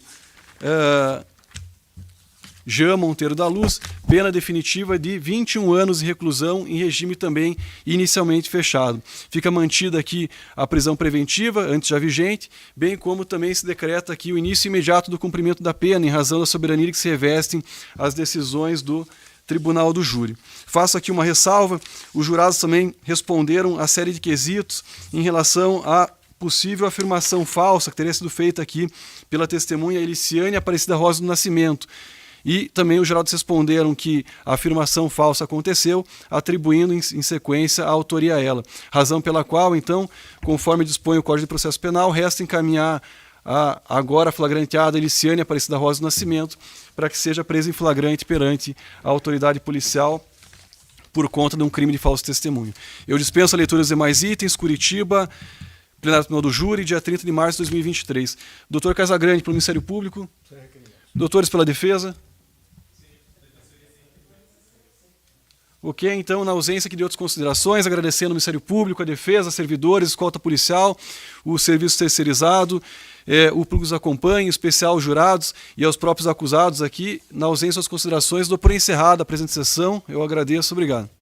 Jean Monteiro da Luz, pena definitiva de 21 anos de reclusão, em regime também inicialmente fechado. Fica mantida aqui a prisão preventiva, antes já vigente, bem como também se decreta aqui o início imediato do cumprimento da pena, em razão da soberania que se revestem as decisões do Tribunal do Júri. Faço aqui uma ressalva, os jurados também responderam a série de quesitos em relação à possível afirmação falsa que teria sido feita aqui pela testemunha Eliciane Aparecida Rosa do Nascimento. E também os jurados responderam que a afirmação falsa aconteceu, atribuindo em sequência a autoria a ela. Razão pela qual, então, conforme dispõe o Código de Processo Penal, resta encaminhar a agora flagranteada Eliciane Aparecida Rosa do Nascimento para que seja presa em flagrante perante a autoridade policial por conta de um crime de falso testemunho. Eu dispenso a leitura dos demais itens. Curitiba, plenário tribunal do júri, dia 30 de março de 2023. Doutor Casagrande, pelo Ministério Público. Doutores pela defesa. Ok, então, na ausência aqui de outras considerações, agradecendo ao Ministério Público, a defesa, servidores, escolta policial, o serviço terceirizado, o público nos acompanha, em especial os jurados e aos próprios acusados aqui. Na ausência das considerações, dou por encerrada a presente sessão. Eu agradeço, obrigado.